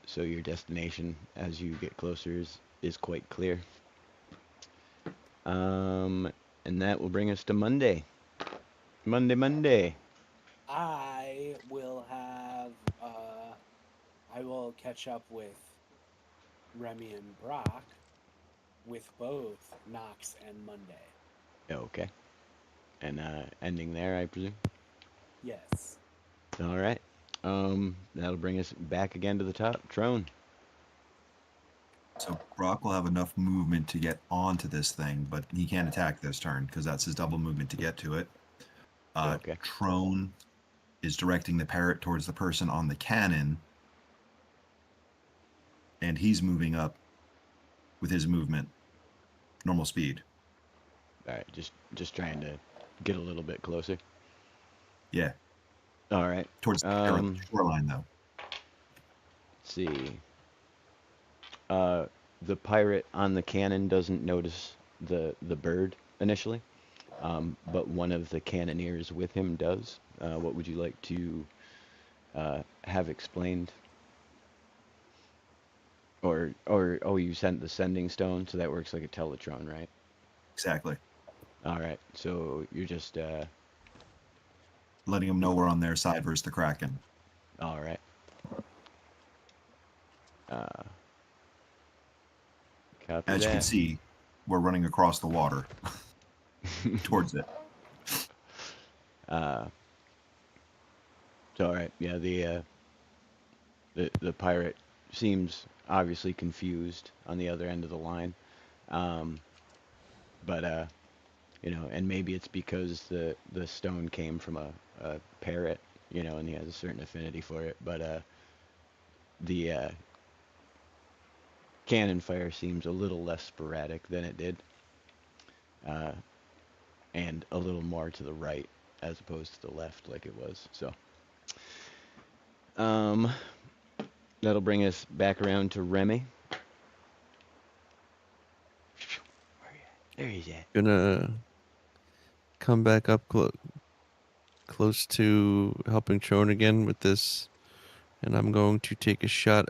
[SPEAKER 1] So your destination, as you get closer, is quite clear. And that will bring us to Monday. Monday.
[SPEAKER 3] I will have I will catch up with Remy and Brock with both Knox and Monday.
[SPEAKER 1] Okay. And ending there, I presume.
[SPEAKER 3] Yes.
[SPEAKER 1] All right. That'll bring us back again to the top. Trone.
[SPEAKER 2] So Brock will have enough movement to get onto this thing, but he can't attack this turn because that's his double movement to get to it.
[SPEAKER 1] Okay.
[SPEAKER 2] Trone is directing the parrot towards the person on the cannon, and he's moving up with his movement, normal speed.
[SPEAKER 1] All right. Just trying to get a little bit closer.
[SPEAKER 2] Yeah,
[SPEAKER 1] All right.
[SPEAKER 2] towards the shoreline though.
[SPEAKER 1] Let's see. The pirate on the cannon doesn't notice the bird initially, but one of the cannoneers with him does. What would you like to have explained. Or oh, you sent the sending stone, so that works like a teletron, right?
[SPEAKER 2] Exactly.
[SPEAKER 1] All right, so you're just
[SPEAKER 2] Letting them know we're on their side versus the Kraken.
[SPEAKER 1] all right. Copy
[SPEAKER 2] As you can
[SPEAKER 1] that.
[SPEAKER 2] see, we're running across the water towards it.
[SPEAKER 1] So all right, yeah, the pirate seems obviously confused on the other end of the line, but you know, and maybe it's because the stone came from a parrot, you know, and he has a certain affinity for it. But the cannon fire seems a little less sporadic than it did, and a little more to the right as opposed to the left, like it was. So, that'll bring us back around to Remy. There he's at.
[SPEAKER 4] Gonna come back up close to helping Tron again with this, and I'm going to take a shot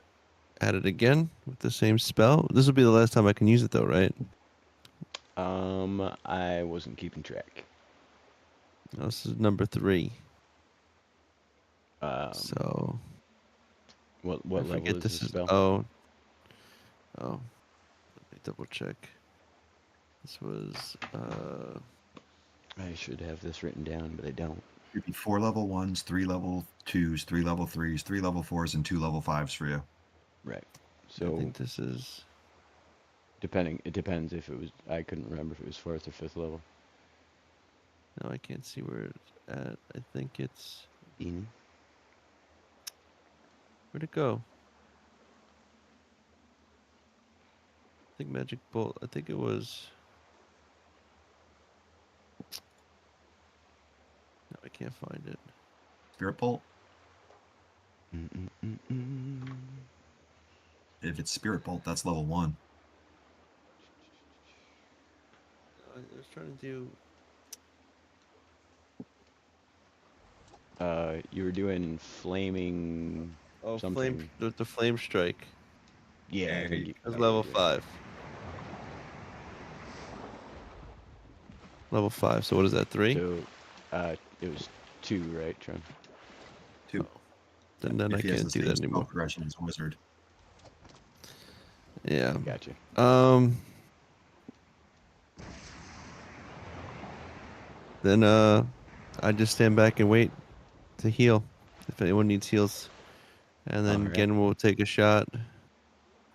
[SPEAKER 4] at it again with the same spell. This will be the last time I can use it, though, right?
[SPEAKER 1] I wasn't keeping track.
[SPEAKER 4] No, this is number 3.
[SPEAKER 1] Um,
[SPEAKER 4] So
[SPEAKER 1] what
[SPEAKER 4] I
[SPEAKER 1] level
[SPEAKER 4] forget
[SPEAKER 1] is
[SPEAKER 4] this
[SPEAKER 1] the
[SPEAKER 4] is.
[SPEAKER 1] spell?
[SPEAKER 4] Oh. Let me double check. This was.
[SPEAKER 1] I should have this written down, but I don't.
[SPEAKER 2] It'd be 4 level 1s, 3 level 2s, 3 level 3s, 3 level 4s, and 2 level 5s for you.
[SPEAKER 1] Right.
[SPEAKER 4] I
[SPEAKER 1] So
[SPEAKER 4] think this is.
[SPEAKER 1] it depends if it was. I couldn't remember if it was 4th or 5th level.
[SPEAKER 4] No, I can't see where it's at. I think it's.
[SPEAKER 1] Beanie.
[SPEAKER 4] Where'd it go? I think Magic Bolt. I think it was. No, I can't find it.
[SPEAKER 2] Spirit Bolt?
[SPEAKER 1] Mm-mm-mm-mm.
[SPEAKER 2] If it's Spirit Bolt, that's level 1.
[SPEAKER 4] I was trying to do.
[SPEAKER 1] You were doing flaming
[SPEAKER 4] Oh,
[SPEAKER 1] something.
[SPEAKER 4] the flame strike.
[SPEAKER 1] Yeah, I
[SPEAKER 2] There
[SPEAKER 1] think
[SPEAKER 2] you
[SPEAKER 4] It was
[SPEAKER 1] you
[SPEAKER 4] level
[SPEAKER 1] were doing that.
[SPEAKER 4] 5. Level 5. So what is that? 3?
[SPEAKER 1] So, it was 2, right, Tron?
[SPEAKER 2] 2.
[SPEAKER 4] Then I
[SPEAKER 2] If he has
[SPEAKER 4] can't
[SPEAKER 2] the
[SPEAKER 4] do
[SPEAKER 2] same
[SPEAKER 4] that
[SPEAKER 2] spell
[SPEAKER 4] anymore.
[SPEAKER 2] progression as Wizard.
[SPEAKER 4] Yeah.
[SPEAKER 1] Gotcha.
[SPEAKER 4] Then I just stand back and wait to heal if anyone needs heals, and then
[SPEAKER 1] All right.
[SPEAKER 4] again we'll take a shot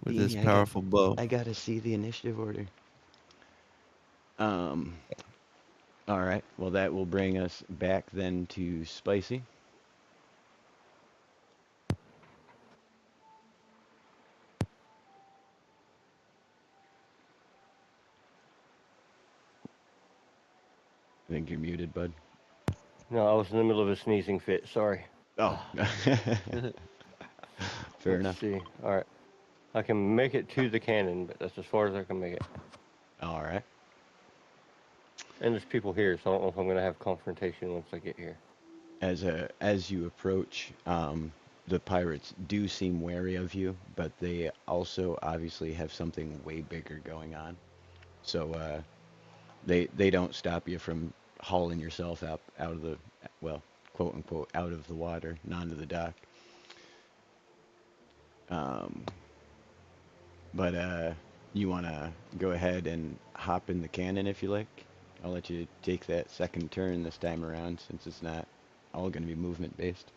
[SPEAKER 4] with his
[SPEAKER 1] Beanie,
[SPEAKER 4] powerful bow.
[SPEAKER 1] I gotta see the initiative order. All right. Well, that will bring us back then to Spicy. I think you're muted, bud.
[SPEAKER 5] No, I was in the middle of a sneezing fit. Sorry.
[SPEAKER 1] Oh. Fair
[SPEAKER 5] Let's
[SPEAKER 1] enough.
[SPEAKER 5] see. All right. I can make it to the cannon, but that's as far as I can make it.
[SPEAKER 1] All right.
[SPEAKER 5] And there's people here, so I don't know if I'm going to have confrontation once I get here.
[SPEAKER 1] As you approach, the pirates do seem wary of you, but they also obviously have something way bigger going on. So they don't stop you from hauling yourself out of the, well, quote unquote, out of the water and onto the dock. But you want to go ahead and hop in the cannon if you like. I'll let you take that second turn this time around since it's not all going to be movement based.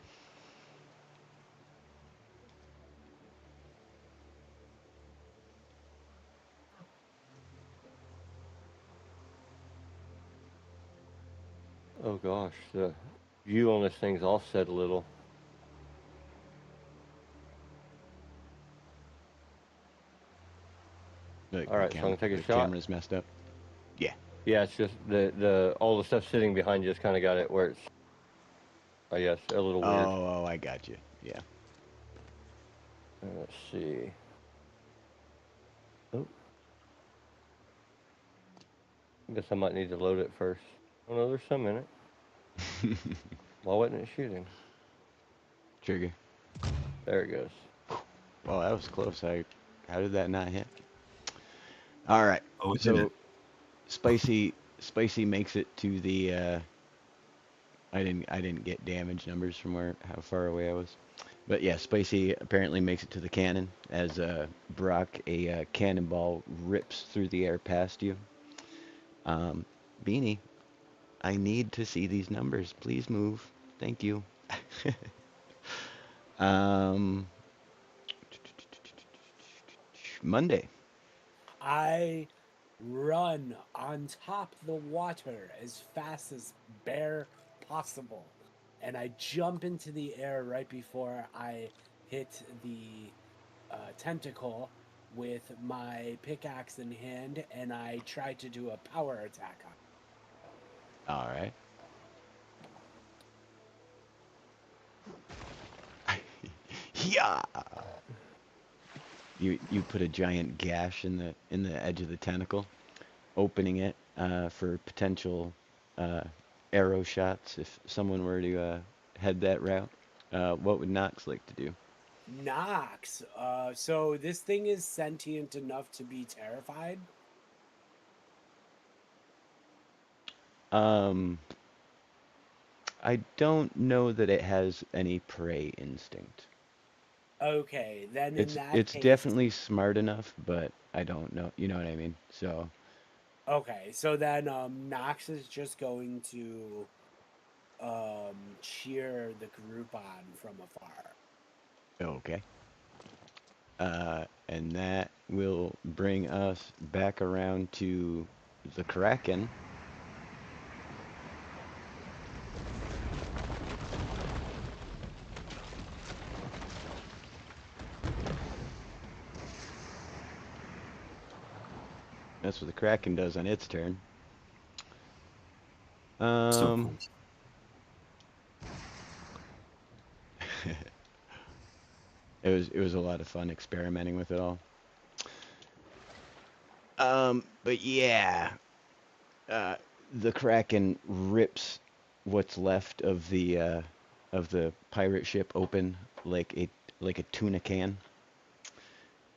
[SPEAKER 5] Oh gosh, the view on this thing's offset a little. All right, so I'm gonna take a
[SPEAKER 1] The
[SPEAKER 5] shot.
[SPEAKER 1] camera's messed up. Yeah.
[SPEAKER 5] Yeah, it's just the all the stuff sitting behind you just kind of got it where it's, I guess, a little weird.
[SPEAKER 1] Oh, I got you. Yeah.
[SPEAKER 5] Let's see. Oh, I guess I might need to load it first. Oh no, there's some in it. Why wasn't it shooting?
[SPEAKER 1] Trigger.
[SPEAKER 5] There it goes.
[SPEAKER 1] Well, that was close. How did that not hit? All right.
[SPEAKER 2] Oh, it did
[SPEAKER 1] So
[SPEAKER 2] it.
[SPEAKER 1] Spicy makes it to the. I didn't get damage numbers from how far away I was, but yeah, Spicy apparently makes it to the cannon as Brock, a cannonball rips through the air past you. Beanie, I need to see these numbers. Please move. Thank you. um, Monday.
[SPEAKER 3] I run on top of the water as fast as bare possible. And I jump into the air right before I hit the tentacle with my pickaxe in hand, and I try to do a power attack on
[SPEAKER 1] All right. Yeah. You put a giant gash in the edge of the tentacle, opening it for potential arrow shots if someone were to head that route. What would Nox like to do?
[SPEAKER 3] Nox. So this thing is sentient enough to be terrified.
[SPEAKER 1] Um, I don't know that it has any prey instinct.
[SPEAKER 3] Okay, then in that
[SPEAKER 1] It's
[SPEAKER 3] case,
[SPEAKER 1] definitely smart enough, but I don't know. You know what I mean? So
[SPEAKER 3] okay, so then Nox is just going to cheer the group on from afar.
[SPEAKER 1] okay. And that will bring us back around to the Kraken. That's what the Kraken does on its turn.
[SPEAKER 2] So cool.
[SPEAKER 1] It was a lot of fun experimenting with it all. But yeah, the Kraken rips what's left of the pirate ship open like a tuna can.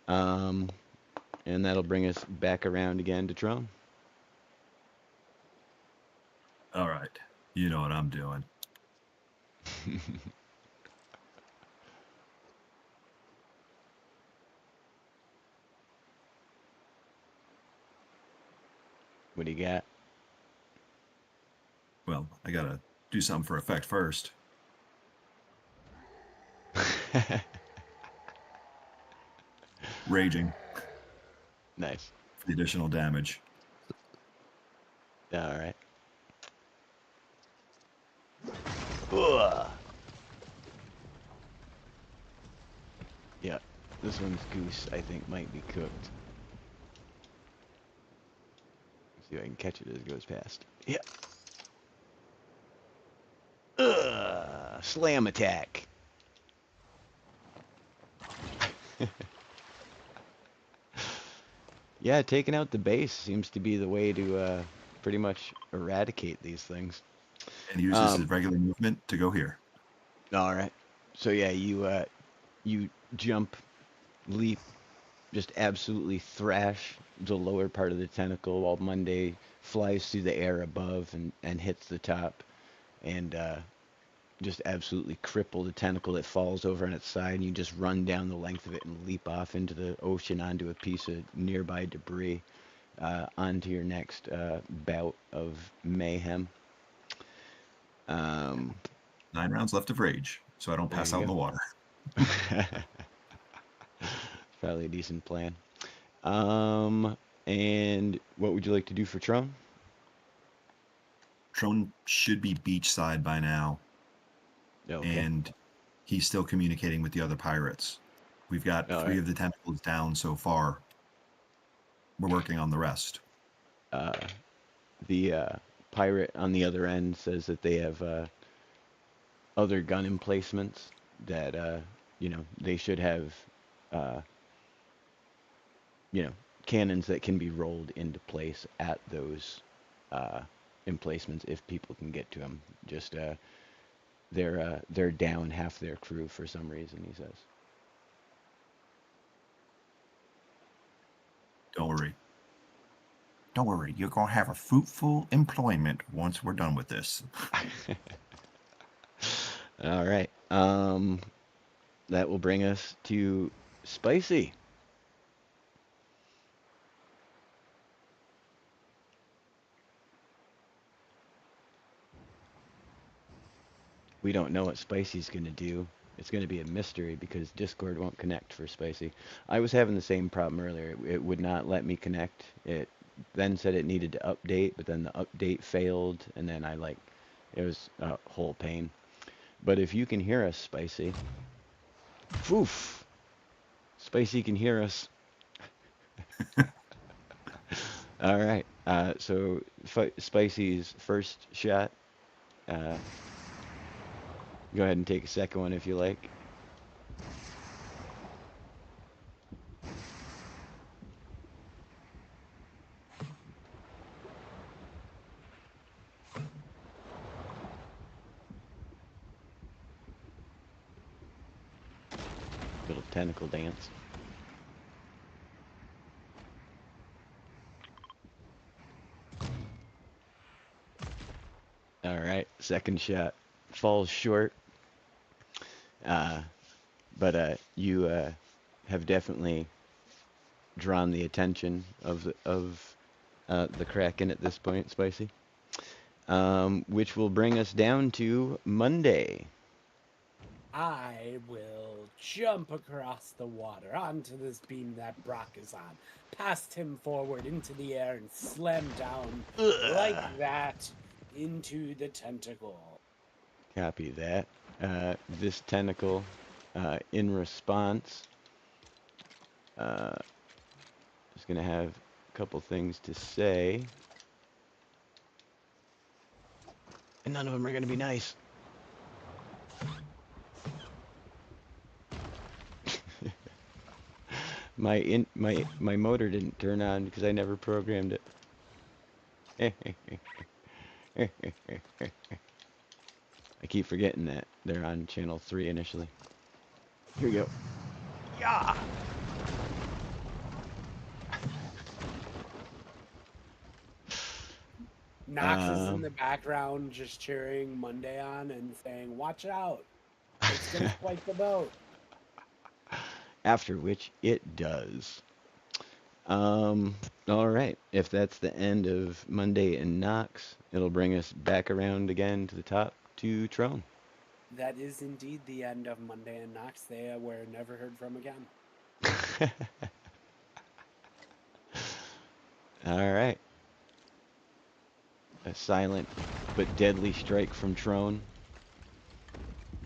[SPEAKER 1] And that'll bring us back around again to Tron.
[SPEAKER 2] All right. You know what I'm doing.
[SPEAKER 1] What do you got?
[SPEAKER 2] Well, I got to do something for effect first. Raging
[SPEAKER 1] Nice.
[SPEAKER 2] for the additional damage.
[SPEAKER 1] All right. Ugh. Yeah, this one's goose, I think, might be cooked. See if I can catch it as it goes past. Yeah. Ugh. Slam attack. Yeah, taking out the base seems to be the way to pretty much eradicate these things.
[SPEAKER 2] And uses his regular movement to go here.
[SPEAKER 1] All right. So yeah, you jump, leap, just absolutely thrash the lower part of the tentacle while Monday flies through the air above and hits the top and just absolutely cripple the tentacle that falls over on its side, and you just run down the length of it and leap off into the ocean onto a piece of nearby debris onto your next bout of mayhem.
[SPEAKER 2] 9 rounds left of rage, so I don't
[SPEAKER 1] There
[SPEAKER 2] pass
[SPEAKER 1] you
[SPEAKER 2] out in
[SPEAKER 1] go.
[SPEAKER 2] the water.
[SPEAKER 1] Probably a decent plan. And what would you like to do for Tron?
[SPEAKER 2] Tron should be beachside by now,
[SPEAKER 1] Okay.
[SPEAKER 2] and he's still communicating with the other pirates. We've got
[SPEAKER 1] All
[SPEAKER 2] 3
[SPEAKER 1] right.
[SPEAKER 2] of the tentacles down so far. We're working on the rest.
[SPEAKER 1] The pirate on the other end says that they have other gun emplacements that they should have uh, cannons that can be rolled into place at those emplacements if people can get to them. Just they're down half their crew for some reason, he says.
[SPEAKER 2] Don't worry. Don't worry. You're going to have a fruitful employment once we're done with this.
[SPEAKER 1] All right. That will bring us to Spicy. We don't know what Spicy's going to do. It's going to be a mystery because Discord won't connect for Spicy. I was having the same problem earlier. It would not let me connect. It then said it needed to update, but then the update failed, and then it was a whole pain. But if you can hear us, Spicy, poof, Spicy can hear us. All right. So Spicy's first shot. Go ahead and take a second one if you like. Little tentacle dance. All right, second shot falls short. But you have definitely drawn the attention of the Kraken at this point, Spicy. Which will bring us down to Monday.
[SPEAKER 3] I will jump across the water onto this beam that Brock is on, past him forward into the air, and slam down like that into the tentacle.
[SPEAKER 1] Copy that. This tentacle, in response, is going to have a couple things to say. And none of them are going to be nice. My motor didn't turn on because I never programmed it. I keep forgetting that they're on channel 3 initially. Here we go. Yeah.
[SPEAKER 3] Knox is in the background just cheering Monday on and saying, "Watch out. It's going to spike the boat."
[SPEAKER 1] After which it does. All right. If that's the end of Monday and Knox, it'll bring us back around again to the top to Trone.
[SPEAKER 3] That is indeed the end of Monday and Knox. They were never heard from again.
[SPEAKER 1] All right. A silent but deadly strike from Trone.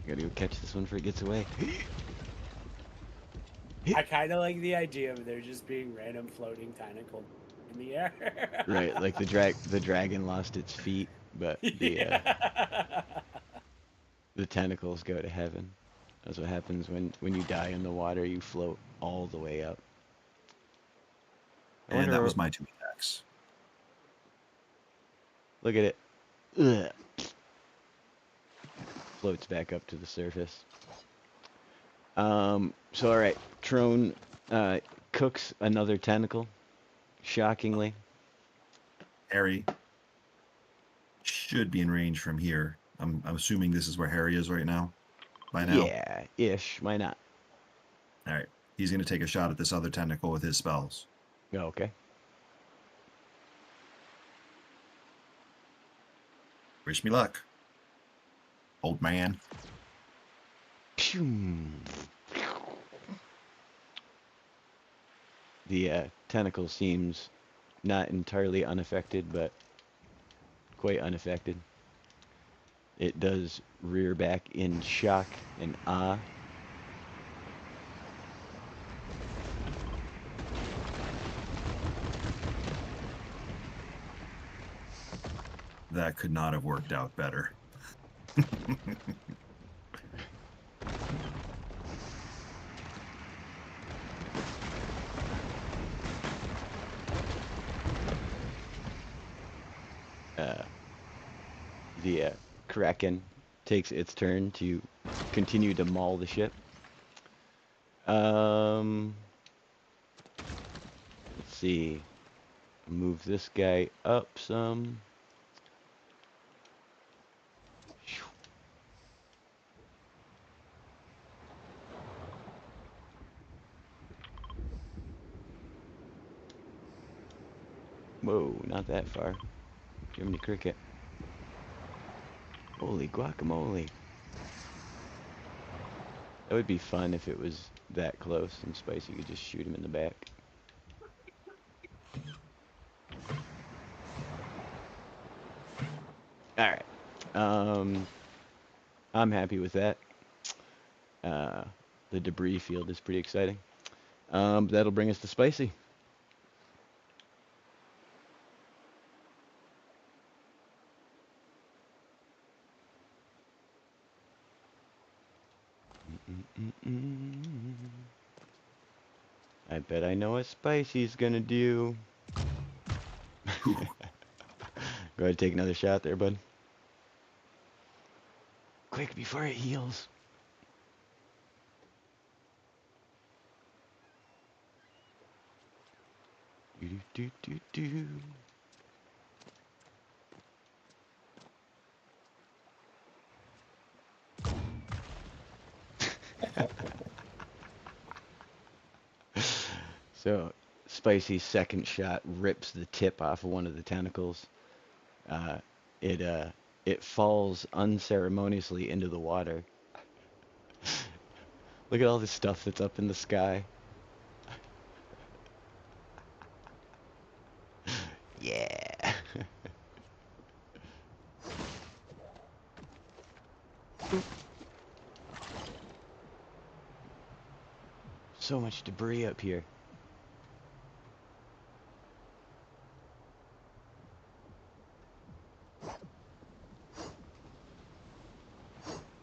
[SPEAKER 1] Gotta go catch this one before it gets away.
[SPEAKER 3] I kind of like the idea of there just being random floating tentacles in the air.
[SPEAKER 1] Right, like the dragon lost its feet, but the tentacles go to heaven. That's what happens when you die in the water. You float all the way up.
[SPEAKER 2] And that was my 2 attacks.
[SPEAKER 1] Look at it. Ugh. Floats back up to the surface. So all right, Trone cooks another tentacle. Shockingly.
[SPEAKER 2] Harry should be in range from here. I'm assuming this is where Harry is right now. By now.
[SPEAKER 1] Yeah, ish. Why not?
[SPEAKER 2] All right. He's going to take a shot at this other tentacle with his spells.
[SPEAKER 1] Oh, okay.
[SPEAKER 2] Wish me luck, old man.
[SPEAKER 1] The tentacle seems not entirely unaffected, but quite unaffected. It does rear back in shock and awe.
[SPEAKER 2] That could not have worked out better.
[SPEAKER 1] The Kraken takes its turn to continue to maul the ship. Let's see. Move this guy up some. Whoa, not that far. Jiminy Cricket. Holy guacamole. That would be fun if it was that close and Spicy could just shoot him in the back. Alright. I'm happy with that. The debris field is pretty exciting. That'll bring us to Spicy. I bet I know what Spicy's gonna do. Go ahead, take another shot there, bud. Quick, before it heals. Do. So, Spicy's second shot rips the tip off of one of the tentacles. It falls unceremoniously into the water. Look at all this stuff that's up in the sky. Yeah. So much debris up here.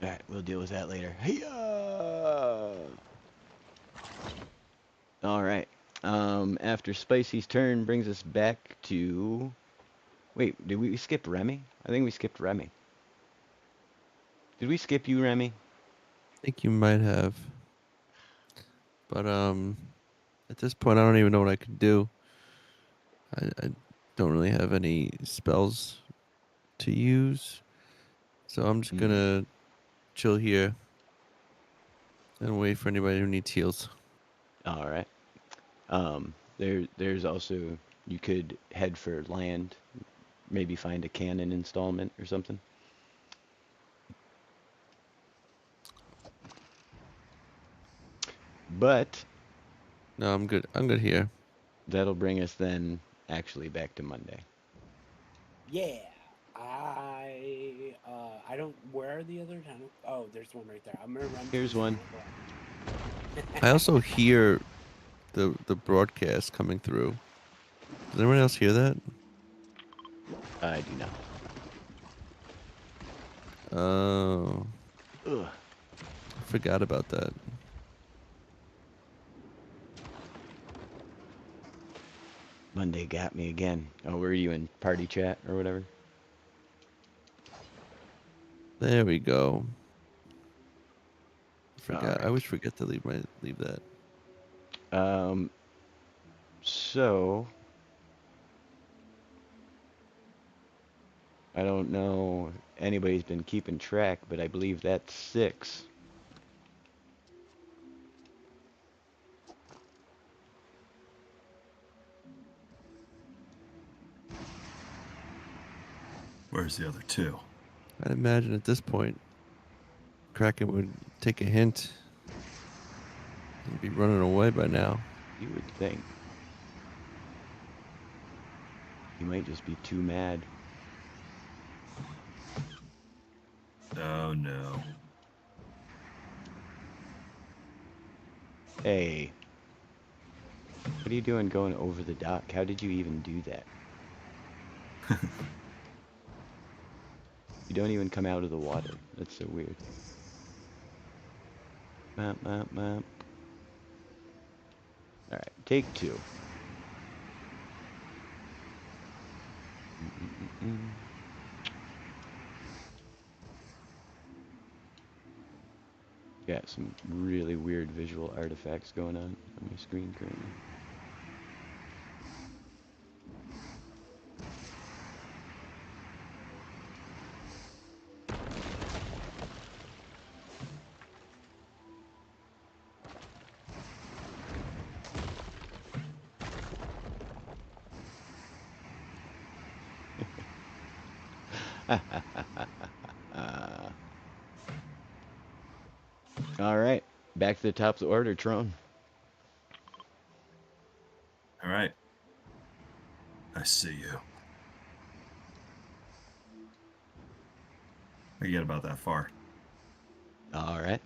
[SPEAKER 1] Alright, we'll deal with that later. Hiya! Alright. After Spicy's turn brings us back to... Wait, did we skip Remy? I think we skipped Remy. Did we skip you, Remy?
[SPEAKER 4] I think you might have. But at this point, I don't even know what I could do. I don't really have any spells to use. So I'm just gonna chill here and wait for anybody who needs heals.
[SPEAKER 1] All right. There's also, you could head for land, maybe find a cannon installment or something. But
[SPEAKER 4] No, I'm good. I'm good here.
[SPEAKER 1] that'll bring us then actually back to Monday.
[SPEAKER 3] Yeah. I don't. Where are the other tentacles? Oh, there's one right there. I'm gonna run.
[SPEAKER 1] Here's
[SPEAKER 3] through
[SPEAKER 1] one.
[SPEAKER 4] I also hear the broadcast coming through. Does anyone else hear that?
[SPEAKER 1] I do not.
[SPEAKER 4] Oh,
[SPEAKER 1] Ugh.
[SPEAKER 4] I forgot about that.
[SPEAKER 1] Monday got me again. Oh, were you in party chat or whatever?
[SPEAKER 4] There we go. Forgot.
[SPEAKER 1] Alright.
[SPEAKER 4] I always forget to leave that.
[SPEAKER 1] So I don't know if anybody's been keeping track, but I believe that's 6.
[SPEAKER 2] Where's the other 2?
[SPEAKER 4] I'd imagine at this point, Kraken would take a hint and be running away by now.
[SPEAKER 1] You would think. He might just be too mad.
[SPEAKER 2] Oh no.
[SPEAKER 1] Hey. What are you doing going over the dock? How did you even do that? You don't even come out of the water. That's so weird. Map. Alright, take 2. Got some really weird visual artifacts going on my screen currently. All right, back to the top of the order, Tron.
[SPEAKER 2] All right. I see you. I get about that far.
[SPEAKER 1] All right.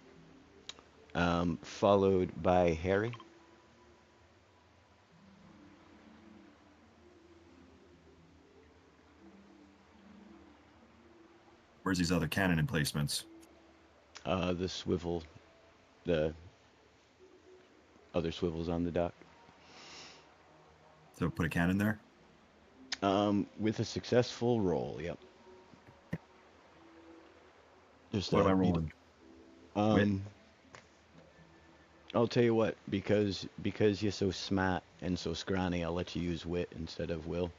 [SPEAKER 1] Followed by Harry.
[SPEAKER 2] Where's these other cannon emplacements?
[SPEAKER 1] The swivel, the other swivels on the dock.
[SPEAKER 2] So put a cannon there?
[SPEAKER 1] With a successful roll, yep. Just
[SPEAKER 2] What am I
[SPEAKER 1] beat
[SPEAKER 2] rolling?
[SPEAKER 1] it.
[SPEAKER 2] Wit?
[SPEAKER 1] I'll tell you what, because you're so smart and so scrawny, I'll let you use wit instead of will.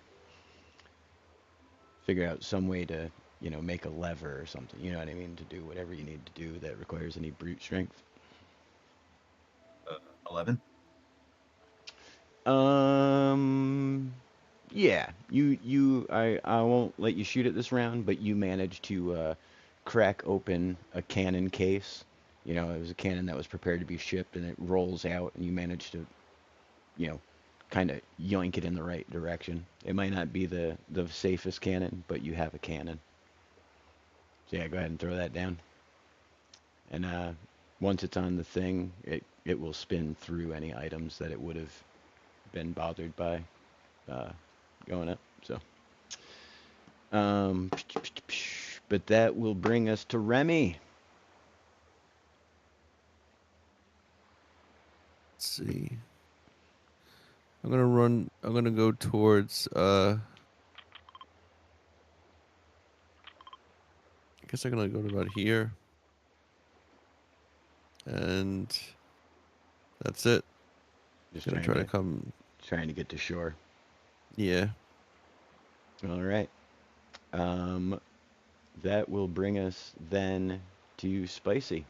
[SPEAKER 1] Figure out some way to, make a lever or something, you know what I mean, to do whatever you need to do that requires any brute strength.
[SPEAKER 2] 11?
[SPEAKER 1] Yeah, I won't let you shoot it this round, but you managed to crack open a cannon case. It was a cannon that was prepared to be shipped, and it rolls out, and you managed to, kind of yoink it in the right direction. It might not be the safest cannon, but you have a cannon. So yeah, go ahead and throw that down. And once it's on the thing, it will spin through any items that it would have been bothered by going up. So, but that will bring us to Remy.
[SPEAKER 4] Let's see. I'm gonna go towards I guess I'm gonna go to about here. And that's it.
[SPEAKER 1] Just
[SPEAKER 4] Gonna try to come.
[SPEAKER 1] trying to get to shore.
[SPEAKER 4] Yeah.
[SPEAKER 1] All right. That will bring us then to Spicy.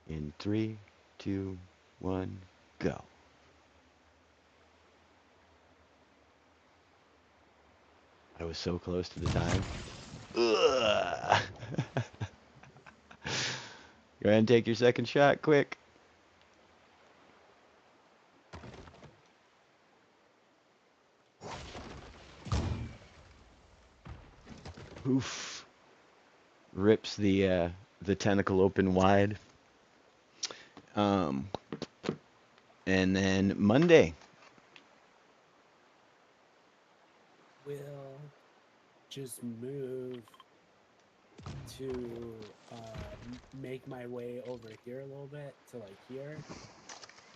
[SPEAKER 1] In 3, 2, 1, go. I was so close to the time. Ugh. Go ahead and take your second shot, quick. Oof. Rips the tentacle open wide. And then Monday.
[SPEAKER 3] Will just move to make my way over here a little bit to like here,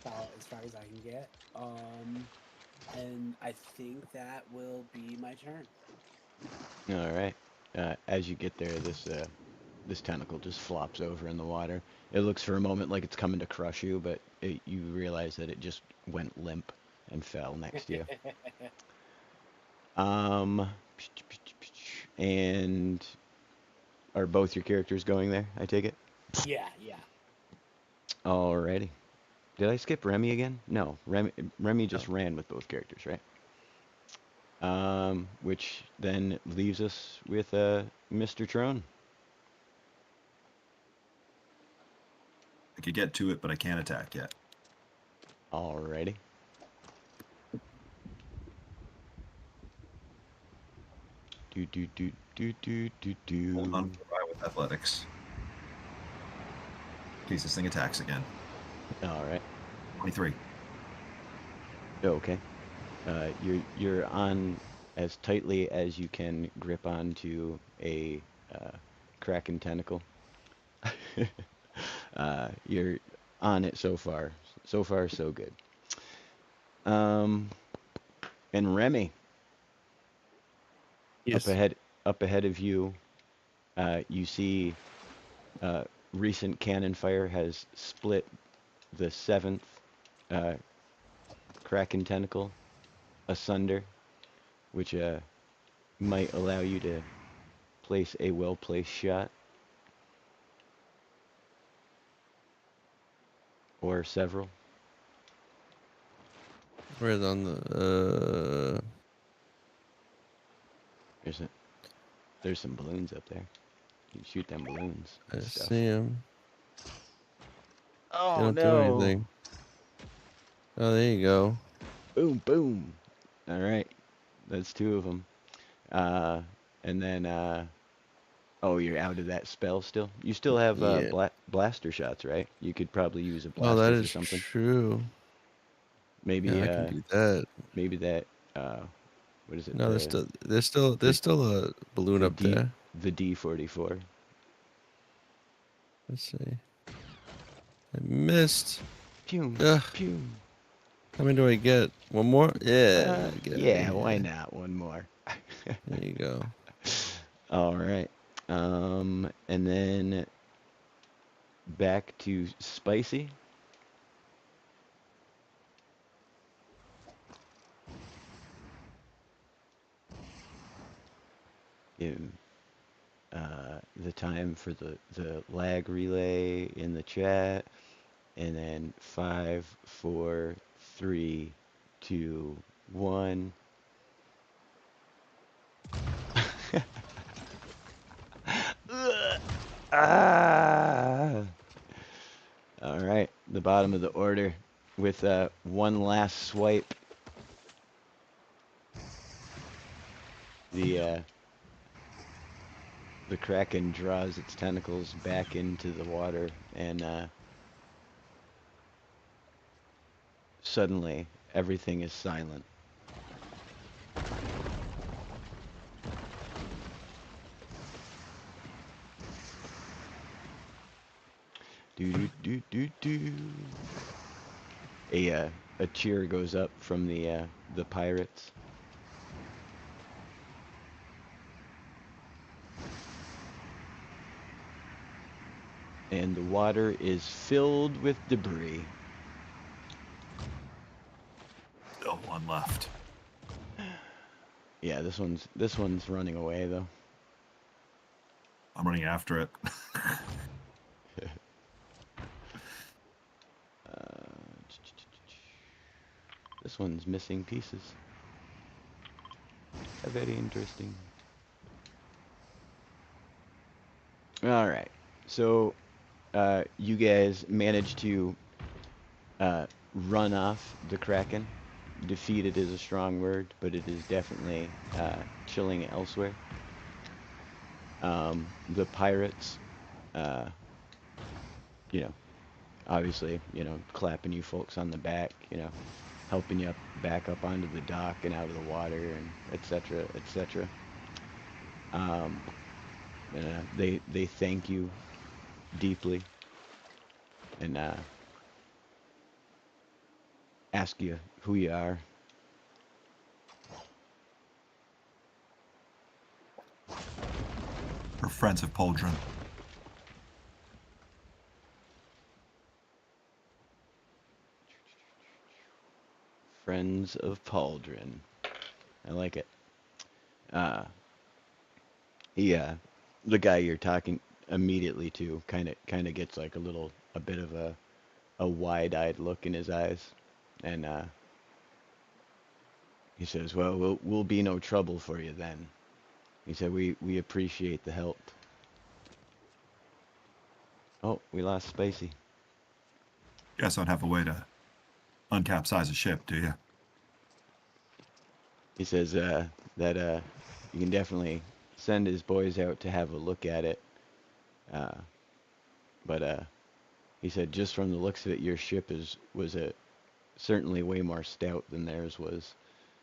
[SPEAKER 3] about as far as I can get. And I think that will be my turn.
[SPEAKER 1] All right. As you get there, this tentacle just flops over in the water. It looks for a moment like it's coming to crush you, but you realize that it just went limp and fell next to you. And are both your characters going there, I take it?
[SPEAKER 3] Yeah.
[SPEAKER 1] Alrighty. Did I skip Remy again? No, Remy just ran with both characters, right? Which then leaves us with Mr. Trone.
[SPEAKER 2] I could get to it, but I can't attack yet.
[SPEAKER 1] Alrighty.
[SPEAKER 2] Hold on, with athletics. In case this thing attacks again.
[SPEAKER 1] Alright.
[SPEAKER 2] 23.
[SPEAKER 1] Okay. You're on as tightly as you can grip onto a kraken tentacle. You're on it so far, so far so good. And Remy,
[SPEAKER 4] Yes.
[SPEAKER 1] up ahead of you, you see recent cannon fire has split the seventh Kraken tentacle asunder, which might allow you to place a well-placed shot. Or several.
[SPEAKER 4] Where's on the
[SPEAKER 1] There's some balloons up there. You can shoot them balloons
[SPEAKER 4] I
[SPEAKER 1] and stuff.
[SPEAKER 4] see him. They
[SPEAKER 1] Oh
[SPEAKER 4] don't do
[SPEAKER 1] no!
[SPEAKER 4] anything. Oh, there you go.
[SPEAKER 1] Boom, boom. All right, that's two of them. And then oh, you're out of that spell still. You still have
[SPEAKER 4] Yeah.
[SPEAKER 1] blaster shots, right? You could probably use a
[SPEAKER 4] Oh, that
[SPEAKER 1] blasters or
[SPEAKER 4] is
[SPEAKER 1] something.
[SPEAKER 4] true.
[SPEAKER 1] Maybe
[SPEAKER 4] Yeah, I can do that.
[SPEAKER 1] maybe that what is it?
[SPEAKER 4] No, there's
[SPEAKER 1] the-
[SPEAKER 4] still a balloon up there.
[SPEAKER 1] The D44.
[SPEAKER 4] Let's see. I missed.
[SPEAKER 1] Pew,
[SPEAKER 4] Ugh.
[SPEAKER 1] pew.
[SPEAKER 4] How many do I get? One more? Yeah. Get outta
[SPEAKER 1] Yeah, why
[SPEAKER 4] here.
[SPEAKER 1] not? One more.
[SPEAKER 4] There you go.
[SPEAKER 1] All right. And then back to Spicy. Give the time for the lag relay in the chat. And then 5, 4, 3, 2, 1. Ah! All right, the bottom of the order with one last swipe. The Kraken draws its tentacles back into the water, and suddenly everything is silent. Do do do do do. A cheer goes up from the pirates. And the water is filled with debris.
[SPEAKER 2] Still one left.
[SPEAKER 1] Yeah, this one's running away though.
[SPEAKER 2] I'm running after it.
[SPEAKER 1] This one's missing pieces. Very interesting. All right, so you guys managed to run off the Kraken. Defeated is a strong word, but it is definitely chilling elsewhere. The pirates, you know, obviously, clapping you folks on the back, helping you back up onto the dock and out of the water, and etc., etc. They thank you deeply and ask you who you are.
[SPEAKER 2] We're friends of Poldrin.
[SPEAKER 1] Friends of Pauldron. I like it. The guy you're talking immediately to kind of gets like a bit of a wide-eyed look in his eyes, and he says, "Well, we'll be no trouble for you then." He said, "We appreciate the help." Oh, we lost Spacey.
[SPEAKER 2] You guys don't have a way to uncapsize a ship, do you?
[SPEAKER 1] He says that you can definitely send his boys out to have a look at it, but he said just from the looks of it, your ship was certainly way more stout than theirs was,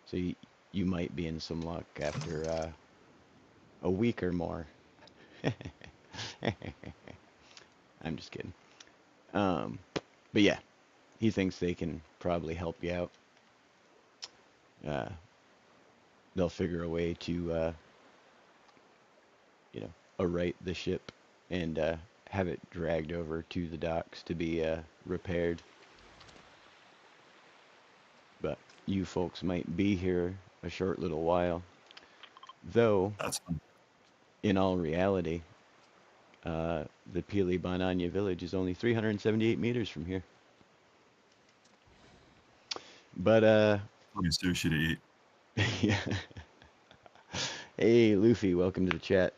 [SPEAKER 1] so you might be in some luck after a week or more. I'm just kidding. But yeah, he thinks they can probably help you out. They'll figure a way to, right the ship and have it dragged over to the docks to be repaired. But you folks might be here a short little while, though.
[SPEAKER 2] That's fun.
[SPEAKER 1] In all reality, the Pili Bananya village is only 378 meters from here. But
[SPEAKER 2] Plenty of sushi to eat.
[SPEAKER 1] yeah. Hey, Luffy, welcome to the chat.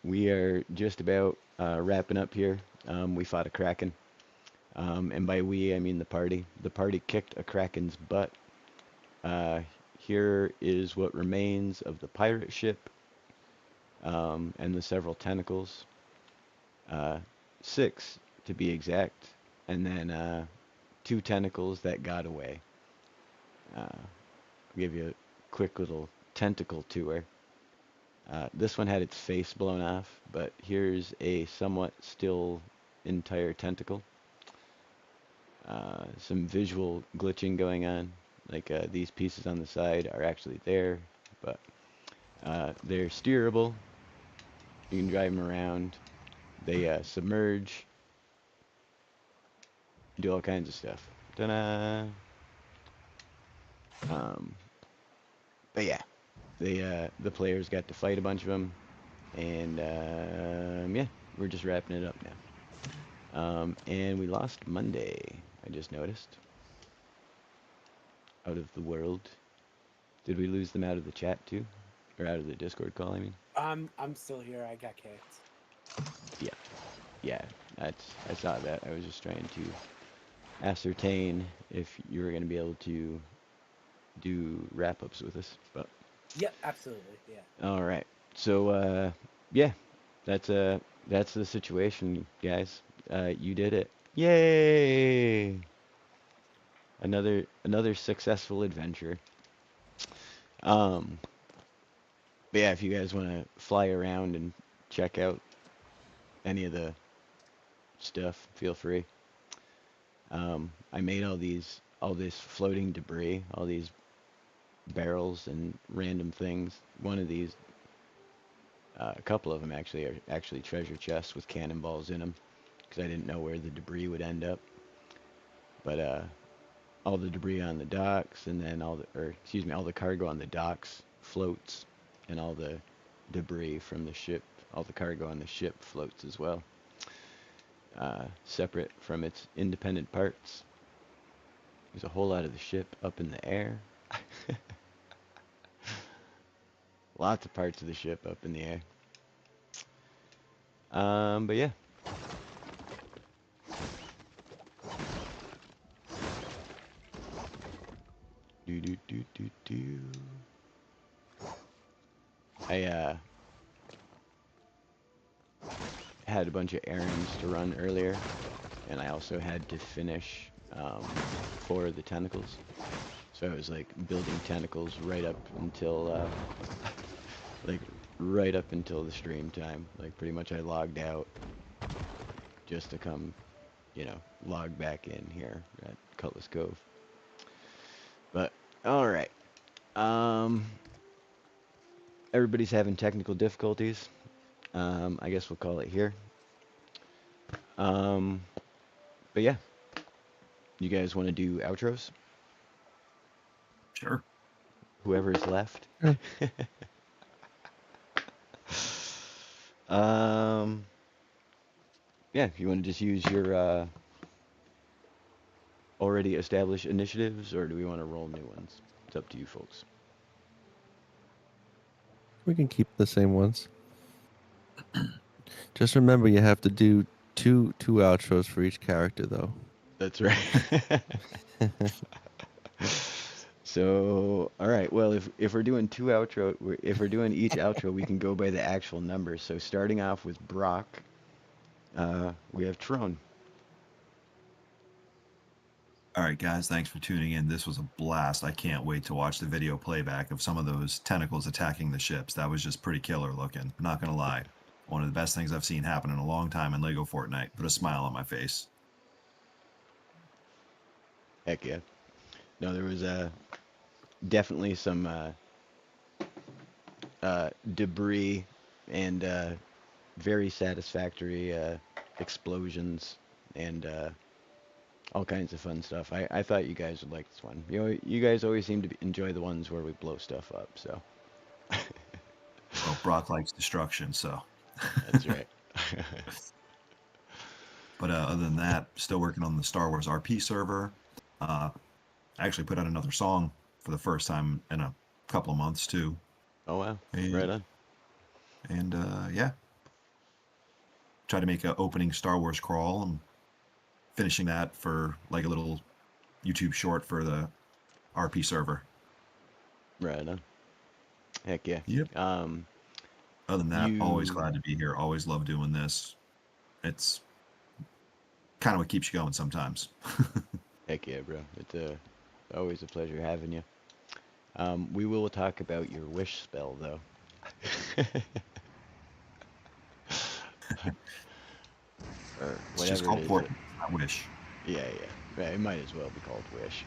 [SPEAKER 1] We are just about wrapping up here. We fought a kraken. And by we, I mean the party. The party kicked a kraken's butt. Here is what remains of the pirate ship and the several tentacles. 6 to be exact. And then 2 tentacles that got away. I'll give you a quick little tentacle tour. This one had its face blown off, but here's a somewhat still entire tentacle. Some visual glitching going on, like these pieces on the side are actually there, but they're steerable. You can drive them around. They submerge, do all kinds of stuff. Ta-da! But yeah, the players got to fight a bunch of them, and yeah, we're just wrapping it up now. And we lost Monday, I just noticed. Out of the world. Did we lose them out of the chat too? Or out of the Discord call, I mean?
[SPEAKER 3] I'm still here. I got kicked.
[SPEAKER 1] Yeah, I saw that. I was just trying to ascertain if you were going to be able to do wrap-ups with us, but...
[SPEAKER 3] Yep, absolutely, yeah.
[SPEAKER 1] All right. So, yeah, that's the situation, guys. You did it. Yay! Another successful adventure. But yeah, if you guys want to fly around and check out any of the stuff, feel free. I made all this floating debris, all these barrels and random things. One of these, a couple of them actually are actually treasure chests with cannonballs in them, because I didn't know where the debris would end up. But all the debris on the docks, and then all the cargo on the docks floats, and all the debris from the ship, all the cargo on the ship floats as well, separate from its independent parts. There's a whole lot of the ship up in the air. Lots of parts of the ship up in the air. But yeah. I had a bunch of errands to run earlier, and I also had to finish 4 of the tentacles. So I was like building tentacles right up until right up until the stream time. Like pretty much I logged out just to come, log back in here at Cutlass Cove. But all right. Everybody's having technical difficulties. I guess we'll call it here. But yeah. You guys want to do outros?
[SPEAKER 2] Sure.
[SPEAKER 1] Whoever's left. Yeah, if you want to just use your already established initiatives, or do we want to roll new ones? It's up to you folks.
[SPEAKER 4] We can keep the same ones. Just remember, you have to do two outros for each character, though.
[SPEAKER 1] That's right. So, all right. Well, if we're doing if we're doing each outro, we can go by the actual numbers. So, starting off with Brock, we have Tron.
[SPEAKER 2] All right, guys, thanks for tuning in. This was a blast. I can't wait to watch the video playback of some of those tentacles attacking the ships. That was just pretty killer looking. Not going to lie. One of the best things I've seen happen in a long time in LEGO Fortnite. Put a smile on my face.
[SPEAKER 1] Heck yeah. No, there was definitely some debris and very satisfactory explosions and all kinds of fun stuff. I thought you guys would like this one. You guys always seem to enjoy the ones where we blow stuff up, so.
[SPEAKER 2] Well, Brock likes destruction, so.
[SPEAKER 1] That's right.
[SPEAKER 2] But other than that, still working on the Star Wars RP server. I actually put out another song for the first time in a couple of months too.
[SPEAKER 1] Oh wow,
[SPEAKER 2] And,
[SPEAKER 1] right on.
[SPEAKER 2] And yeah, try to make an opening Star Wars crawl and finishing that for like a little YouTube short for the RP server.
[SPEAKER 1] Right on. Heck yeah.
[SPEAKER 2] Yep. Other than that, always glad to be here. Always love doing this. It's kind of what keeps you going sometimes.
[SPEAKER 1] Heck yeah, bro. It's always a pleasure having you. We will talk about your wish spell, though. Or
[SPEAKER 2] It's just
[SPEAKER 1] whatever
[SPEAKER 2] called
[SPEAKER 1] it is.
[SPEAKER 2] Fortnite. I wish.
[SPEAKER 1] Yeah, yeah. Right, it might as well be called wish.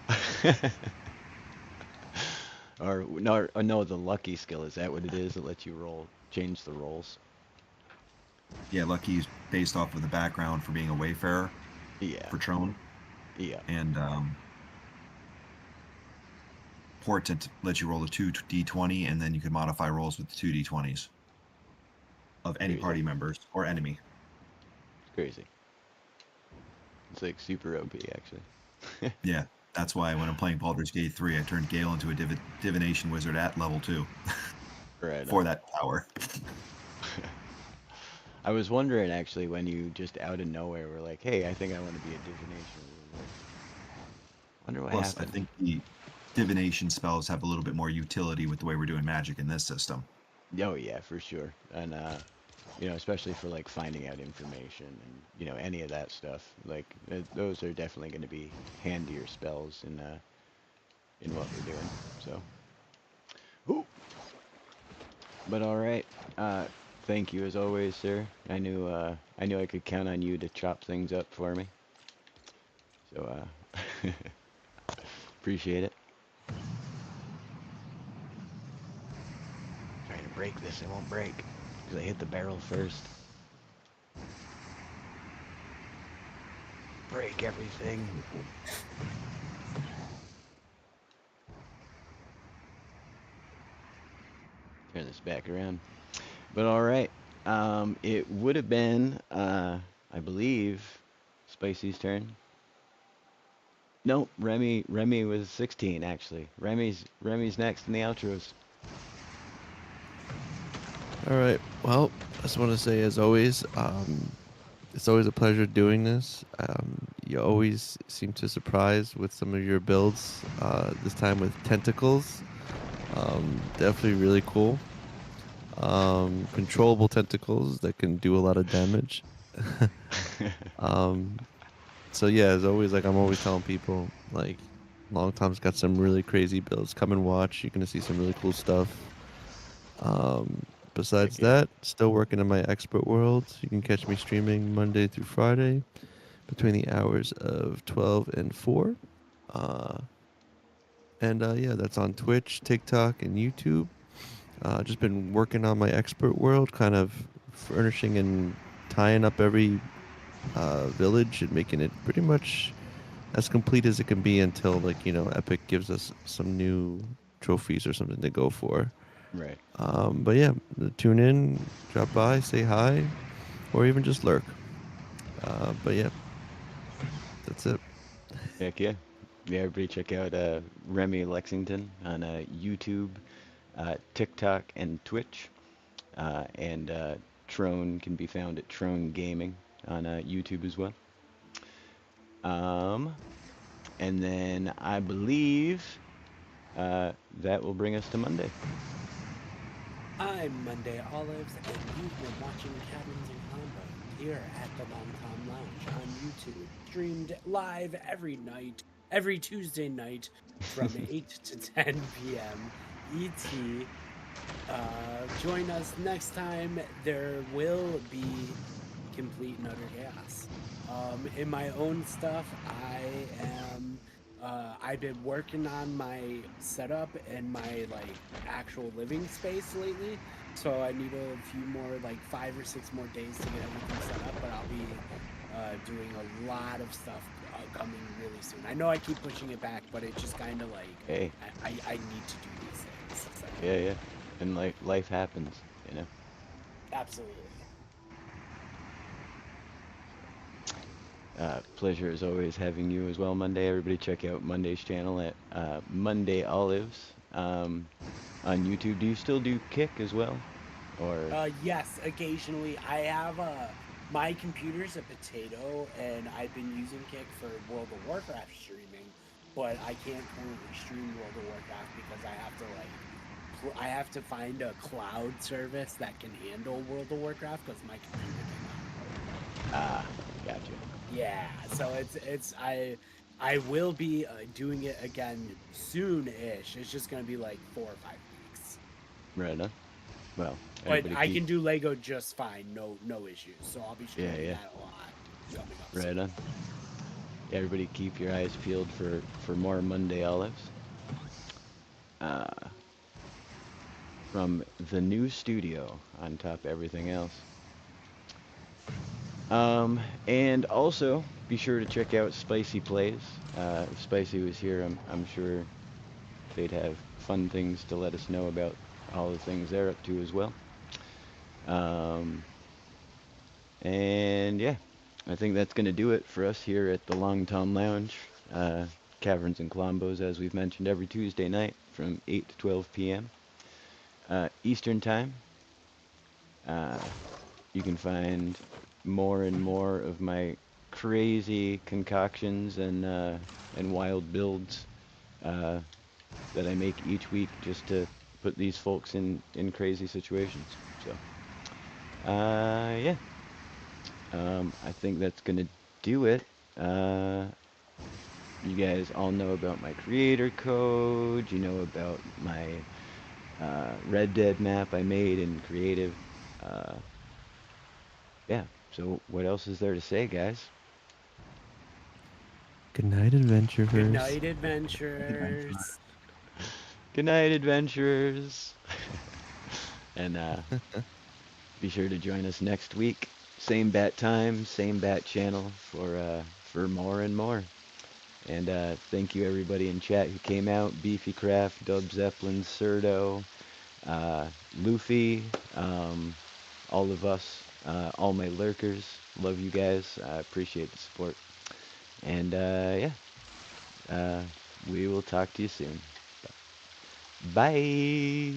[SPEAKER 1] Or no, the lucky skill, is that what it is? It lets you change the rolls.
[SPEAKER 2] Yeah, Lucky's based off of the background for being a wayfarer.
[SPEAKER 1] Yeah.
[SPEAKER 2] For Trone.
[SPEAKER 1] Yeah.
[SPEAKER 2] And Portent lets you roll a 2 D20, and then you can modify rolls with the 2 D20s of any
[SPEAKER 1] Crazy.
[SPEAKER 2] party members or enemy.
[SPEAKER 1] Crazy. It's like super OP, actually.
[SPEAKER 2] Yeah, that's why when I'm playing Baldur's Gate 3, I turned Gale into a divination wizard at level 2
[SPEAKER 1] Right.
[SPEAKER 2] for that power.
[SPEAKER 1] I was wondering, actually, when you just out of nowhere were like, hey, I think I want to be a divination wizard. Wonder what
[SPEAKER 2] Plus,
[SPEAKER 1] happened.
[SPEAKER 2] I think the divination spells have a little bit more utility with the way we're doing magic in this system.
[SPEAKER 1] Oh yeah, for sure. And especially for like finding out information and any of that stuff. Like those are definitely going to be handier spells in what we're doing. So, ooh. But all right. Thank you as always, sir. I knew I could count on you to chop things up for me. So appreciate it. Trying to break this, it won't break because I hit the barrel first. Break everything. Turn this back around. But all right. It would have been, I believe, Spicy's turn. Nope, Remy was 16 actually. Remy's next in the outros.
[SPEAKER 4] All right. Well, I just want to say, as always, it's always a pleasure doing this. You always seem to surprise with some of your builds. This time with tentacles. Definitely really cool. Controllable tentacles that can do a lot of damage. So yeah, as always, like I'm always telling people, like Long Tom's got some really crazy builds. Come and watch. You're gonna see some really cool stuff. Besides that, still working in my expert world. You can catch me streaming Monday through Friday between the hours of 12 and 4. Yeah, that's on Twitch, TikTok, and YouTube. Just been working on my expert world, kind of furnishing and tying up every village and making it pretty much as complete as it can be until, like, Epic gives us some new trophies or something to go for.
[SPEAKER 1] Right.
[SPEAKER 4] But yeah, tune in, drop by, say hi, or even just lurk. But yeah, that's it.
[SPEAKER 1] Heck yeah. Yeah, everybody check out Remy Lexington on YouTube, TikTok, and Twitch. And Trone can be found at Trone Gaming on YouTube as well. And then I believe that will bring us to Monday.
[SPEAKER 3] I'm Monday Olives, and you've been watching Kaverns Klombos here at the Long Tom Lounge on YouTube, streamed live every night, every Tuesday night from 8 to 10 p.m. ET. Join us next time. There will be complete and utter chaos. In my own stuff, I am I've been working on my setup and my like actual living space lately. So I need a few more, like 5 or 6 more days to get everything set up. But I'll be doing a lot of stuff coming really soon. I know I keep pushing it back, but it just kind of like
[SPEAKER 1] Hey,
[SPEAKER 3] I need to do these things. So.
[SPEAKER 1] yeah. And like life happens, you know.
[SPEAKER 3] Absolutely.
[SPEAKER 1] Pleasure as always having you as well, Monday. Everybody check out Monday's channel at Monday Olives on YouTube. Do you still do Kick as well? Or
[SPEAKER 3] Yes, occasionally. I have my computer's a potato, and I've been using Kick for World of Warcraft streaming, but I can't currently stream World of Warcraft because I have to like I have to find a cloud service that can handle World of Warcraft because my computer cannot.
[SPEAKER 1] gotcha.
[SPEAKER 3] Yeah, so I will be doing it again soon-ish. It's just gonna be like 4 or 5 weeks.
[SPEAKER 1] Right on. Well,
[SPEAKER 3] But
[SPEAKER 1] everybody
[SPEAKER 3] I
[SPEAKER 1] keep
[SPEAKER 3] can do Lego just fine, no issues. So I'll be streaming
[SPEAKER 1] yeah.
[SPEAKER 3] that a lot coming up.
[SPEAKER 1] Right
[SPEAKER 3] soon.
[SPEAKER 1] on. Everybody keep your eyes peeled for more Monday Olives. From the new studio on top of everything else. And also be sure to check out Spicy Plays. If Spicy was here, I'm sure they'd have fun things to let us know about all the things they're up to as well. And yeah, I think that's going to do it for us here at the Long Tom Lounge. Caverns and Klombos, as we've mentioned, every Tuesday night from 8 to 12 p.m. Eastern Time. You can find more and more of my crazy concoctions and wild builds that I make each week just to put these folks in crazy situations. So, yeah. I think that's gonna do it. You guys all know about my creator code. You know about my Red Dead map I made in creative. Yeah. So what else is there to say, guys?
[SPEAKER 4] Good night, adventurers.
[SPEAKER 3] Good night, adventurers.
[SPEAKER 1] Good night, adventurers. And be sure to join us next week. Same bat time, same bat channel for more and more. And thank you everybody in chat who came out. Beefycraft, Dub Zeppelin, Surdo, Luffy, all of us, all my lurkers. Love you guys. I appreciate the support. And yeah, we will talk to you soon. Bye.